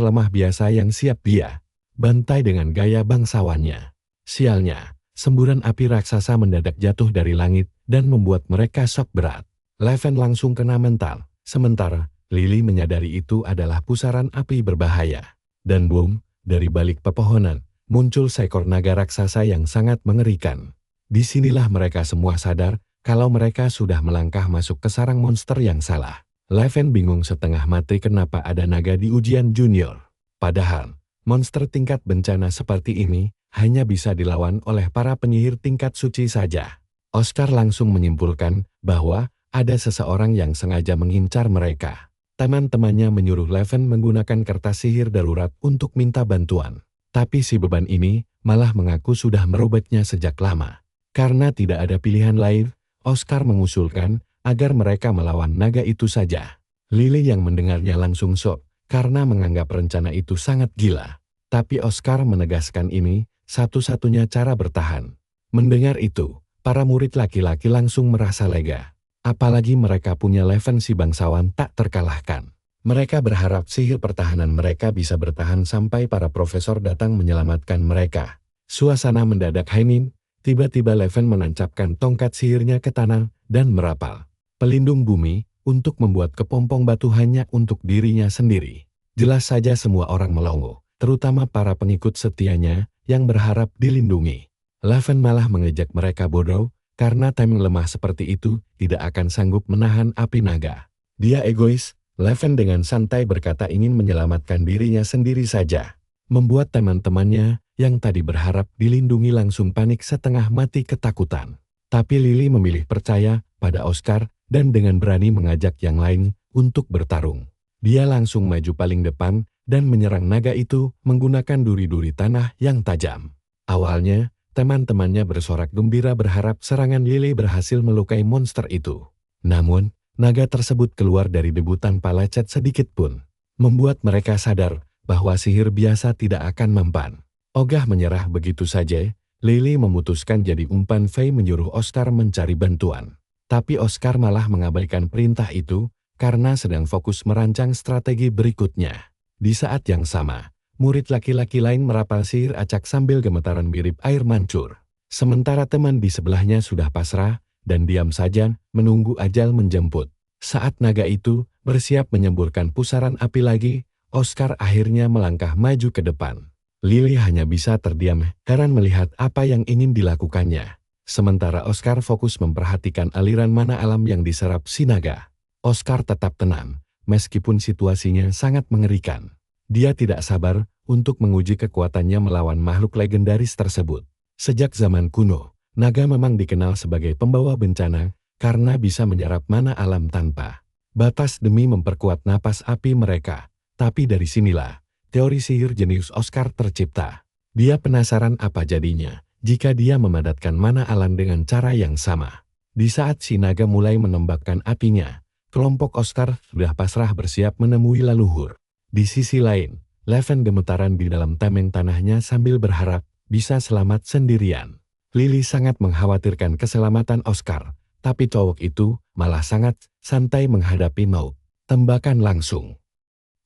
Speaker 1: lemah biasa yang siap dia bantai dengan gaya bangsawannya. Sialnya, semburan api raksasa mendadak jatuh dari langit dan membuat mereka shock berat. Leven langsung kena mental, sementara Lily menyadari itu adalah pusaran api berbahaya. Dan boom, dari balik pepohonan, muncul seekor naga raksasa yang sangat mengerikan. Disinilah mereka semua sadar kalau mereka sudah melangkah masuk ke sarang monster yang salah. Leven bingung setengah mati kenapa ada naga di ujian junior. Padahal, monster tingkat bencana seperti ini hanya bisa dilawan oleh para penyihir tingkat suci saja. Oscar langsung menyimpulkan bahwa ada seseorang yang sengaja mengincar mereka. Teman-temannya menyuruh Leven menggunakan kertas sihir darurat untuk minta bantuan. Tapi si beban ini malah mengaku sudah merobeknya sejak lama. Karena tidak ada pilihan lain, Oscar mengusulkan agar mereka melawan naga itu saja. Lily yang mendengarnya langsung shock karena menganggap rencana itu sangat gila. Tapi Oscar menegaskan ini satu-satunya cara bertahan. Mendengar itu, para murid laki-laki langsung merasa lega. Apalagi mereka punya Leven si bangsawan tak terkalahkan. Mereka berharap sihir pertahanan mereka bisa bertahan sampai para profesor datang menyelamatkan mereka. Suasana mendadak hening. Tiba-tiba Leven menancapkan tongkat sihirnya ke tanah dan merapal pelindung bumi untuk membuat kepompong batu hanya untuk dirinya sendiri. Jelas saja semua orang melongo, terutama para pengikut setianya yang berharap dilindungi. Leven malah mengejek mereka bodoh, karena timing lemah seperti itu tidak akan sanggup menahan api naga. Dia egois, Leven dengan santai berkata ingin menyelamatkan dirinya sendiri saja. Membuat teman-temannya yang tadi berharap dilindungi langsung panik setengah mati ketakutan. Tapi Lily memilih percaya pada Oscar dan dengan berani mengajak yang lain untuk bertarung. Dia langsung maju paling depan dan menyerang naga itu menggunakan duri-duri tanah yang tajam. Awalnya, teman-temannya bersorak gembira berharap serangan Lily berhasil melukai monster itu. Namun, naga tersebut keluar dari debu tanpa lecet sedikit pun. Membuat mereka sadar bahwa sihir biasa tidak akan mempan. Ogah menyerah begitu saja, Lily memutuskan jadi umpan Faye menyuruh Oscar mencari bantuan. Tapi Oscar malah mengabaikan perintah itu karena sedang fokus merancang strategi berikutnya. Di saat yang sama, murid laki-laki lain merapal sihir acak sambil gemetaran mirip air mancur. Sementara teman di sebelahnya sudah pasrah dan diam saja menunggu ajal menjemput. Saat naga itu bersiap menyemburkan pusaran api lagi, Oscar akhirnya melangkah maju ke depan. Lily hanya bisa terdiam heran melihat apa yang ingin dilakukannya. Sementara Oscar fokus memperhatikan aliran mana alam yang diserap si naga. Oscar tetap tenang, meskipun situasinya sangat mengerikan. Dia tidak sabar untuk menguji kekuatannya melawan makhluk legendaris tersebut. Sejak zaman kuno, naga memang dikenal sebagai pembawa bencana karena bisa menyerap mana alam tanpa batas demi memperkuat napas api mereka. Tapi dari sinilah teori sihir jenius Oscar tercipta. Dia penasaran apa jadinya jika dia memadatkan mana alam dengan cara yang sama. Di saat si naga mulai menembakkan apinya, kelompok Oscar sudah pasrah bersiap menemui leluhur. Di sisi lain, Leven gemetaran di dalam tameng tanahnya sambil berharap bisa selamat sendirian. Lily sangat mengkhawatirkan keselamatan Oscar, tapi cowok itu malah sangat santai menghadapi maut. Tembakan langsung.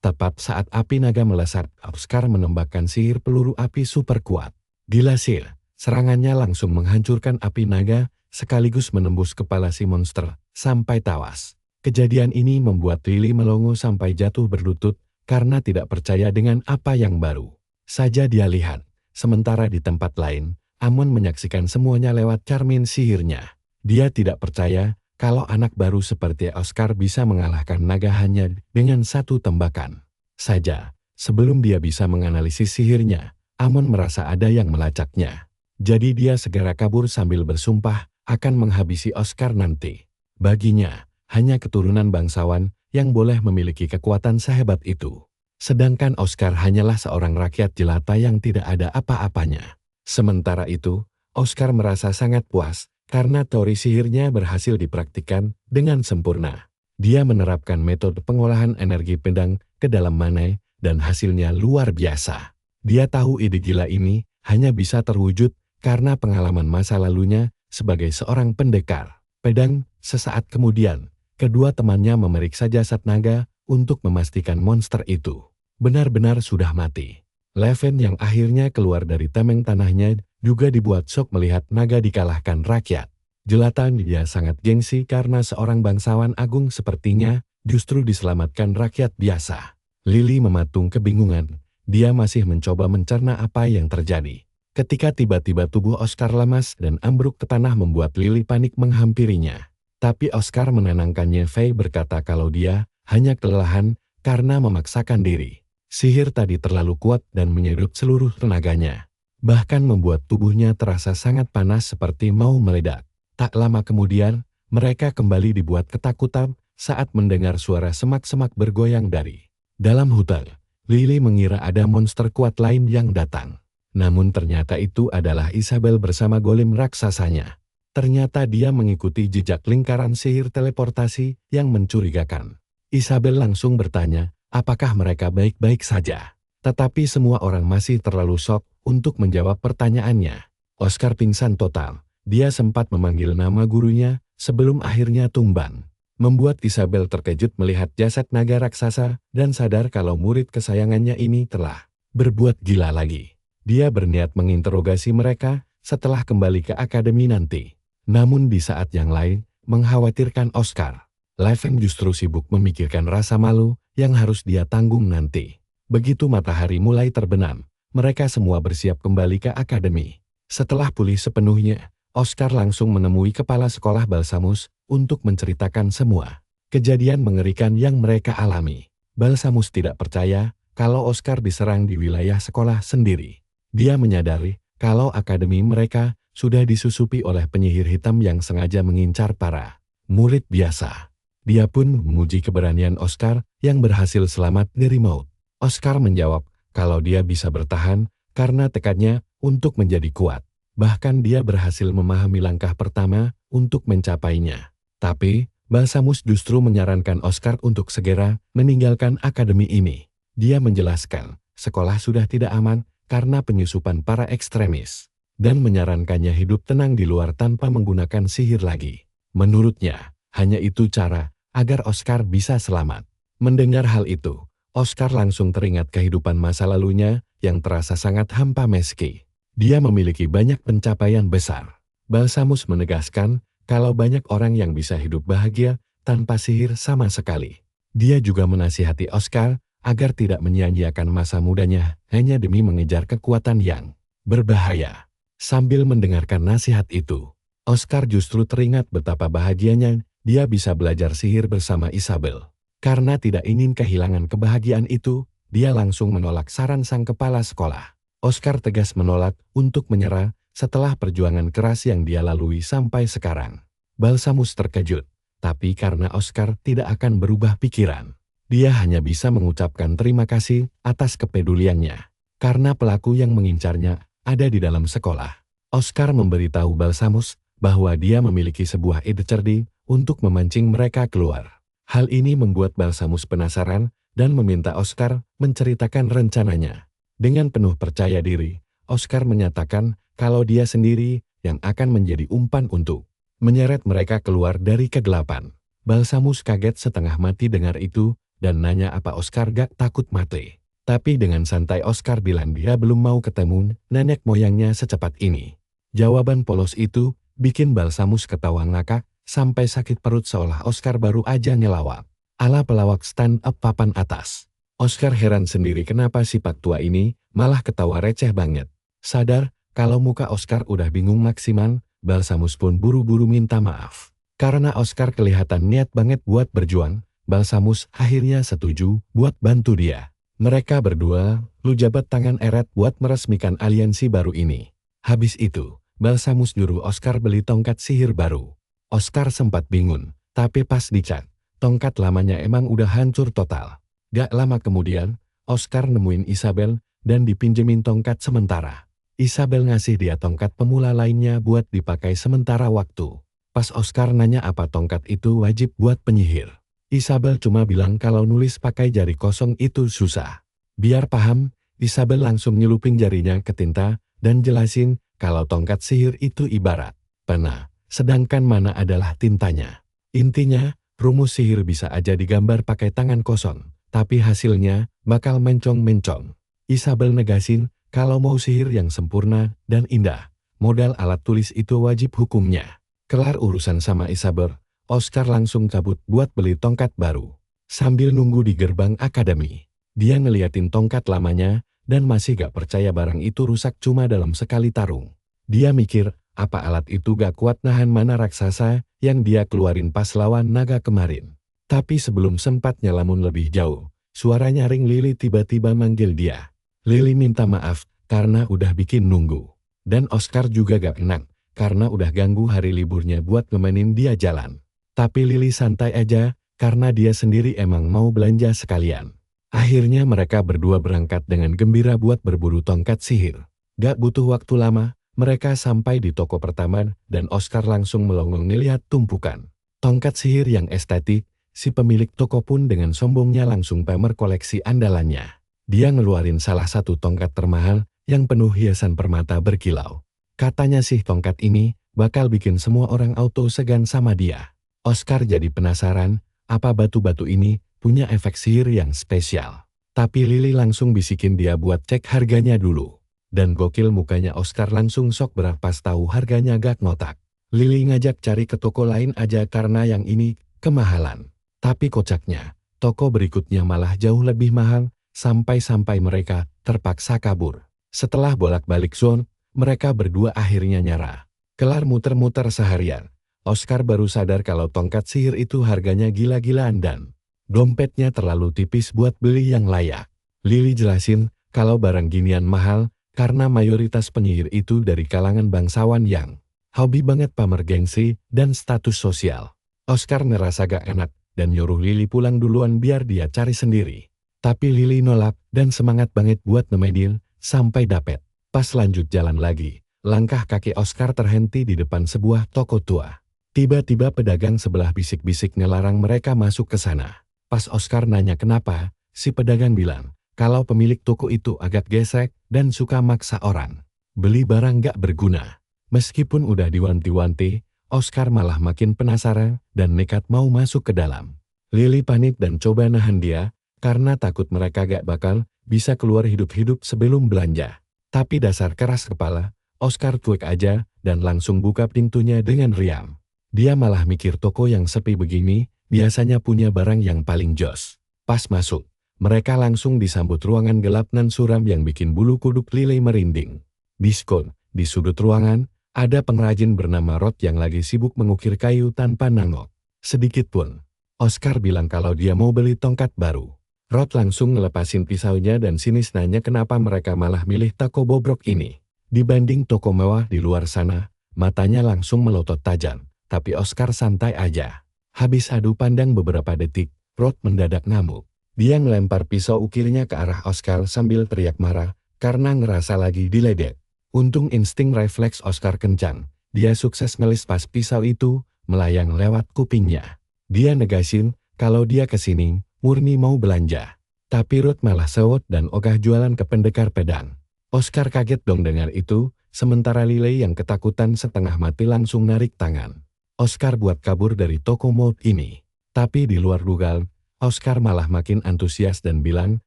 Speaker 1: Tepat saat api naga melesat, Oscar menembakkan sihir peluru api super kuat. Gila sih, Serangannya langsung menghancurkan api naga, sekaligus menembus kepala si monster, sampai tawas. Kejadian ini membuat Lily melongo sampai jatuh berlutut, karena tidak percaya dengan apa yang baru saja dia lihat. Sementara di tempat lain, Amon menyaksikan semuanya lewat cermin sihirnya. Dia tidak percaya kalau anak baru seperti Oscar bisa mengalahkan naga hanya dengan satu tembakan saja. Sebelum dia bisa menganalisis sihirnya, Amon merasa ada yang melacaknya. Jadi dia segera kabur sambil bersumpah akan menghabisi Oscar nanti. Baginya, hanya keturunan bangsawan yang boleh memiliki kekuatan sehebat itu. Sedangkan Oscar hanyalah seorang rakyat jelata yang tidak ada apa-apanya. Sementara itu, Oscar merasa sangat puas karena teori sihirnya berhasil dipraktikkan dengan sempurna. Dia menerapkan metode pengolahan energi pedang ke dalam manai dan hasilnya luar biasa. Dia tahu ide gila ini hanya bisa terwujud karena pengalaman masa lalunya sebagai seorang pendekar pedang. Sesaat kemudian, kedua temannya memeriksa jasad naga untuk memastikan monster itu benar-benar sudah mati. Leven yang akhirnya keluar dari tameng tanahnya juga dibuat shock melihat naga dikalahkan rakyat jelata. Dia sangat gengsi karena seorang bangsawan agung sepertinya justru diselamatkan rakyat biasa. Lily mematung kebingungan. Dia masih mencoba mencerna apa yang terjadi. Ketika tiba-tiba tubuh Oscar lemas dan ambruk ke tanah membuat Lily panik menghampirinya. Tapi Oscar menenangkannya. Faye berkata kalau dia hanya kelelahan karena memaksakan diri. Sihir tadi terlalu kuat dan menyedot seluruh tenaganya. Bahkan membuat tubuhnya terasa sangat panas seperti mau meledak. Tak lama kemudian, mereka kembali dibuat ketakutan saat mendengar suara semak-semak bergoyang dari dalam hutan. Lily mengira ada monster kuat lain yang datang. Namun ternyata itu adalah Isabel bersama golem raksasanya. Ternyata dia mengikuti jejak lingkaran sihir teleportasi yang mencurigakan. Isabel langsung bertanya, apakah mereka baik-baik saja? Tetapi semua orang masih terlalu shock untuk menjawab pertanyaannya. Oscar pingsan total. Dia sempat memanggil nama gurunya sebelum akhirnya tumbang. Membuat Isabel terkejut melihat jasad naga raksasa dan sadar kalau murid kesayangannya ini telah berbuat gila lagi. Dia berniat menginterogasi mereka setelah kembali ke akademi nanti. Namun di saat yang lain, mengkhawatirkan Oscar. Leven justru sibuk memikirkan rasa malu yang harus dia tanggung nanti. Begitu matahari mulai terbenam, mereka semua bersiap kembali ke akademi. Setelah pulih sepenuhnya, Oscar langsung menemui kepala sekolah Balsamus untuk menceritakan semua kejadian mengerikan yang mereka alami. Balsamus tidak percaya kalau Oscar diserang di wilayah sekolah sendiri. Dia menyadari kalau akademi mereka sudah disusupi oleh penyihir hitam yang sengaja mengincar para murid biasa. Dia pun memuji keberanian Oscar yang berhasil selamat dari maut. Oscar menjawab kalau dia bisa bertahan karena tekadnya untuk menjadi kuat. Bahkan dia berhasil memahami langkah pertama untuk mencapainya. Tapi, Balsamus justru menyarankan Oscar untuk segera meninggalkan akademi ini. Dia menjelaskan, sekolah sudah tidak aman karena penyusupan para ekstremis. Dan menyarankannya hidup tenang di luar tanpa menggunakan sihir lagi. Menurutnya, hanya itu cara agar Oscar bisa selamat. Mendengar hal itu, Oscar langsung teringat kehidupan masa lalunya yang terasa sangat hampa meski dia memiliki banyak pencapaian besar. Balsamus menegaskan kalau banyak orang yang bisa hidup bahagia tanpa sihir sama sekali. Dia juga menasihati Oscar agar tidak menyia-nyiakan masa mudanya hanya demi mengejar kekuatan yang berbahaya. Sambil mendengarkan nasihat itu, Oscar justru teringat betapa bahagianya dia bisa belajar sihir bersama Isabel. Karena tidak ingin kehilangan kebahagiaan itu, dia langsung menolak saran sang kepala sekolah. Oscar tegas menolak untuk menyerah setelah perjuangan keras yang dia lalui sampai sekarang. Balsamus terkejut, tapi karena Oscar tidak akan berubah pikiran, dia hanya bisa mengucapkan terima kasih atas kepeduliannya. Karena pelaku yang mengincarnya ada di dalam sekolah. Oscar memberitahu Balsamus bahwa dia memiliki sebuah ide cerdik untuk memancing mereka keluar. Hal ini membuat Balsamus penasaran dan meminta Oscar menceritakan rencananya. Dengan penuh percaya diri, Oscar menyatakan kalau dia sendiri yang akan menjadi umpan untuk menyeret mereka keluar dari kegelapan. Balsamus kaget setengah mati dengar itu dan nanya apa Oscar gak takut mati. Tapi dengan santai Oscar bilang dia belum mau ketemu nenek moyangnya secepat ini. Jawaban polos itu bikin Balsamus ketawa ngakak sampai sakit perut seolah Oscar baru aja ngelawak. Ala pelawak stand up papan atas. Oscar heran sendiri kenapa si Pak tua ini malah ketawa receh banget. Sadar kalau muka Oscar udah bingung maksimal, Balsamus pun buru-buru minta maaf. Karena Oscar kelihatan niat banget buat berjuang, Balsamus akhirnya setuju buat bantu dia. Mereka berdua lu jabat tangan erat buat meresmikan aliansi baru ini. Habis itu, Balsamus nyuruh Oscar beli tongkat sihir baru. Oscar sempat bingung, tapi pas dicek, tongkat lamanya emang udah hancur total. Gak lama kemudian, Oscar nemuin Isabel dan dipinjemin tongkat sementara. Isabel ngasih dia tongkat pemula lainnya buat dipakai sementara waktu. Pas Oscar nanya apa tongkat itu wajib buat penyihir, Isabel cuma bilang kalau nulis pakai jari kosong itu susah. Biar paham, Isabel langsung nyelupin jarinya ke tinta dan jelasin kalau tongkat sihir itu ibarat pena, sedangkan mana adalah tintanya. Intinya, rumus sihir bisa aja digambar pakai tangan kosong, tapi hasilnya bakal mencong-mencong. Isabel negasin kalau mau sihir yang sempurna dan indah, modal alat tulis itu wajib hukumnya. Kelar urusan sama Isabel, Oscar langsung cabut buat beli tongkat baru. Sambil nunggu di gerbang akademi, dia ngeliatin tongkat lamanya dan masih gak percaya barang itu rusak cuma dalam sekali tarung. Dia mikir, apa alat itu gak kuat nahan mana raksasa yang dia keluarin pas lawan naga kemarin. Tapi sebelum sempat nyelamun lebih jauh, suara nyaring Lily tiba-tiba manggil dia. Lily minta maaf karena udah bikin nunggu. Dan Oscar juga gak enak karena udah ganggu hari liburnya buat nemenin dia jalan. Tapi Lily santai aja, karena dia sendiri emang mau belanja sekalian. Akhirnya mereka berdua berangkat dengan gembira buat berburu tongkat sihir. Gak butuh waktu lama, mereka sampai di toko pertama dan Oscar langsung melongo ngeliat tumpukan tongkat sihir yang estetik. Si pemilik toko pun dengan sombongnya langsung pamer koleksi andalannya. Dia ngeluarin salah satu tongkat termahal yang penuh hiasan permata berkilau. Katanya sih tongkat ini bakal bikin semua orang auto segan sama dia. Oscar jadi penasaran, apa batu-batu ini punya efek sihir yang spesial. Tapi Lily langsung bisikin dia buat cek harganya dulu. Dan gokil mukanya Oscar langsung sok berapa tahu harganya gak ngotak. Lily ngajak cari ke toko lain aja karena yang ini kemahalan. Tapi kocaknya, toko berikutnya malah jauh lebih mahal, sampai-sampai mereka terpaksa kabur. Setelah bolak-balik zone, mereka berdua akhirnya nyerah. Kelar muter-muter seharian, Oscar baru sadar kalau tongkat sihir itu harganya gila-gilaan dan dompetnya terlalu tipis buat beli yang layak. Lily jelasin kalau barang ginian mahal karena mayoritas penyihir itu dari kalangan bangsawan yang hobi banget pamer gengsi dan status sosial. Oscar ngerasa gak enak dan nyuruh Lily pulang duluan biar dia cari sendiri. Tapi Lily nolak dan semangat banget buat nemenin sampai dapet. Pas lanjut jalan lagi, langkah kaki Oscar terhenti di depan sebuah toko tua. Tiba-tiba pedagang sebelah bisik-bisik ngelarang mereka masuk ke sana. Pas Oscar nanya kenapa, si pedagang bilang kalau pemilik toko itu agak gesek dan suka maksa orang beli barang gak berguna. Meskipun udah diwanti-wanti, Oscar malah makin penasaran dan nekat mau masuk ke dalam. Lily panik dan coba nahan dia karena takut mereka gak bakal bisa keluar hidup-hidup sebelum belanja. Tapi dasar keras kepala, Oscar cuek aja dan langsung buka pintunya dengan riang. Dia malah mikir toko yang sepi begini, biasanya punya barang yang paling jos. Pas masuk, mereka langsung disambut ruangan gelap nan suram yang bikin bulu kuduk Lily merinding. Diskon, di sudut ruangan, ada pengrajin bernama Rod yang lagi sibuk mengukir kayu tanpa nangok sedikit pun. Oscar bilang kalau dia mau beli tongkat baru. Rod langsung ngelepasin pisaunya dan sinis nanya kenapa mereka malah milih toko bobrok ini. Dibanding toko mewah di luar sana, matanya langsung melotot tajam. Tapi Oscar santai aja. Habis adu pandang beberapa detik, Rod mendadak ngamuk. Dia ngelempar pisau ukirnya ke arah Oscar sambil teriak marah, karena ngerasa lagi diledek. Untung insting refleks Oscar kencang. Dia sukses ngelis pas pisau itu, melayang lewat kupingnya. Dia negasin, kalau dia kesini, murni mau belanja. Tapi Rod malah sewot dan ogah jualan ke pendekar pedang. Oscar kaget dong dengar itu, sementara Lily yang ketakutan setengah mati langsung narik tangan Oscar buat kabur dari toko mode ini. Tapi di luar dugaan, Oscar malah makin antusias dan bilang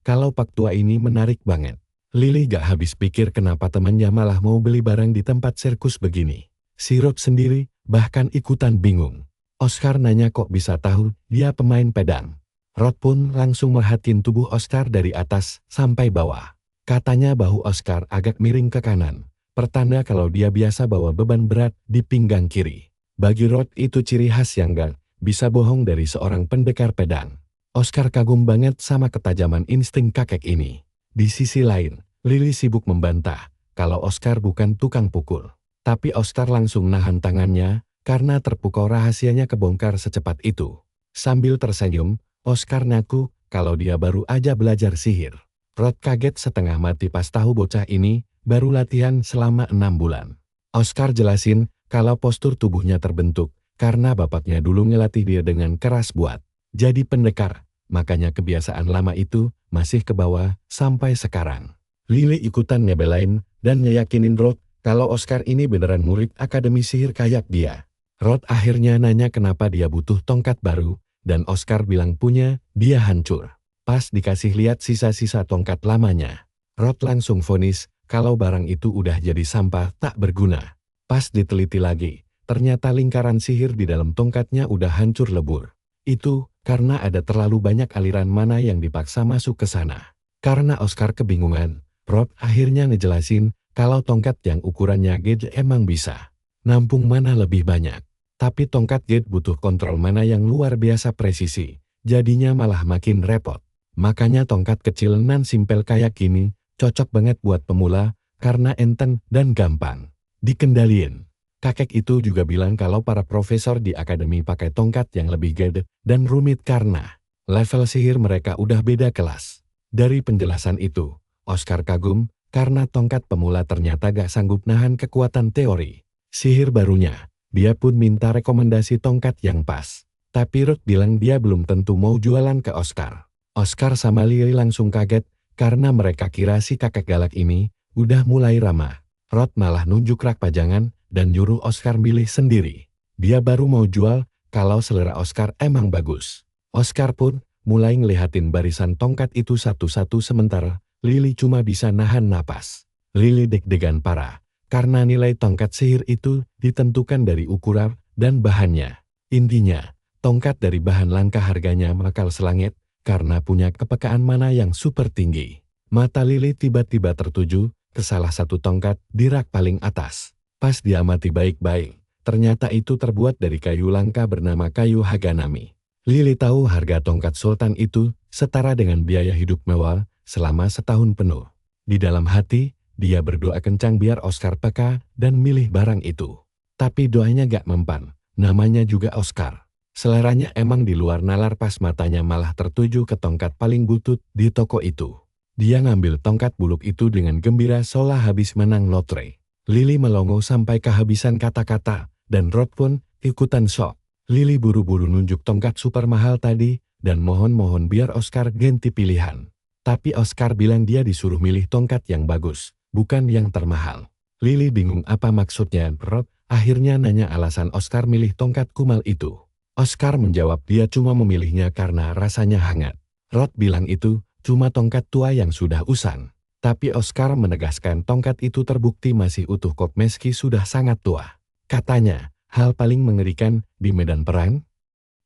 Speaker 1: kalau Pak tua ini menarik banget. Lily gak habis pikir kenapa temannya malah mau beli barang di tempat sirkus begini. Si Rod sendiri bahkan ikutan bingung. Oscar nanya kok bisa tahu dia pemain pedang. Rod pun langsung merhatiin tubuh Oscar dari atas sampai bawah. Katanya bahu Oscar agak miring ke kanan. Pertanda kalau dia biasa bawa beban berat di pinggang kiri. Bagi Rod itu ciri khas yang gak bisa bohong dari seorang pendekar pedang. Oscar kagum banget sama ketajaman insting kakek ini. Di sisi lain, Lily sibuk membantah kalau Oscar bukan tukang pukul. Tapi Oscar langsung nahan tangannya karena terpukau rahasianya kebongkar secepat itu. Sambil tersenyum, Oscar ngaku kalau dia baru aja belajar sihir. Rod kaget setengah mati pas tahu bocah ini baru latihan selama 6 bulan. Oscar jelasin kalau postur tubuhnya terbentuk karena bapaknya dulu ngelatih dia dengan keras buat jadi pendekar, makanya kebiasaan lama itu masih ke bawah sampai sekarang. Lily ikutan ngebelain dan ngeyakinin Rod kalau Oscar ini beneran murid akademi sihir kayak dia. Rod akhirnya nanya kenapa dia butuh tongkat baru, dan Oscar bilang punya dia hancur. Pas dikasih lihat sisa-sisa tongkat lamanya, Rod langsung vonis kalau barang itu udah jadi sampah tak berguna. Pas diteliti lagi, ternyata lingkaran sihir di dalam tongkatnya udah hancur lebur. Itu karena ada terlalu banyak aliran mana yang dipaksa masuk ke sana. Karena Oscar kebingungan, Rod akhirnya ngejelasin kalau tongkat yang ukurannya gede emang bisa nampung mana lebih banyak. Tapi tongkat gede butuh kontrol mana yang luar biasa presisi, jadinya malah makin repot. Makanya tongkat kecil nan simpel kayak gini cocok banget buat pemula karena enten dan gampang dikendaliin. Kakek itu juga bilang kalau para profesor di akademi pakai tongkat yang lebih gede dan rumit karena level sihir mereka udah beda kelas. Dari penjelasan itu, Oscar kagum karena tongkat pemula ternyata gak sanggup nahan kekuatan teori sihir barunya. Dia pun minta rekomendasi tongkat yang pas. Tapi Rod bilang dia belum tentu mau jualan ke Oscar. Oscar sama Lily langsung kaget karena mereka kira si kakek galak ini udah mulai ramah. Rod malah nunjuk rak pajangan dan nyuruh Oscar milih sendiri. Dia baru mau jual kalau selera Oscar emang bagus. Oscar pun mulai ngelihatin barisan tongkat itu satu-satu sementara Lily cuma bisa nahan napas. Lily deg-degan parah karena nilai tongkat sihir itu ditentukan dari ukuran dan bahannya. Intinya, tongkat dari bahan langka harganya bakal selangit karena punya kepekaan mana yang super tinggi. Mata Lily tiba-tiba tertuju ke salah satu tongkat di rak paling atas. Pas diamati baik-baik, ternyata itu terbuat dari kayu langka bernama kayu Haganami. Lily tahu harga tongkat sultan itu setara dengan biaya hidup mewah selama setahun penuh. Di dalam hati, dia berdoa kencang biar Oscar peka dan milih barang itu. Tapi doanya gak mempan, namanya juga Oscar. Seleranya emang di luar nalar pas matanya malah tertuju ke tongkat paling butut di toko itu. Dia ngambil tongkat buluk itu dengan gembira seolah habis menang lotre. Lily melongo sampai kehabisan kata-kata, dan Rod pun ikutan shock. Lily buru-buru nunjuk tongkat super mahal tadi, dan mohon-mohon biar Oscar ganti pilihan. Tapi Oscar bilang dia disuruh milih tongkat yang bagus, bukan yang termahal. Lily bingung apa maksudnya. Rod akhirnya nanya alasan Oscar milih tongkat kumal itu. Oscar menjawab dia cuma memilihnya karena rasanya hangat. Rod bilang itu cuma tongkat tua yang sudah usang. Tapi Oscar menegaskan tongkat itu terbukti masih utuh kok meski sudah sangat tua. Katanya, hal paling mengerikan di medan perang,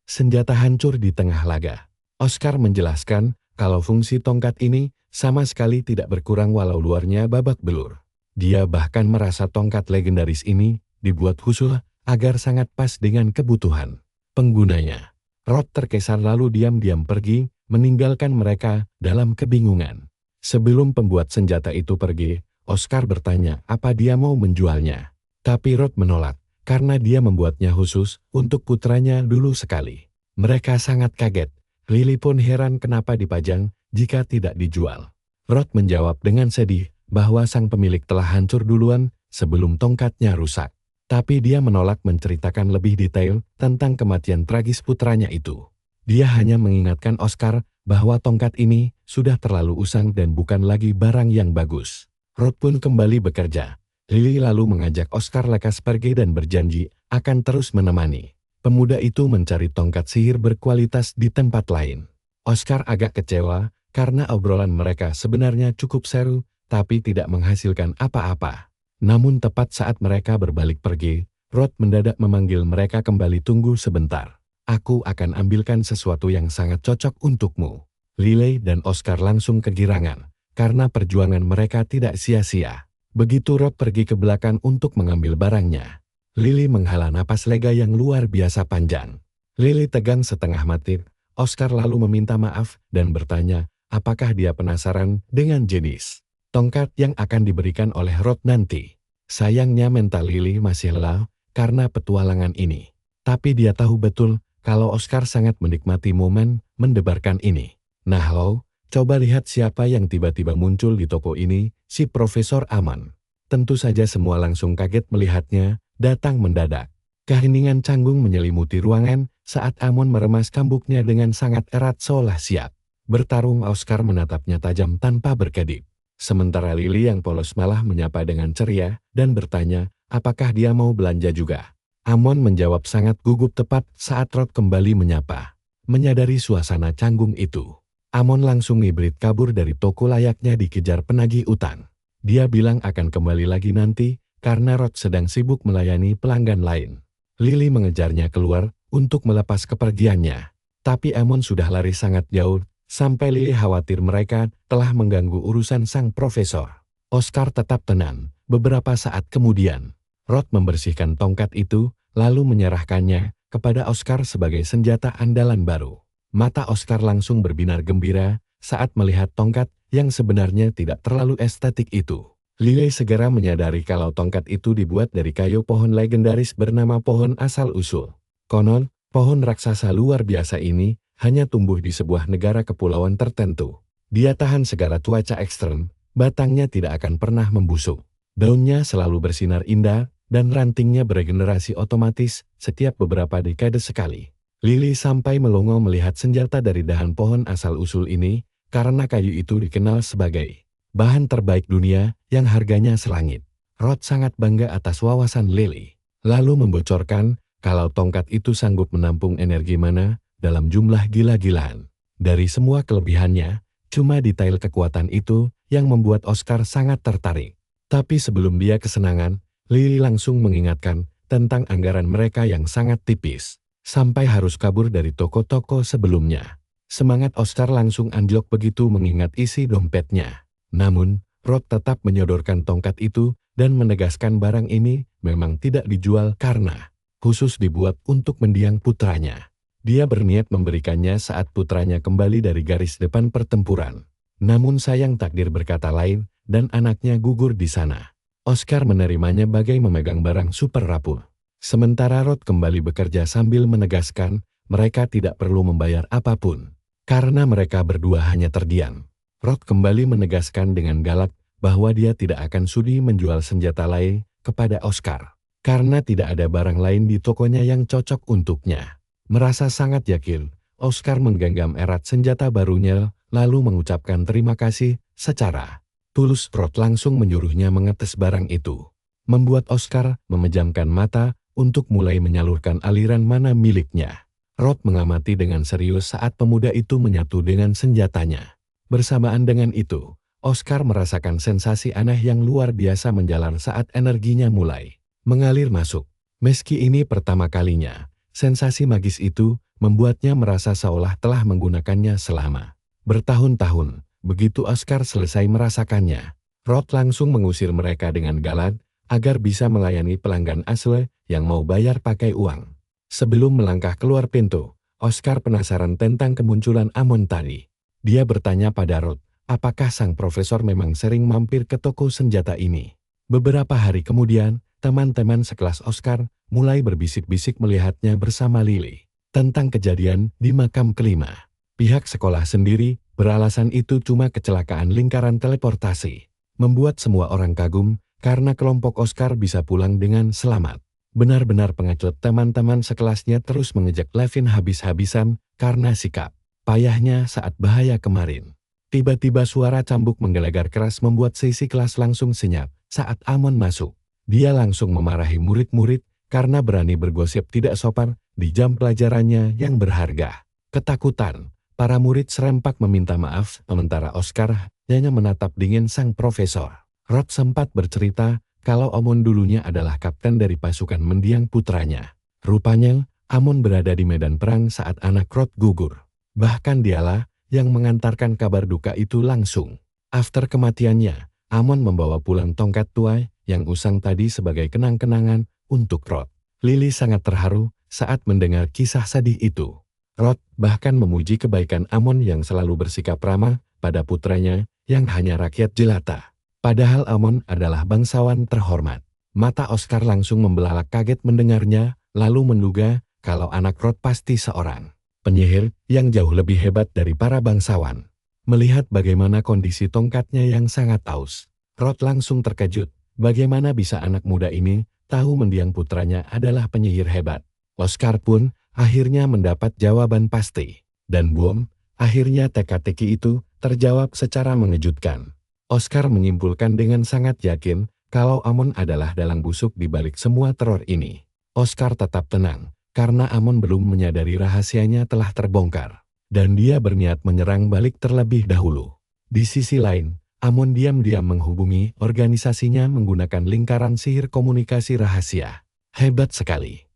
Speaker 1: senjata hancur di tengah laga. Oscar menjelaskan kalau fungsi tongkat ini sama sekali tidak berkurang walau luarnya babak belur. Dia bahkan merasa tongkat legendaris ini dibuat khusus agar sangat pas dengan kebutuhan penggunanya. Rod terkesan lalu diam-diam pergi, meninggalkan mereka dalam kebingungan. Sebelum pembuat senjata itu pergi, Oscar bertanya apa dia mau menjualnya. Tapi Rod menolak, karena dia membuatnya khusus untuk putranya dulu sekali. Mereka sangat kaget. Lily pun heran kenapa dipajang jika tidak dijual. Rod menjawab dengan sedih bahwa sang pemilik telah hancur duluan sebelum tongkatnya rusak. Tapi dia menolak menceritakan lebih detail tentang kematian tragis putranya itu. Dia hanya mengingatkan Oscar bahwa tongkat ini sudah terlalu usang dan bukan lagi barang yang bagus. Rod pun kembali bekerja. Lily lalu mengajak Oscar lekas pergi dan berjanji akan terus menemani pemuda itu mencari tongkat sihir berkualitas di tempat lain. Oscar agak kecewa karena obrolan mereka sebenarnya cukup seru, tapi tidak menghasilkan apa-apa. Namun tepat saat mereka berbalik pergi, Rod mendadak memanggil mereka kembali. Tunggu sebentar. Aku akan ambilkan sesuatu yang sangat cocok untukmu. Lily dan Oscar langsung kegirangan, karena perjuangan mereka tidak sia-sia. Begitu Rod pergi ke belakang untuk mengambil barangnya, Lily menghela napas lega yang luar biasa panjang. Lily tegang setengah mati. Oscar lalu meminta maaf dan bertanya, apakah dia penasaran dengan jenis tongkat yang akan diberikan oleh Rod nanti. Sayangnya mental Lily masih lelah karena petualangan ini. Tapi dia tahu betul kalau Oscar sangat menikmati momen mendebarkan ini. Nah lo, coba lihat siapa yang tiba-tiba muncul di toko ini, si Profesor Amon. Tentu saja semua langsung kaget melihatnya, datang mendadak. Keheningan canggung menyelimuti ruangan saat Amon meremas cambuknya dengan sangat erat seolah siap bertarung. Oscar menatapnya tajam tanpa berkedip. Sementara Lily yang polos malah menyapa dengan ceria dan bertanya, apakah dia mau belanja juga? Amon menjawab sangat gugup tepat saat Rod kembali menyapa. Menyadari suasana canggung itu, Amon langsung ngibrit kabur dari toko layaknya dikejar penagih utang. Dia bilang akan kembali lagi nanti karena Rod sedang sibuk melayani pelanggan lain. Lily mengejarnya keluar untuk melepas kepergiannya. Tapi Amon sudah lari sangat jauh sampai Lily khawatir mereka telah mengganggu urusan sang profesor. Oscar tetap tenang. Beberapa saat kemudian, Rod membersihkan tongkat itu, lalu menyerahkannya kepada Oscar sebagai senjata andalan baru. Mata Oscar langsung berbinar gembira saat melihat tongkat yang sebenarnya tidak terlalu estetik itu. Lily segera menyadari kalau tongkat itu dibuat dari kayu pohon legendaris bernama pohon asal-usul. Konon, pohon raksasa luar biasa ini hanya tumbuh di sebuah negara kepulauan tertentu. Dia tahan segala cuaca ekstrem, batangnya tidak akan pernah membusuk. Daunnya selalu bersinar indah, dan rantingnya beregenerasi otomatis setiap beberapa dekade sekali. Lily sampai melongo melihat senjata dari dahan pohon asal-usul ini, karena kayu itu dikenal sebagai bahan terbaik dunia yang harganya selangit. Rod sangat bangga atas wawasan Lily, lalu membocorkan kalau tongkat itu sanggup menampung energi mana dalam jumlah gila-gilaan. Dari semua kelebihannya, cuma detail kekuatan itu yang membuat Oscar sangat tertarik. Tapi sebelum dia kesenangan, Lily langsung mengingatkan tentang anggaran mereka yang sangat tipis, sampai harus kabur dari toko-toko sebelumnya. Semangat Oscar langsung anjlok begitu mengingat isi dompetnya. Namun, Rod tetap menyodorkan tongkat itu dan menegaskan barang ini memang tidak dijual karena khusus dibuat untuk mendiang putranya. Dia berniat memberikannya saat putranya kembali dari garis depan pertempuran. Namun sayang takdir berkata lain, dan anaknya gugur di sana. Oscar menerimanya bagai memegang barang super rapuh. Sementara Rod kembali bekerja sambil menegaskan, mereka tidak perlu membayar apapun. Karena mereka berdua hanya terdiam. Rod kembali menegaskan dengan galak bahwa dia tidak akan sudi menjual senjata lain kepada Oscar. Karena tidak ada barang lain di tokonya yang cocok untuknya. Merasa sangat yakin, Oscar menggenggam erat senjata barunya, lalu mengucapkan terima kasih secara tulus. Rod langsung menyuruhnya mengetes barang itu. Membuat Oscar memejamkan mata untuk mulai menyalurkan aliran mana miliknya. Rod mengamati dengan serius saat pemuda itu menyatu dengan senjatanya. Bersamaan dengan itu, Oscar merasakan sensasi aneh yang luar biasa menjalar saat energinya mulai mengalir masuk. Meski ini pertama kalinya, sensasi magis itu membuatnya merasa seolah telah menggunakannya selama bertahun-tahun. Begitu Oscar selesai merasakannya, Rod langsung mengusir mereka dengan galak agar bisa melayani pelanggan asli yang mau bayar pakai uang. Sebelum melangkah keluar pintu, Oscar penasaran tentang kemunculan Amon tadi. Dia bertanya pada Rod, apakah sang profesor memang sering mampir ke toko senjata ini. Beberapa hari kemudian, teman-teman sekelas Oscar mulai berbisik-bisik melihatnya bersama Lily tentang kejadian di makam kelima. Pihak sekolah sendiri beralasan itu cuma kecelakaan lingkaran teleportasi. Membuat semua orang kagum karena kelompok Oscar bisa pulang dengan selamat. Benar-benar pengecut. Teman-teman sekelasnya terus mengejek Levin habis-habisan karena sikap payahnya saat bahaya kemarin. Tiba-tiba suara cambuk menggelegar keras membuat sisi kelas langsung senyap saat Amon masuk. Dia langsung memarahi murid-murid karena berani bergosip tidak sopan di jam pelajarannya yang berharga. Ketakutan, para murid serempak meminta maaf, sementara Oscar Hanya menatap dingin sang profesor. Rod sempat bercerita kalau Amon dulunya adalah kapten dari pasukan mendiang putranya. Rupanya, Amon berada di medan perang saat anak Rod gugur. Bahkan dialah yang mengantarkan kabar duka itu langsung. After kematiannya, Amon membawa pulang tongkat tua yang usang tadi sebagai kenang-kenangan untuk Rod. Lily sangat terharu saat mendengar kisah sedih itu. Rod bahkan memuji kebaikan Amon yang selalu bersikap ramah pada putranya yang hanya rakyat jelata. Padahal Amon adalah bangsawan terhormat. Mata Oscar langsung membelalak kaget mendengarnya, lalu menduga kalau anak Rod pasti seorang penyihir yang jauh lebih hebat dari para bangsawan. Melihat bagaimana kondisi tongkatnya yang sangat aus, Rod langsung terkejut. Bagaimana bisa anak muda ini tahu mendiang putranya adalah penyihir hebat? Oscar pun akhirnya mendapat jawaban pasti. Dan boom, akhirnya teka-teki itu terjawab secara mengejutkan. Oscar menyimpulkan dengan sangat yakin kalau Amon adalah dalang busuk di balik semua teror ini. Oscar tetap tenang, karena Amon belum menyadari rahasianya telah terbongkar. Dan dia berniat menyerang balik terlebih dahulu. Di sisi lain, Amon diam-diam menghubungi organisasinya menggunakan lingkaran sihir komunikasi rahasia. Hebat sekali.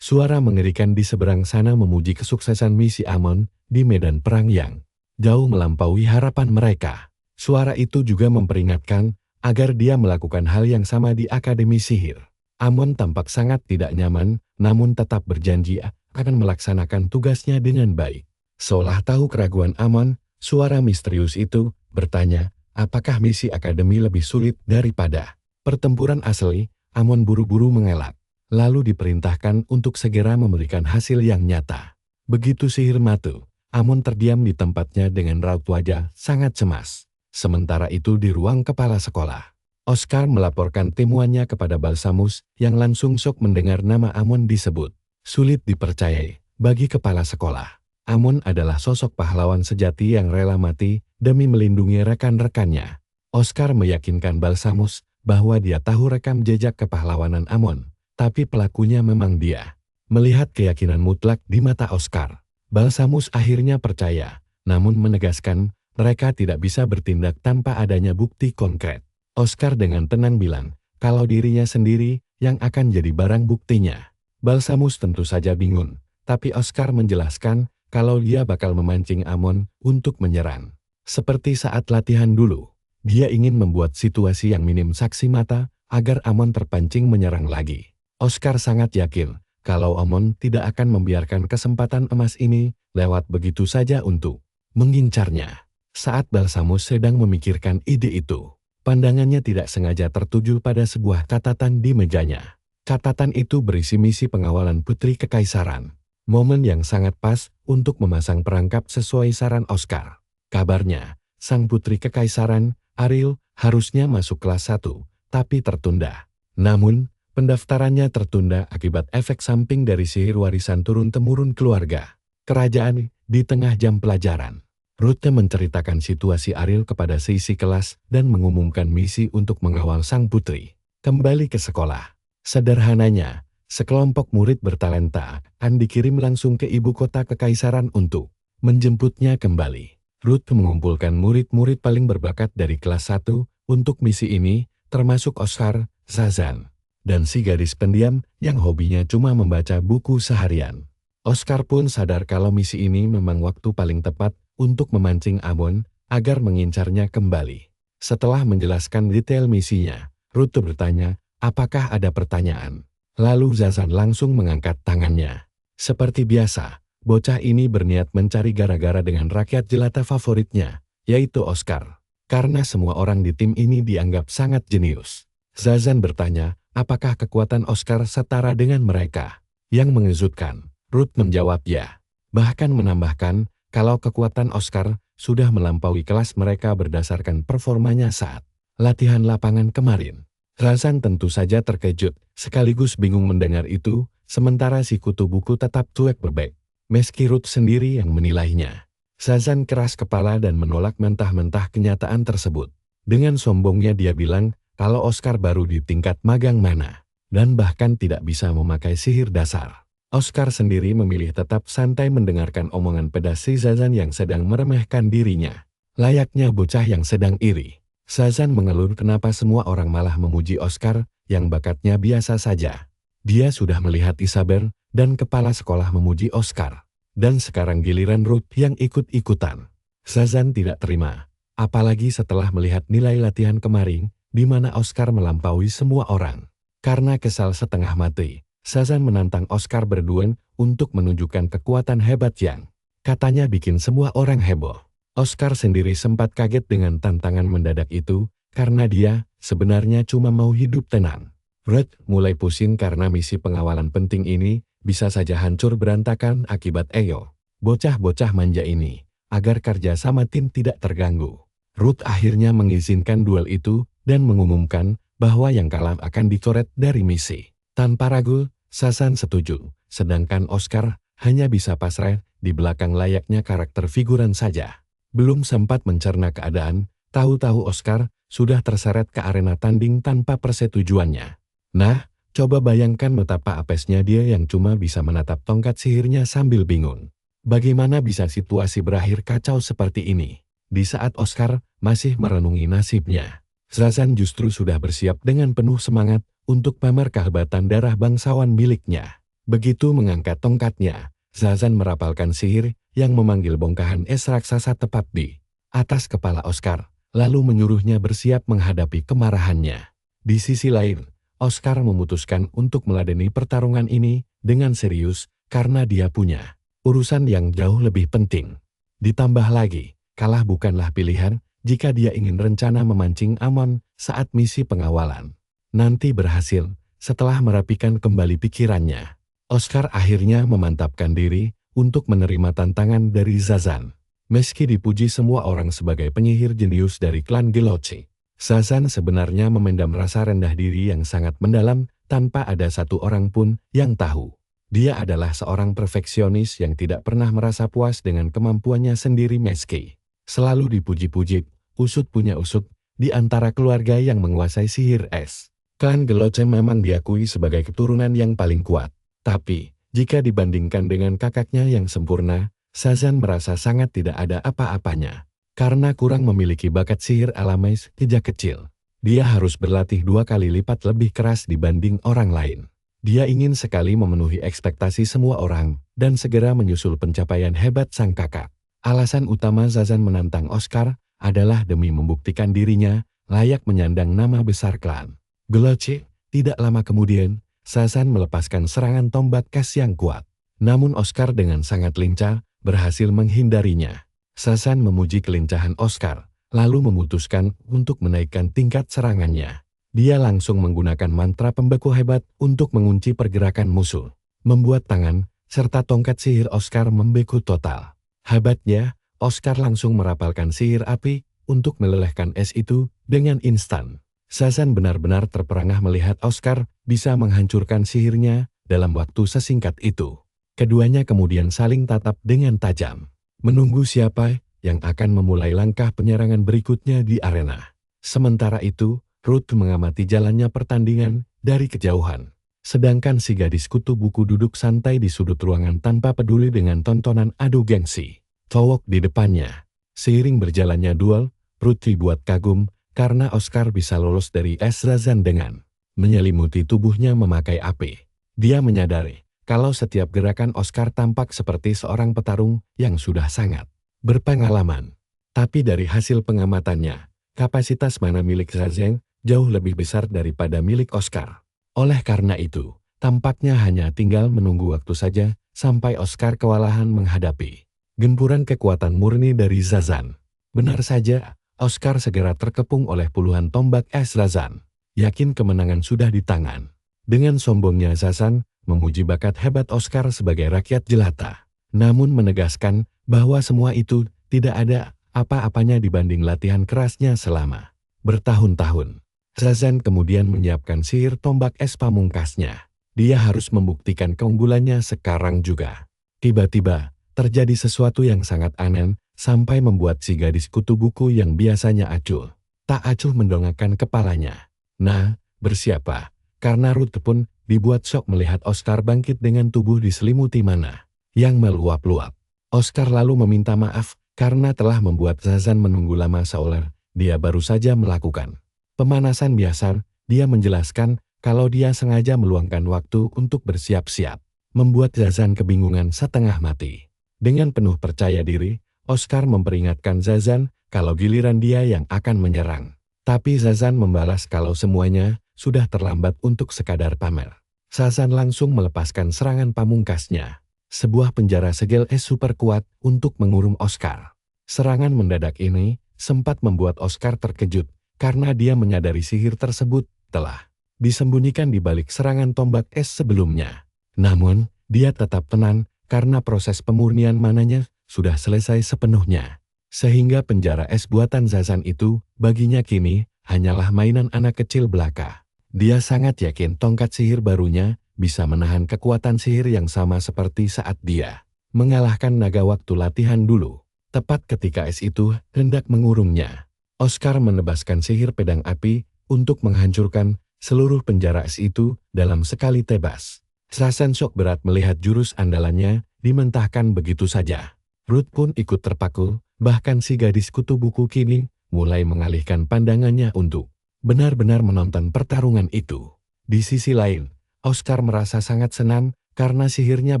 Speaker 1: Suara mengerikan di seberang sana memuji kesuksesan misi Amon di medan perang yang jauh melampaui harapan mereka. Suara itu juga memperingatkan agar dia melakukan hal yang sama di Akademi Sihir. Amon tampak sangat tidak nyaman, namun tetap berjanji akan melaksanakan tugasnya dengan baik. Seolah tahu keraguan Amon, suara misterius itu bertanya, apakah misi Akademi lebih sulit daripada pertempuran asli? Amon buru-buru mengelak, lalu diperintahkan untuk segera memberikan hasil yang nyata. Begitu sihir matu, Amon terdiam di tempatnya dengan raut wajah sangat cemas. Sementara itu di ruang kepala sekolah, Oscar melaporkan temuannya kepada Balsamus yang langsung shock mendengar nama Amon disebut. Sulit dipercayai bagi kepala sekolah. Amon adalah sosok pahlawan sejati yang rela mati demi melindungi rekan-rekannya. Oscar meyakinkan Balsamus bahwa dia tahu rekam jejak kepahlawanan Amon, tapi pelakunya memang dia. Melihat keyakinan mutlak di mata Oscar, Balsamus akhirnya percaya, namun menegaskan mereka tidak bisa bertindak tanpa adanya bukti konkret. Oscar dengan tenang bilang kalau dirinya sendiri yang akan jadi barang buktinya. Balsamus tentu saja bingung, tapi Oscar menjelaskan kalau dia bakal memancing Amon untuk menyerang. Seperti saat latihan dulu, dia ingin membuat situasi yang minim saksi mata agar Amon terpancing menyerang lagi. Oscar sangat yakin kalau Amon tidak akan membiarkan kesempatan emas ini lewat begitu saja untuk mengincarnya. Saat Balsamus sedang memikirkan ide itu, pandangannya tidak sengaja tertuju pada sebuah catatan di mejanya. Catatan itu berisi misi pengawalan Putri Kekaisaran. Momen yang sangat pas untuk memasang perangkap sesuai saran Oscar. Kabarnya, sang Putri Kekaisaran, Ariel, harusnya masuk kelas 1, tapi tertunda. Namun, pendaftarannya tertunda akibat efek samping dari sihir warisan turun-temurun keluarga kerajaan di tengah jam pelajaran. Ruth menceritakan situasi Ariel kepada seisi kelas dan mengumumkan misi untuk mengawal sang putri kembali ke sekolah. Sederhananya, sekelompok murid bertalenta akan dikirim langsung ke ibu kota kekaisaran untuk menjemputnya kembali. Ruth mengumpulkan murid-murid paling berbakat dari kelas 1 untuk misi ini, termasuk Oscar, Zazan, dan si gadis pendiam yang hobinya cuma membaca buku seharian. Oscar pun sadar kalau misi ini memang waktu paling tepat untuk memancing Amon agar mengincarnya kembali. Setelah menjelaskan detail misinya, Ruth bertanya, apakah ada pertanyaan? Lalu Zazan langsung mengangkat tangannya. Seperti biasa, bocah ini berniat mencari gara-gara dengan rakyat jelata favoritnya, yaitu Oscar. Karena semua orang di tim ini dianggap sangat jenius. Zazan bertanya, apakah kekuatan Oscar setara dengan mereka? Yang mengejutkan, Ruth menjawab ya. Bahkan menambahkan, kalau kekuatan Oscar sudah melampaui kelas mereka berdasarkan performanya saat latihan lapangan kemarin. Zazan tentu saja terkejut, sekaligus bingung mendengar itu, sementara si kutu buku tetap cuek bebek. Meski Ruth sendiri yang menilainya. Zazan keras kepala dan menolak mentah-mentah kenyataan tersebut. Dengan sombongnya dia bilang, kalau Oscar baru di tingkat magang mana, dan bahkan tidak bisa memakai sihir dasar. Oscar sendiri memilih tetap santai mendengarkan omongan pedas si Zazan yang sedang meremehkan dirinya. layaknya bocah yang sedang iri. Shazan mengeluh kenapa semua orang malah memuji Oscar yang bakatnya biasa saja. Dia sudah melihat Isabel dan kepala sekolah memuji Oscar. Dan sekarang giliran Ruth yang ikut-ikutan. Shazan tidak terima. Apalagi setelah melihat nilai latihan kemarin, di mana Oscar melampaui semua orang. Karena kesal setengah mati, Shazan menantang Oscar berdua untuk menunjukkan kekuatan hebat yang katanya bikin semua orang heboh. Oscar sendiri sempat kaget dengan tantangan mendadak itu, karena dia sebenarnya cuma mau hidup tenang. Ruth mulai pusing karena misi pengawalan penting ini bisa saja hancur berantakan akibat Eyo, bocah-bocah manja ini, agar kerja sama tim tidak terganggu. Ruth akhirnya mengizinkan duel itu dan mengumumkan bahwa yang kalah akan dicoret dari misi. Tanpa ragu, Shazan setuju, sedangkan Oscar hanya bisa pasrah di belakang layaknya karakter figuran saja. Belum sempat mencerna keadaan, tahu-tahu Oscar sudah terseret ke arena tanding tanpa persetujuannya. Nah, coba bayangkan betapa apesnya dia yang cuma bisa menatap tongkat sihirnya sambil bingung. Bagaimana bisa situasi berakhir kacau seperti ini? Di saat Oscar masih merenungi nasibnya, Shazan justru sudah bersiap dengan penuh semangat untuk pamer kehebatan darah bangsawan miliknya. Begitu mengangkat tongkatnya, Shazan merapalkan sihir yang memanggil bongkahan es raksasa tepat di atas kepala Oscar, lalu menyuruhnya bersiap menghadapi kemarahannya. Di sisi lain, Oscar memutuskan untuk meladeni pertarungan ini dengan serius karena dia punya urusan yang jauh lebih penting. Ditambah lagi, kalah bukanlah pilihan jika dia ingin rencana memancing Amon saat misi pengawalan nanti berhasil. Setelah merapikan kembali pikirannya, Oscar akhirnya memantapkan diri untuk menerima tantangan dari Shazan. Meski dipuji semua orang sebagai penyihir jenius dari klan Gelochi, Shazan sebenarnya memendam rasa rendah diri yang sangat mendalam tanpa ada satu orang pun yang tahu. Dia adalah seorang perfeksionis yang tidak pernah merasa puas dengan kemampuannya sendiri meski selalu dipuji-puji, usut punya usut, di antara keluarga yang menguasai sihir es. Klan Gelochi memang diakui sebagai keturunan yang paling kuat. Tapi, jika dibandingkan dengan kakaknya yang sempurna, Shazan merasa sangat tidak ada apa-apanya. Karena kurang memiliki bakat sihir alamais sejak kecil, dia harus berlatih 2 kali lipat lebih keras dibanding orang lain. Dia ingin sekali memenuhi ekspektasi semua orang dan segera menyusul pencapaian hebat sang kakak. Alasan utama Shazan menantang Oscar adalah demi membuktikan dirinya layak menyandang nama besar klan Gelochi. Tidak lama kemudian, Shazan melepaskan serangan tombak es yang kuat. Namun Oscar dengan sangat lincah berhasil menghindarinya. Shazan memuji kelincahan Oscar, lalu memutuskan untuk menaikkan tingkat serangannya. Dia langsung menggunakan mantra pembeku hebat untuk mengunci pergerakan musuh, membuat tangan serta tongkat sihir Oscar membeku total. Hebatnya, Oscar langsung merapalkan sihir api untuk melelehkan es itu dengan instan. Shazan benar-benar terperangah melihat Oscar bisa menghancurkan sihirnya dalam waktu sesingkat itu. Keduanya kemudian saling tatap dengan tajam, menunggu siapa yang akan memulai langkah penyerangan berikutnya di arena. Sementara itu, Ruth mengamati jalannya pertandingan dari kejauhan. Sedangkan si gadis kutu buku duduk santai di sudut ruangan tanpa peduli dengan tontonan adu gengsi cowok di depannya. Seiring berjalannya duel, Ruth dibuat kagum karena Oscar bisa lolos dari es Shazan dengan menyelimuti tubuhnya memakai api. Dia menyadari kalau setiap gerakan Oscar tampak seperti seorang petarung yang sudah sangat berpengalaman. Tapi dari hasil pengamatannya, kapasitas mana milik Shazan jauh lebih besar daripada milik Oscar. Oleh karena itu, tampaknya hanya tinggal menunggu waktu saja sampai Oscar kewalahan menghadapi gempuran kekuatan murni dari Shazan. Benar saja, Oscar segera terkepung oleh puluhan tombak es Shazan. Yakin kemenangan sudah di tangan. Dengan sombongnya Shazan memuji bakat hebat Oscar sebagai rakyat jelata. Namun menegaskan bahwa semua itu tidak ada apa-apanya dibanding latihan kerasnya selama bertahun-tahun. Shazan kemudian menyiapkan sihir tombak es pamungkasnya. Dia harus membuktikan keunggulannya sekarang juga. Tiba-tiba, terjadi sesuatu yang sangat aneh, sampai membuat si gadis kutu buku yang biasanya acuh tak acuh mendongakkan kepalanya. Nah, bersiapa? Karena Ruth pun dibuat syok melihat Oscar bangkit dengan tubuh diselimuti mana yang meluap-luap. Oscar lalu meminta maaf Karena telah membuat Zazan menunggu lama seolah dia baru saja melakukan pemanasan biasa, dia menjelaskan kalau dia sengaja meluangkan waktu untuk bersiap-siap, membuat Zazan kebingungan setengah mati. Dengan penuh percaya diri, Oscar memperingatkan Zazan kalau giliran dia yang akan menyerang. Tapi Zazan membalas kalau semuanya sudah terlambat untuk sekadar pamer. Zazan langsung melepaskan serangan pamungkasnya. Sebuah penjara segel es super kuat untuk mengurung Oscar. Serangan mendadak ini sempat membuat Oscar terkejut karena dia menyadari sihir tersebut telah disembunyikan di balik serangan tombak es sebelumnya. Namun, dia tetap tenang karena proses pemurnian mananya sudah selesai sepenuhnya. Sehingga penjara es buatan Zazan itu baginya kini hanyalah mainan anak kecil belaka. Dia sangat yakin tongkat sihir barunya bisa menahan kekuatan sihir yang sama seperti saat dia mengalahkan naga waktu latihan dulu. Tepat ketika es itu hendak mengurungnya, Oscar menebaskan sihir pedang api untuk menghancurkan seluruh penjara es itu dalam sekali tebas. Zazan shock berat melihat jurus andalannya dimentahkan begitu saja. Ruth pun ikut terpaku, bahkan si gadis kutu buku kini mulai mengalihkan pandangannya untuk benar-benar menonton pertarungan itu. Di sisi lain, Oscar merasa sangat senang karena sihirnya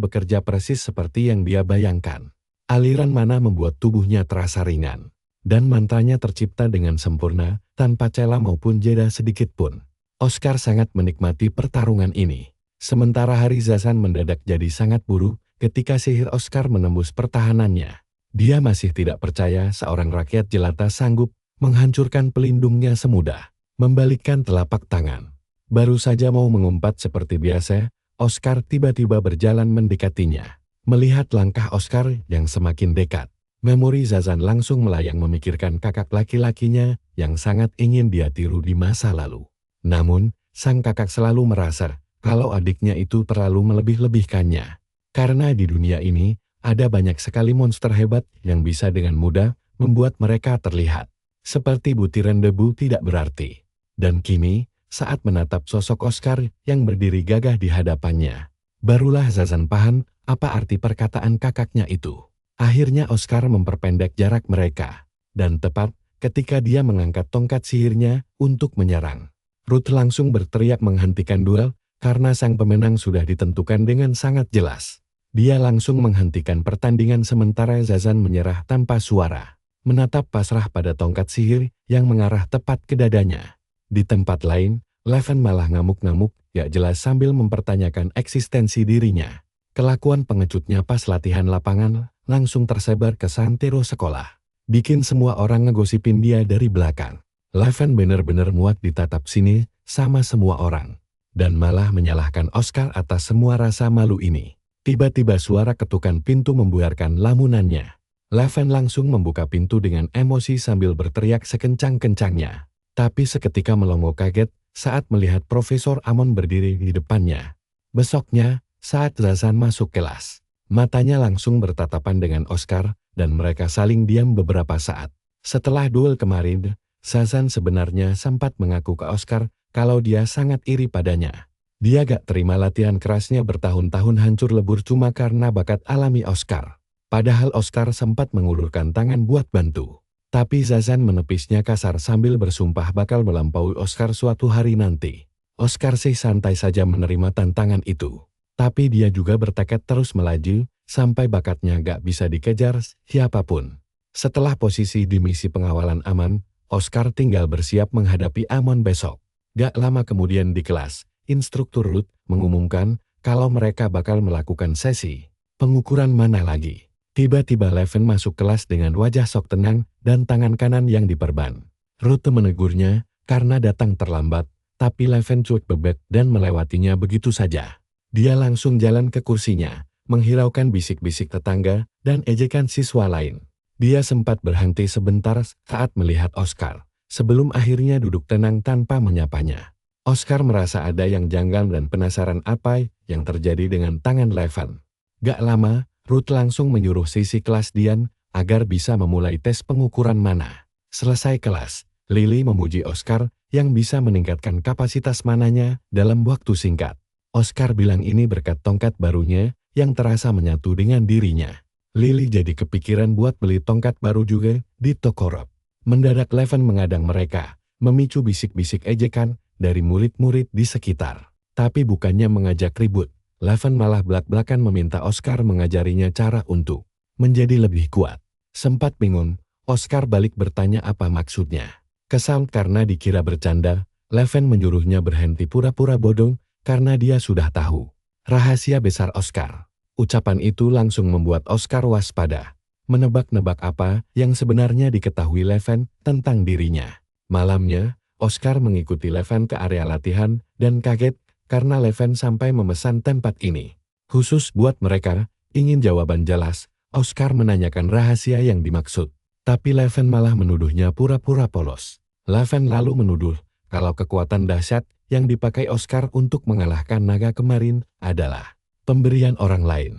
Speaker 1: bekerja persis seperti yang dia bayangkan. Aliran mana membuat tubuhnya terasa ringan, dan mantranya tercipta dengan sempurna tanpa celah maupun jeda sedikit pun. Oscar sangat menikmati pertarungan ini. Sementara hari Zazan mendadak jadi sangat buruk ketika sihir Oscar menembus pertahanannya. Dia masih tidak percaya seorang rakyat jelata sanggup menghancurkan pelindungnya semudah membalikkan telapak tangan. Baru saja mau mengumpat seperti biasa, Oscar tiba-tiba berjalan mendekatinya. Melihat langkah Oscar yang semakin dekat, memori Zazan langsung melayang memikirkan kakak laki-lakinya yang sangat ingin dia tiru di masa lalu. Namun, sang kakak selalu merasa kalau adiknya itu terlalu melebih-lebihkannya. Karena di dunia ini, ada banyak sekali monster hebat yang bisa dengan mudah membuat mereka terlihat seperti butiran debu tidak berarti. Dan kini, saat menatap sosok Oscar yang berdiri gagah di hadapannya, barulah Zazan paham apa arti perkataan kakaknya itu. Akhirnya Oscar memperpendek jarak mereka, dan tepat ketika dia mengangkat tongkat sihirnya untuk menyerang, Ruth langsung berteriak menghentikan duel karena sang pemenang sudah ditentukan dengan sangat jelas. Dia langsung menghentikan pertandingan sementara Zazan menyerah tanpa suara, menatap pasrah pada tongkat sihir yang mengarah tepat ke dadanya. Di tempat lain, Leven malah ngamuk-ngamuk gak jelas sambil mempertanyakan eksistensi dirinya. Kelakuan pengecutnya pas latihan lapangan langsung tersebar ke santero sekolah. Bikin semua orang ngegosipin dia dari belakang. Leven bener-bener muak ditatap sini sama semua orang. Dan malah menyalahkan Oscar atas semua rasa malu ini. Tiba-tiba suara ketukan pintu membuarkan lamunannya. Leven langsung membuka pintu dengan emosi sambil berteriak sekencang-kencangnya. Tapi seketika melongo kaget saat melihat Profesor Amon berdiri di depannya. Besoknya, saat Zazan masuk kelas, matanya langsung bertatapan dengan Oscar dan mereka saling diam beberapa saat. Setelah duel kemarin, Zazan sebenarnya sempat mengaku ke Oscar kalau dia sangat iri padanya. Dia gak terima latihan kerasnya bertahun-tahun hancur lebur cuma karena bakat alami Oscar. Padahal Oscar sempat mengulurkan tangan buat bantu. Tapi Zazan menepisnya kasar sambil bersumpah bakal melampaui Oscar suatu hari nanti. Oscar sih santai saja menerima tantangan itu. Tapi dia juga bertekad terus melaju, sampai bakatnya gak bisa dikejar siapapun. Setelah posisi di misi pengawalan aman, Oscar tinggal bersiap menghadapi Amon besok. Gak lama kemudian di kelas, instruktur Ruth mengumumkan kalau mereka bakal melakukan sesi pengukuran mana lagi. Tiba-tiba Leven masuk kelas dengan wajah sok tenang dan tangan kanan yang diperban. Ruth menegurnya karena datang terlambat, tapi Leven cuek bebek dan melewatinya begitu saja. Dia langsung jalan ke kursinya, menghiraukan bisik-bisik tetangga dan ejekan siswa lain. Dia sempat berhenti sebentar saat melihat Oscar, sebelum akhirnya duduk tenang tanpa menyapanya. Oscar merasa ada yang janggal dan penasaran apa yang terjadi dengan tangan Leven. Gak lama, Ruth langsung menyuruh sisi kelas Dian agar bisa memulai tes pengukuran mana. Selesai kelas, Lily memuji Oscar yang bisa meningkatkan kapasitas mananya dalam waktu singkat. Oscar bilang ini berkat tongkat barunya yang terasa menyatu dengan dirinya. Lily jadi kepikiran buat beli tongkat baru juga di toko rob. Mendadak Leven mengadang mereka, memicu bisik-bisik ejekan dari murid-murid di sekitar. Tapi bukannya mengajak ribut, Leven malah belak-belakan meminta Oscar mengajarinya cara untuk menjadi lebih kuat. Sempat bingung, Oscar balik bertanya apa maksudnya. Kesal karena dikira bercanda, Leven menyuruhnya berhenti pura-pura bodoh karena dia sudah tahu rahasia besar Oscar. Ucapan itu langsung membuat Oscar waspada, menebak-nebak apa yang sebenarnya diketahui Leven tentang dirinya. Malamnya, Oscar mengikuti Leven ke area latihan dan kaget karena Leven sampai memesan tempat ini. Khusus buat mereka, ingin jawaban jelas, Oscar menanyakan rahasia yang dimaksud. Tapi Leven malah menuduhnya pura-pura polos. Leven lalu menuduh kalau kekuatan dahsyat yang dipakai Oscar untuk mengalahkan naga kemarin adalah pemberian orang lain.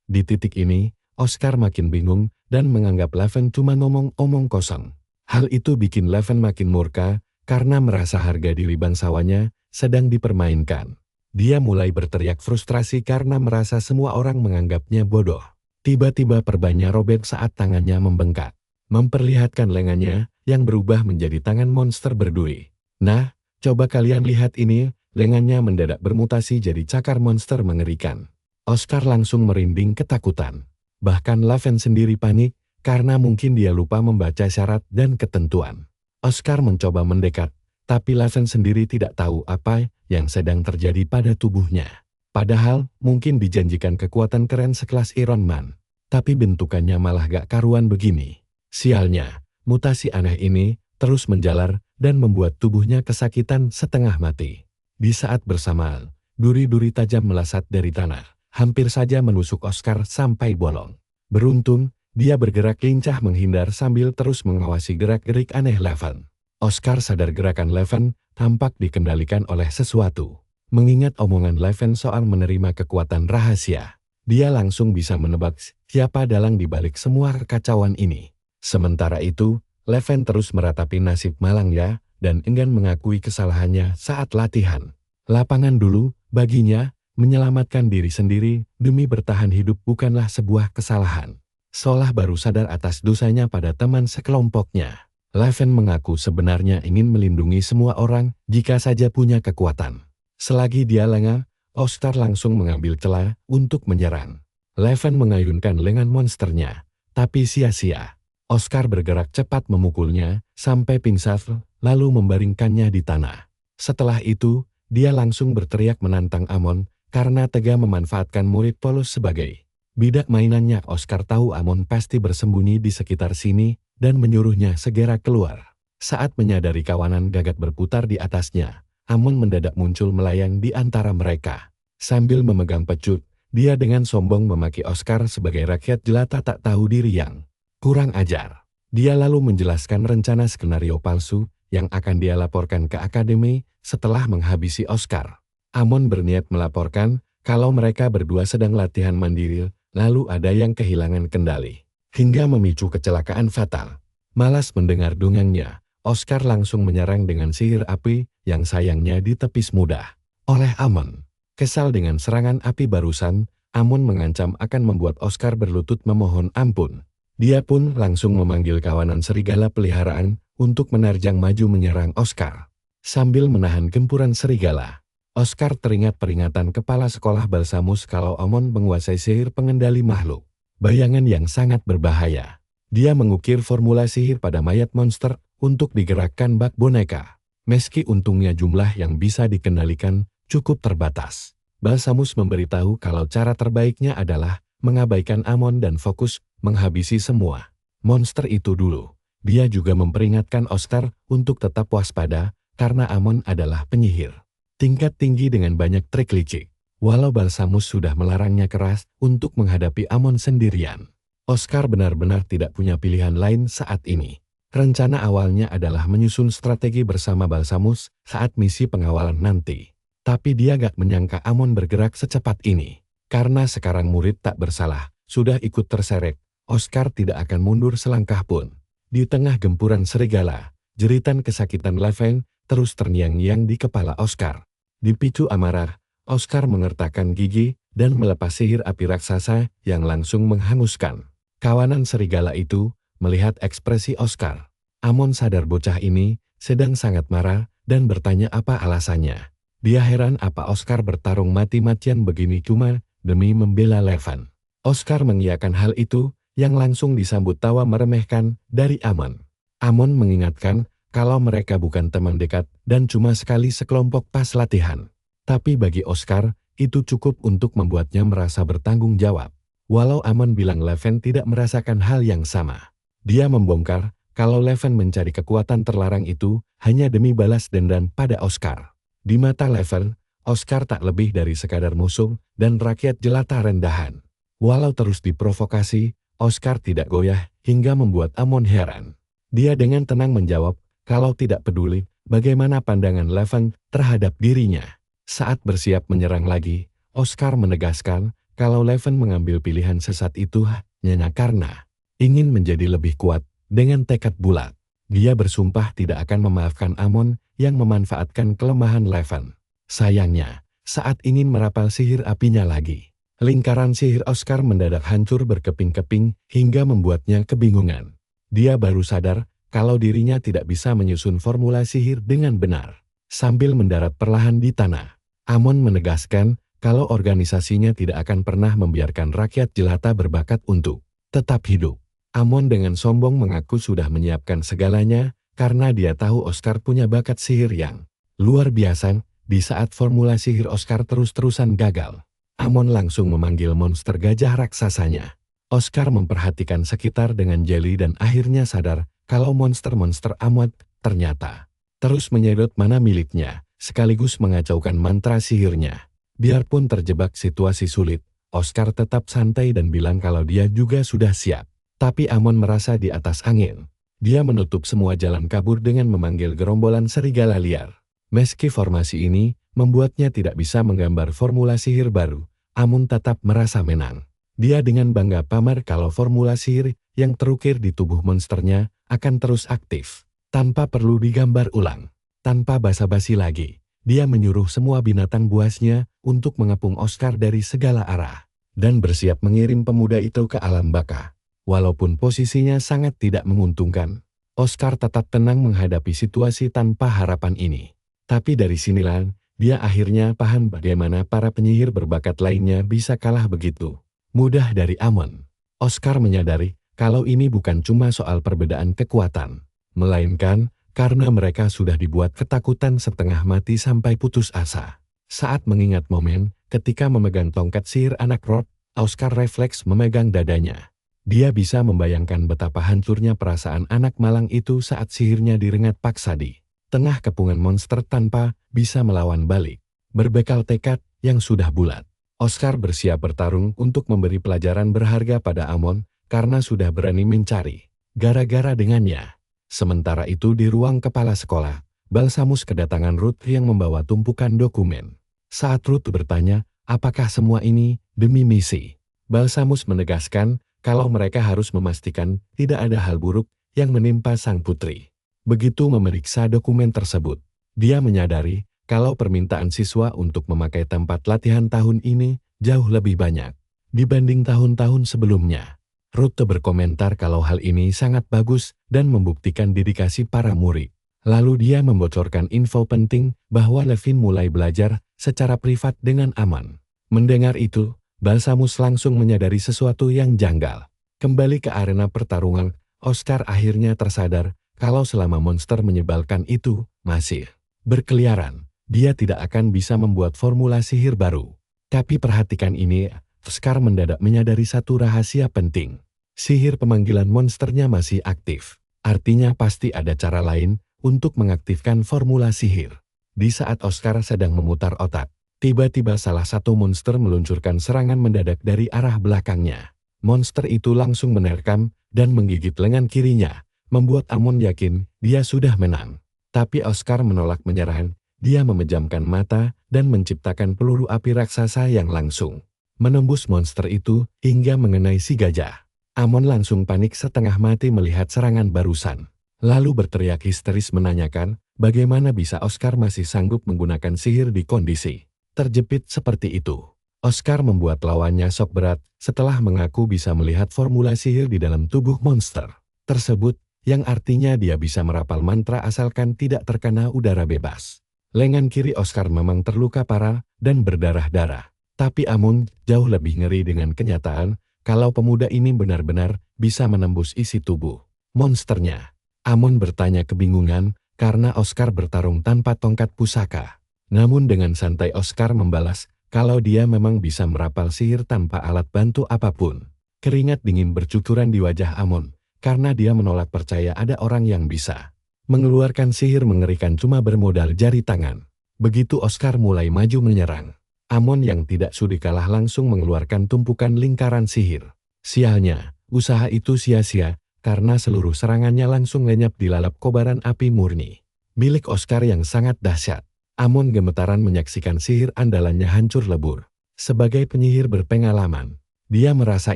Speaker 1: Di titik ini, Oscar makin bingung dan menganggap Leven cuma ngomong-omong kosong. Hal itu bikin Leven makin murka karena merasa harga diri bangsawannya sedang dipermainkan. Dia mulai berteriak frustrasi karena merasa semua orang menganggapnya bodoh. Tiba-tiba perbannya robek saat tangannya membengkak, memperlihatkan lengannya yang berubah menjadi tangan monster berduri. Nah, coba kalian lihat ini, lengannya mendadak bermutasi jadi cakar monster mengerikan. Oscar langsung merinding ketakutan. Bahkan Leven sendiri panik karena mungkin dia lupa membaca syarat dan ketentuan. Oscar mencoba mendekat, tapi Leven sendiri tidak tahu apa yang sedang terjadi pada tubuhnya. Padahal mungkin dijanjikan kekuatan keren sekelas Iron Man, tapi bentukannya malah gak karuan begini. Sialnya, mutasi aneh ini terus menjalar dan membuat tubuhnya kesakitan setengah mati. Di saat bersamaan, duri-duri tajam melesat dari tanah, hampir saja menusuk Oscar sampai bolong. Beruntung, dia bergerak lincah menghindar sambil terus mengawasi gerak-gerik aneh Leven. Oscar sadar gerakan Leven tampak dikendalikan oleh sesuatu. Mengingat omongan Leven soal menerima kekuatan rahasia, dia langsung bisa menebak siapa dalang di balik semua kekacauan ini. Sementara itu, Leven terus meratapi nasib Malangya dan enggan mengakui kesalahannya saat latihan. Lapangan dulu, baginya, menyelamatkan diri sendiri demi bertahan hidup bukanlah sebuah kesalahan. Seolah baru sadar atas dosanya pada teman sekelompoknya, Leven mengaku sebenarnya ingin melindungi semua orang jika saja punya kekuatan. Selagi dia lengah, Oscar langsung mengambil celah untuk menyerang. Leven mengayunkan lengan monsternya, tapi sia-sia. Oscar bergerak cepat memukulnya sampai pingsan lalu membaringkannya di tanah. Setelah itu, dia langsung berteriak menantang Amon karena tega memanfaatkan murid polos sebagai bidak mainannya. Oscar tahu Amon pasti bersembunyi di sekitar sini dan menyuruhnya segera keluar. Saat menyadari kawanan gagak berputar di atasnya, Amon mendadak muncul melayang di antara mereka. Sambil memegang pecut, dia dengan sombong memaki Oscar sebagai rakyat jelata tak tahu diri yang kurang ajar. Dia lalu menjelaskan rencana skenario palsu yang akan dia laporkan ke akademi setelah menghabisi Oscar. Amon berniat melaporkan kalau mereka berdua sedang latihan mandiri, lalu ada yang kehilangan kendali, hingga memicu kecelakaan fatal. Malas mendengar dongengnya, Oscar langsung menyerang dengan sihir api yang sayangnya ditepis mudah oleh Amon. Kesal dengan serangan api barusan, Amon mengancam akan membuat Oscar berlutut memohon ampun. Dia pun langsung memanggil kawanan serigala peliharaan untuk menerjang maju menyerang Oscar. Sambil menahan gempuran serigala, Oscar teringat peringatan kepala sekolah Balsamus kalau Amon menguasai sihir pengendali makhluk. Bayangan yang sangat berbahaya. Dia mengukir formula sihir pada mayat monster untuk digerakkan bak boneka. Meski untungnya jumlah yang bisa dikendalikan cukup terbatas, Balsamus memberitahu kalau cara terbaiknya adalah mengabaikan Amon dan fokus menghabisi semua monster itu dulu. Dia juga memperingatkan Oscar untuk tetap waspada karena Amon adalah penyihir tingkat tinggi dengan banyak trik licik. Walau Balsamus sudah melarangnya keras untuk menghadapi Amon sendirian, Oscar benar-benar tidak punya pilihan lain saat ini. Rencana awalnya adalah menyusun strategi bersama Balsamus saat misi pengawalan nanti. Tapi dia gak menyangka Amon bergerak secepat ini. Karena sekarang murid tak bersalah, sudah ikut terseret, Oscar tidak akan mundur selangkah pun. Di tengah gempuran serigala, jeritan kesakitan Leven terus terngiang-ngiang di kepala Oscar. Dipicu amarah, Oscar mengertakkan gigi dan melepas sihir api raksasa yang langsung menghanguskan Kawanan serigala itu melihat ekspresi Oscar. Amon sadar bocah ini sedang sangat marah dan bertanya apa alasannya. Dia heran apa Oscar bertarung mati-matian begini cuma demi membela Levan. Oscar mengiyakan hal itu yang langsung disambut tawa meremehkan dari Amon. Amon mengingatkan kalau mereka bukan teman dekat dan cuma sekali sekelompok pas latihan. Tapi bagi Oscar, itu cukup untuk membuatnya merasa bertanggung jawab. Walau Amon bilang Leven tidak merasakan hal yang sama. Dia membongkar kalau Leven mencari kekuatan terlarang itu hanya demi balas dendam pada Oscar. Di mata Leven, Oscar tak lebih dari sekadar musuh dan rakyat jelata rendahan. Walau terus diprovokasi, Oscar tidak goyah hingga membuat Amon heran. Dia dengan tenang menjawab kalau tidak peduli bagaimana pandangan Leven terhadap dirinya. Saat bersiap menyerang lagi, Oscar menegaskan kalau Leven mengambil pilihan sesat itu hanya karena ingin menjadi lebih kuat dengan tekad bulat. Dia bersumpah tidak akan memaafkan Amon yang memanfaatkan kelemahan Leven. Sayangnya, saat ingin merapal sihir apinya lagi, lingkaran sihir Oscar mendadak hancur berkeping-keping hingga membuatnya kebingungan. Dia baru sadar kalau dirinya tidak bisa menyusun formula sihir dengan benar. Sambil mendarat perlahan di tanah, Amon menegaskan kalau organisasinya tidak akan pernah membiarkan rakyat jelata berbakat untuk tetap hidup. Amon dengan sombong mengaku sudah menyiapkan segalanya karena dia tahu Oscar punya bakat sihir yang luar biasa. Di saat formula sihir Oscar terus-terusan gagal, Amon langsung memanggil monster gajah raksasanya. Oscar memperhatikan sekitar dengan jeli dan akhirnya sadar kalau monster-monster Amon ternyata terus menyedot mana miliknya, sekaligus mengacaukan mantra sihirnya. Biarpun terjebak situasi sulit, Oscar tetap santai dan bilang kalau dia juga sudah siap. Tapi Amon merasa di atas angin. Dia menutup semua jalan kabur dengan memanggil gerombolan serigala liar. Meski formasi ini membuatnya tidak bisa menggambar formula sihir baru, Amon tetap merasa menang. Dia dengan bangga pamer kalau formula sihir yang terukir di tubuh monsternya akan terus aktif, tanpa perlu digambar ulang. Tanpa basa-basi lagi, dia menyuruh semua binatang buasnya untuk mengepung Oscar dari segala arah, dan bersiap mengirim pemuda itu ke alam baka. Walaupun posisinya sangat tidak menguntungkan, Oscar tetap tenang menghadapi situasi tanpa harapan ini. Tapi dari sinilah, dia akhirnya paham bagaimana para penyihir berbakat lainnya bisa kalah begitu mudah dari Amon. Oscar menyadari kalau ini bukan cuma soal perbedaan kekuatan, melainkan karena mereka sudah dibuat ketakutan setengah mati sampai putus asa. Saat mengingat momen ketika memegang tongkat sihir anak Rod, Oscar refleks memegang dadanya. Dia bisa membayangkan betapa hancurnya perasaan anak malang itu saat sihirnya direngat paksa di tengah kepungan monster tanpa bisa melawan balik. Berbekal tekad yang sudah bulat, Oscar bersiap bertarung untuk memberi pelajaran berharga pada Amon karena sudah berani mencari gara-gara dengannya. Sementara itu di ruang kepala sekolah, Balsamus kedatangan Ruth yang membawa tumpukan dokumen. Saat Ruth bertanya, apakah semua ini demi misi? Balsamus menegaskan kalau mereka harus memastikan tidak ada hal buruk yang menimpa sang putri. Begitu memeriksa dokumen tersebut, dia menyadari kalau permintaan siswa untuk memakai tempat latihan tahun ini jauh lebih banyak dibanding tahun-tahun sebelumnya. Ruth berkomentar kalau hal ini sangat bagus dan membuktikan dedikasi para murid. Lalu dia membocorkan info penting bahwa Levin mulai belajar secara privat dengan aman. Mendengar itu, Balsamus langsung menyadari sesuatu yang janggal. Kembali ke arena pertarungan, Oscar akhirnya tersadar kalau selama monster menyebalkan itu masih berkeliaran, dia tidak akan bisa membuat formula sihir baru. Tapi perhatikan ini, Oscar mendadak menyadari satu rahasia penting. Sihir pemanggilan monsternya masih aktif. Artinya pasti ada cara lain untuk mengaktifkan formula sihir. Di saat Oscar sedang memutar otak, tiba-tiba salah satu monster meluncurkan serangan mendadak dari arah belakangnya. Monster itu langsung menerkam dan menggigit lengan kirinya, membuat Amon yakin dia sudah menang. Tapi Oscar menolak menyerah. Dia memejamkan mata dan menciptakan peluru api raksasa yang langsung menembus monster itu hingga mengenai si gajah. Amon langsung panik setengah mati melihat serangan barusan. Lalu berteriak histeris menanyakan bagaimana bisa Oscar masih sanggup menggunakan sihir di kondisi terjepit seperti itu. Oscar membuat lawannya shock berat setelah mengaku bisa melihat formula sihir di dalam tubuh monster tersebut, yang artinya dia bisa merapal mantra asalkan tidak terkena udara bebas. Lengan kiri Oscar memang terluka parah dan berdarah-darah. Tapi Amon jauh lebih ngeri dengan kenyataan kalau pemuda ini benar-benar bisa menembus isi tubuh monsternya. Amon bertanya kebingungan karena Oscar bertarung tanpa tongkat pusaka. Namun dengan santai Oscar membalas kalau dia memang bisa merapal sihir tanpa alat bantu apapun. Keringat dingin bercucuran di wajah Amon karena dia menolak percaya ada orang yang bisa mengeluarkan sihir mengerikan cuma bermodal jari tangan. Begitu Oscar mulai maju menyerang, Amon yang tidak sudi kalah langsung mengeluarkan tumpukan lingkaran sihir. Sialnya, usaha itu sia-sia karena seluruh serangannya langsung lenyap dilalap kobaran api murni milik Oscar yang sangat dahsyat. Amon gemetaran menyaksikan sihir andalannya hancur lebur. Sebagai penyihir berpengalaman, dia merasa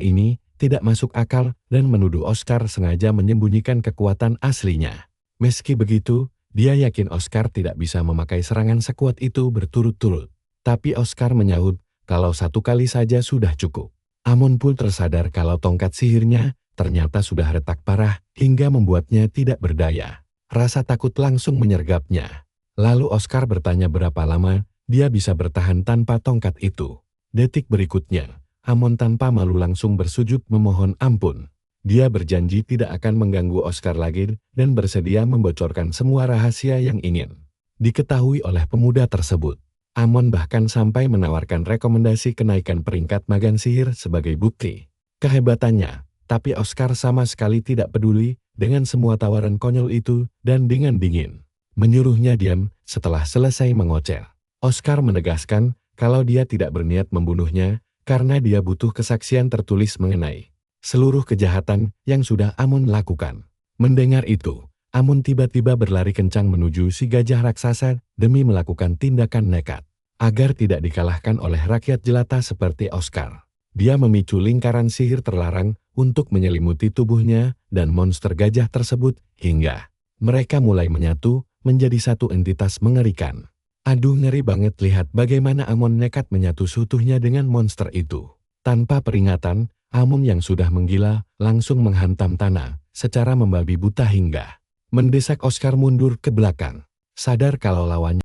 Speaker 1: ini tidak masuk akal dan menuduh Oscar sengaja menyembunyikan kekuatan aslinya. Meski begitu, dia yakin Oscar tidak bisa memakai serangan sekuat itu berturut-turut. Tapi Oscar menyahut kalau satu kali saja sudah cukup. Amon pun tersadar kalau tongkat sihirnya ternyata sudah retak parah hingga membuatnya tidak berdaya. Rasa takut langsung menyergapnya. Lalu Oscar bertanya berapa lama dia bisa bertahan tanpa tongkat itu. Detik berikutnya, Amon tanpa malu langsung bersujud memohon ampun. Dia berjanji tidak akan mengganggu Oscar lagi dan bersedia membocorkan semua rahasia yang ingin diketahui oleh pemuda tersebut. Amon bahkan sampai menawarkan rekomendasi kenaikan peringkat magang sihir sebagai bukti kehebatannya. Tapi Oscar sama sekali tidak peduli dengan semua tawaran konyol itu dan dengan dingin menyuruhnya diam setelah selesai mengoceh. Oscar menegaskan kalau dia tidak berniat membunuhnya karena dia butuh kesaksian tertulis mengenai seluruh kejahatan yang sudah Amon lakukan. Mendengar itu, Amon tiba-tiba berlari kencang menuju si gajah raksasa demi melakukan tindakan nekat. Agar tidak dikalahkan oleh rakyat jelata seperti Oscar, dia memicu lingkaran sihir terlarang untuk menyelimuti tubuhnya dan monster gajah tersebut hingga mereka mulai menyatu menjadi satu entitas mengerikan. Aduh, ngeri banget lihat bagaimana Amon nekat menyatu seutuhnya dengan monster itu. Tanpa peringatan, Amon yang sudah menggila langsung menghantam tanah secara membabi buta hingga mendesak Oscar mundur ke belakang. Sadar kalau lawannya